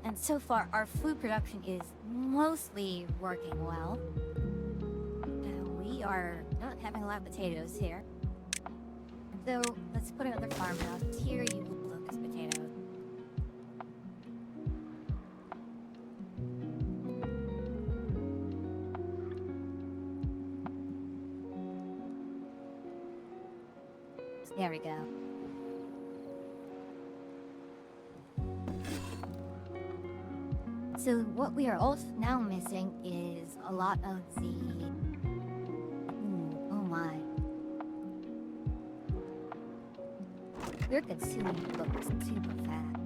S1: And so far, our food production is mostly working well. We are not having a lot of potatoes here. So let's put another farmhouse. Here you locust potatoes. There we go. So what we are also now missing is a lot of the... oh my. We're consuming books super fast.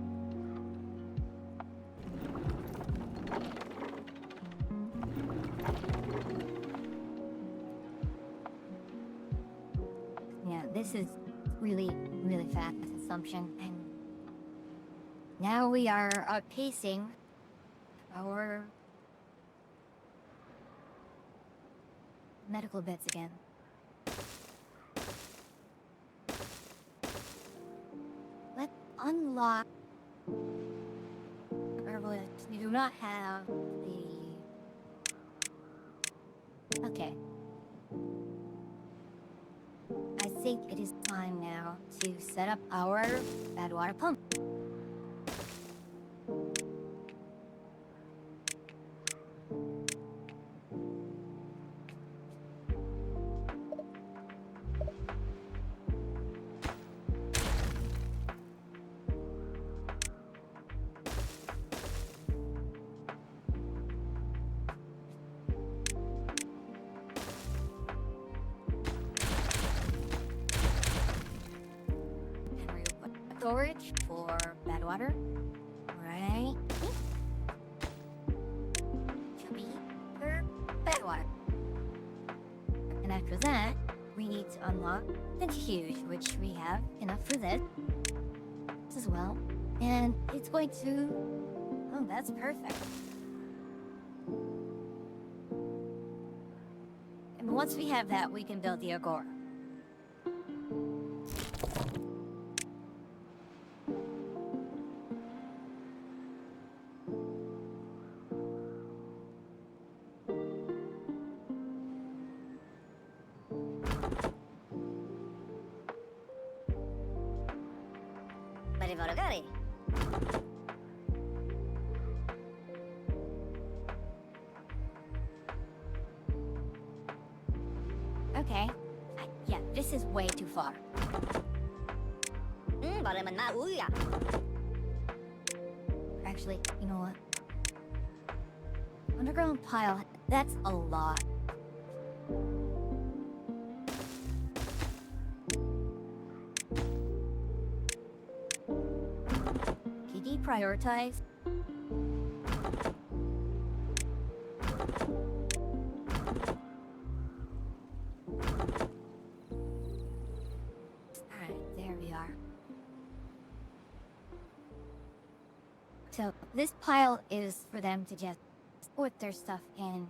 S1: Yeah, this is really, really fast consumption, and now we are outpacing our medical beds again. Let's unlock herbalists. We do not have the... Okay. I think it is time now to set up our bad water pump. Storage for bad water, right? Should be for bad water. And after that, we need to unlock centrifuge, which we have enough for this as well. And it's going to... oh, that's perfect. And once we have that, we can build the agora. Okay. Yeah, this is way too far.
S4: Gọi là mình ma úi à.
S1: Actually, you know what? Underground pile, that's a lot. Can you deprioritize? Alright, there we are. So, this pile is for them to just put their stuff in.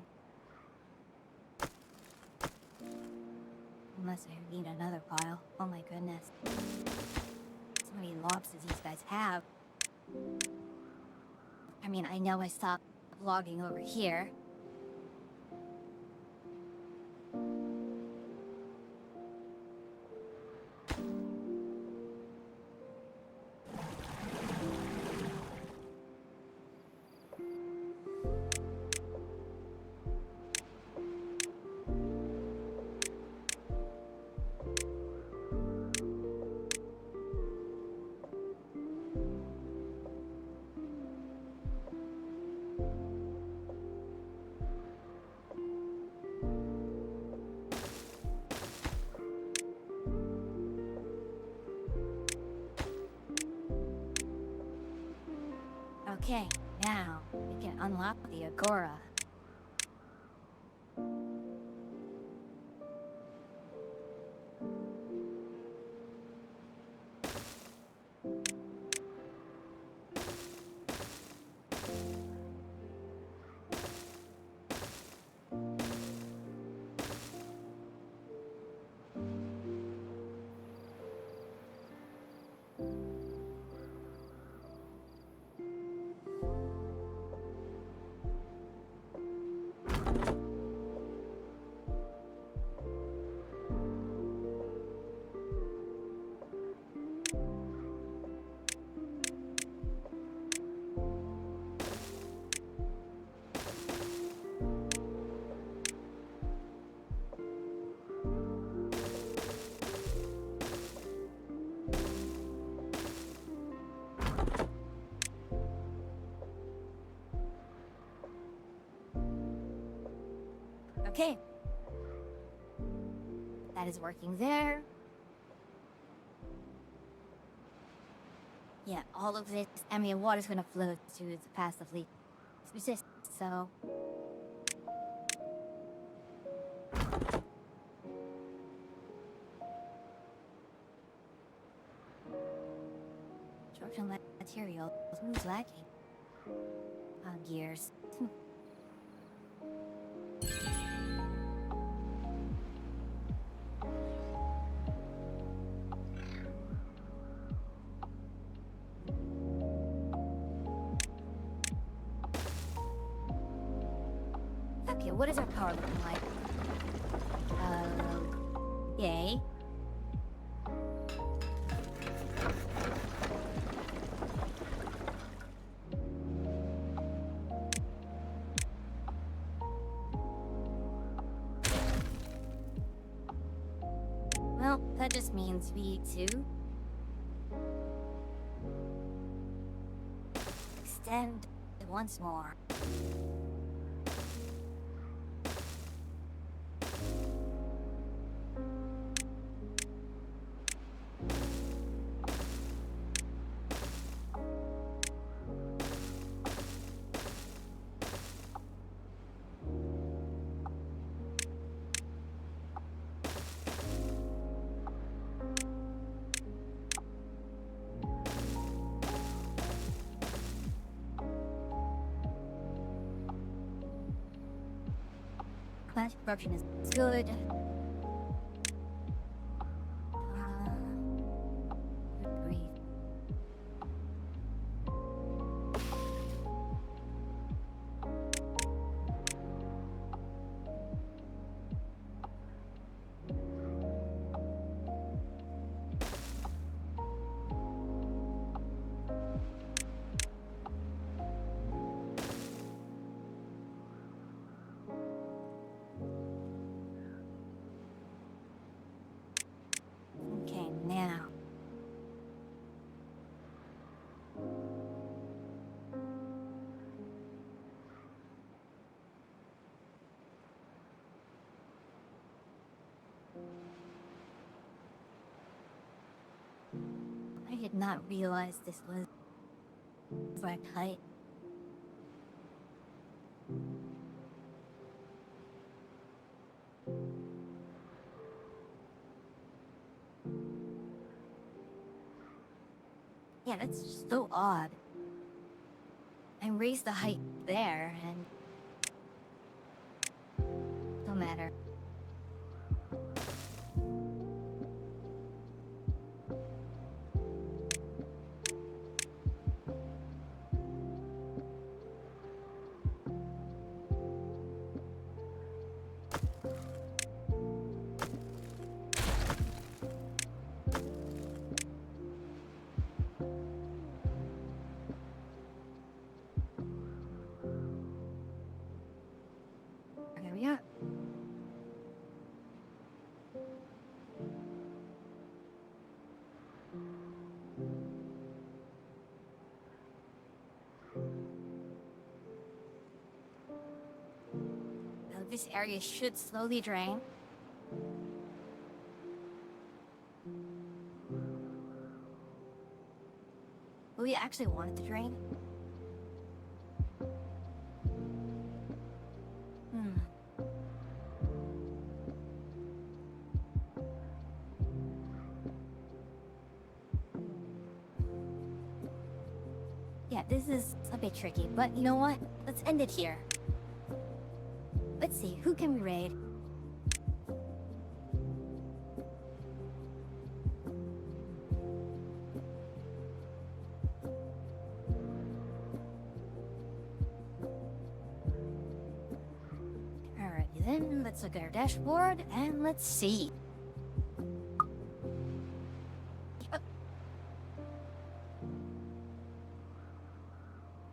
S1: Unless I need another pile. Oh my goodness. So many logs as these guys have. I mean, I know I stopped logging over here. Okay, now we can unlock the Agora. Okay. That is working there. Yeah, all of this ambient water is gonna flow to the passively resist, so... Construction material. Who's lacking? Gears. Okay, what is our power looking like? Yay. Well, that just means we need to extend it once more. Plant corruption is good. Good grief. Okay, now. I did not realize this was correct height. Yeah, that's just so odd. I raised the height there, and... no matter. There we are. Now this area should slowly drain. Will we actually want it to drain? Yeah, this is a bit tricky, but you know what? Let's end it here. Let's see, who can we raid? Alrighty then, let's look at our dashboard and let's see.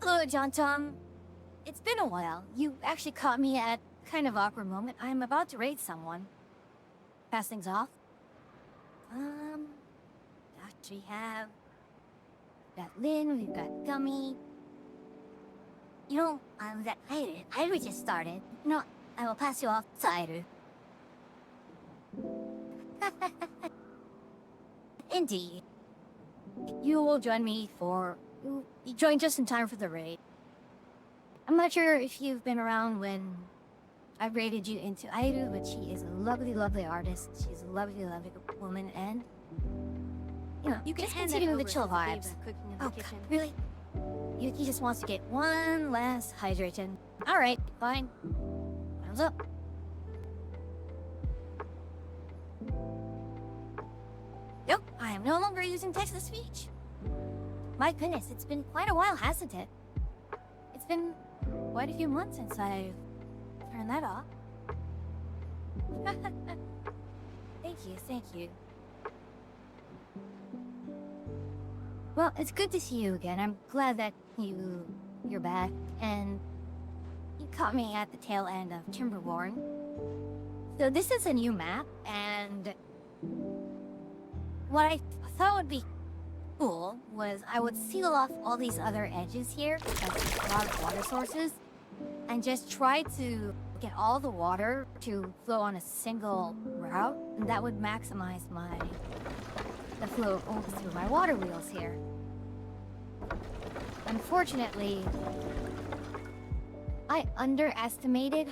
S1: Hello, John Tom. It's been a while. You actually caught me at a kind of awkward moment. I'm about to raid someone. Pass things off. Actually have... We've got Lynn, we've got Gummy. You know, that Iru just started. No, I will pass you off to Iru. Indeed. You will join me for... You joined just in time for the raid. I'm not sure if you've been around when I raided you into Iru, but she is a lovely, lovely artist. She's a lovely, lovely woman, and... You know,
S3: You can
S1: just
S3: hand that
S1: continue
S3: over
S1: the chill
S3: to Dave
S1: vibes.
S3: at cooking in
S1: Oh,
S3: the
S1: God,
S3: kitchen.
S1: really? Yuki just wants to get one last hydration. Alright, fine. Thumbs up. Yep, I am no longer using text-to-speech. My goodness, it's been quite a while, hasn't it? It's been quite a few months since I've turned that off. Thank you. Well, it's good to see you again. I'm glad that you're back, and you caught me at the tail end of Timberborn. So this is a new map, and what I thought would be cool was I would seal off all these other edges here, because there's a lot of water sources, and just try to get all the water to flow on a single route, and that would maximize the flow over through my water wheels here. Unfortunately, I underestimated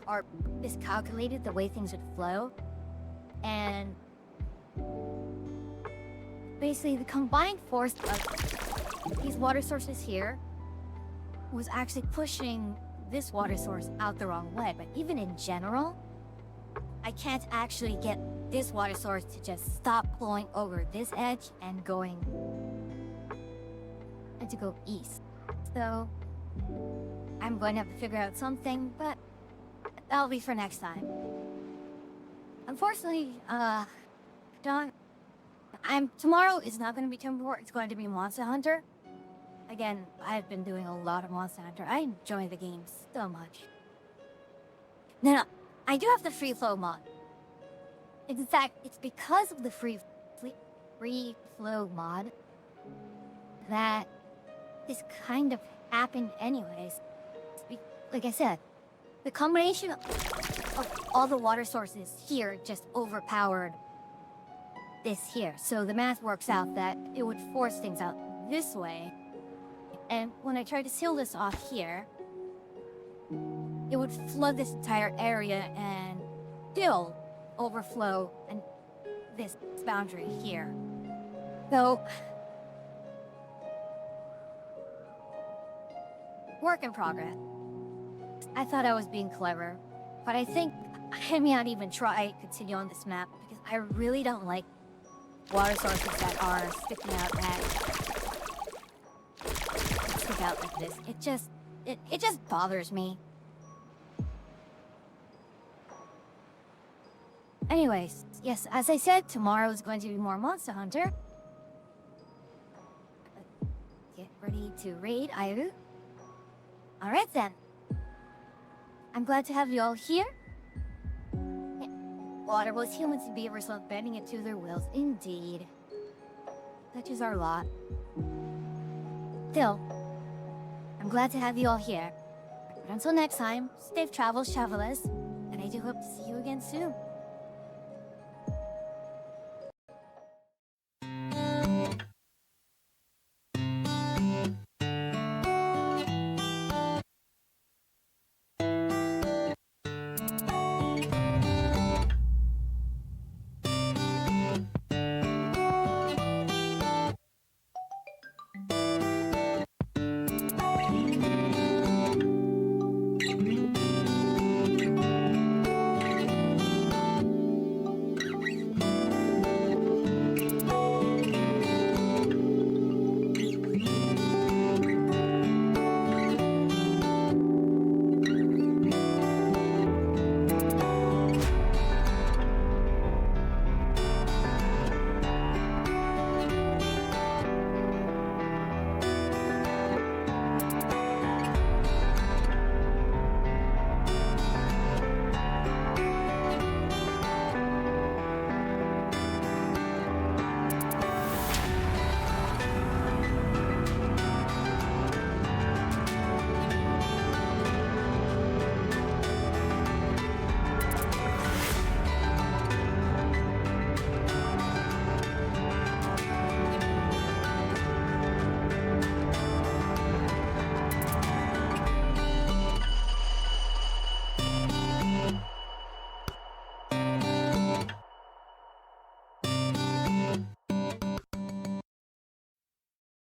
S1: or miscalculated the way things would flow, and basically the combined force of these water sources here was actually pushing this water source out the wrong way. But even in general, I can't actually get this water source to just stop flowing over this edge and to go east. So I'm going to have to figure out something, but that'll be for next time. Unfortunately, Don, tomorrow is not going to be Timberborn, it's going to be Monster Hunter. Again, I've been doing a lot of Monster Hunter. I enjoy the game so much. No, I do have the free flow mod. In fact, it's because of the free flow mod that this kind of happened anyways. Like I said, the combination of all the water sources here just overpowered this here. So the math works out that it would force things out this way. And when I try to seal this off here, it would flood this entire area and still overflow and this boundary here. So, work in progress. I thought I was being clever, but I think I may not even try to continue on this map because I really don't like water sources that are sticking out like this. It just bothers me. Anyways, yes, as I said, tomorrow is going to be more Monster Hunter. Get ready to raid Iru. Alright then. I'm glad to have you all here. Water was humans and beavers love bending it to their wills. Indeed. Such is our lot. Still, I'm glad to have you all here. But until next time, safe travels, travelers, and I do hope to see you again soon.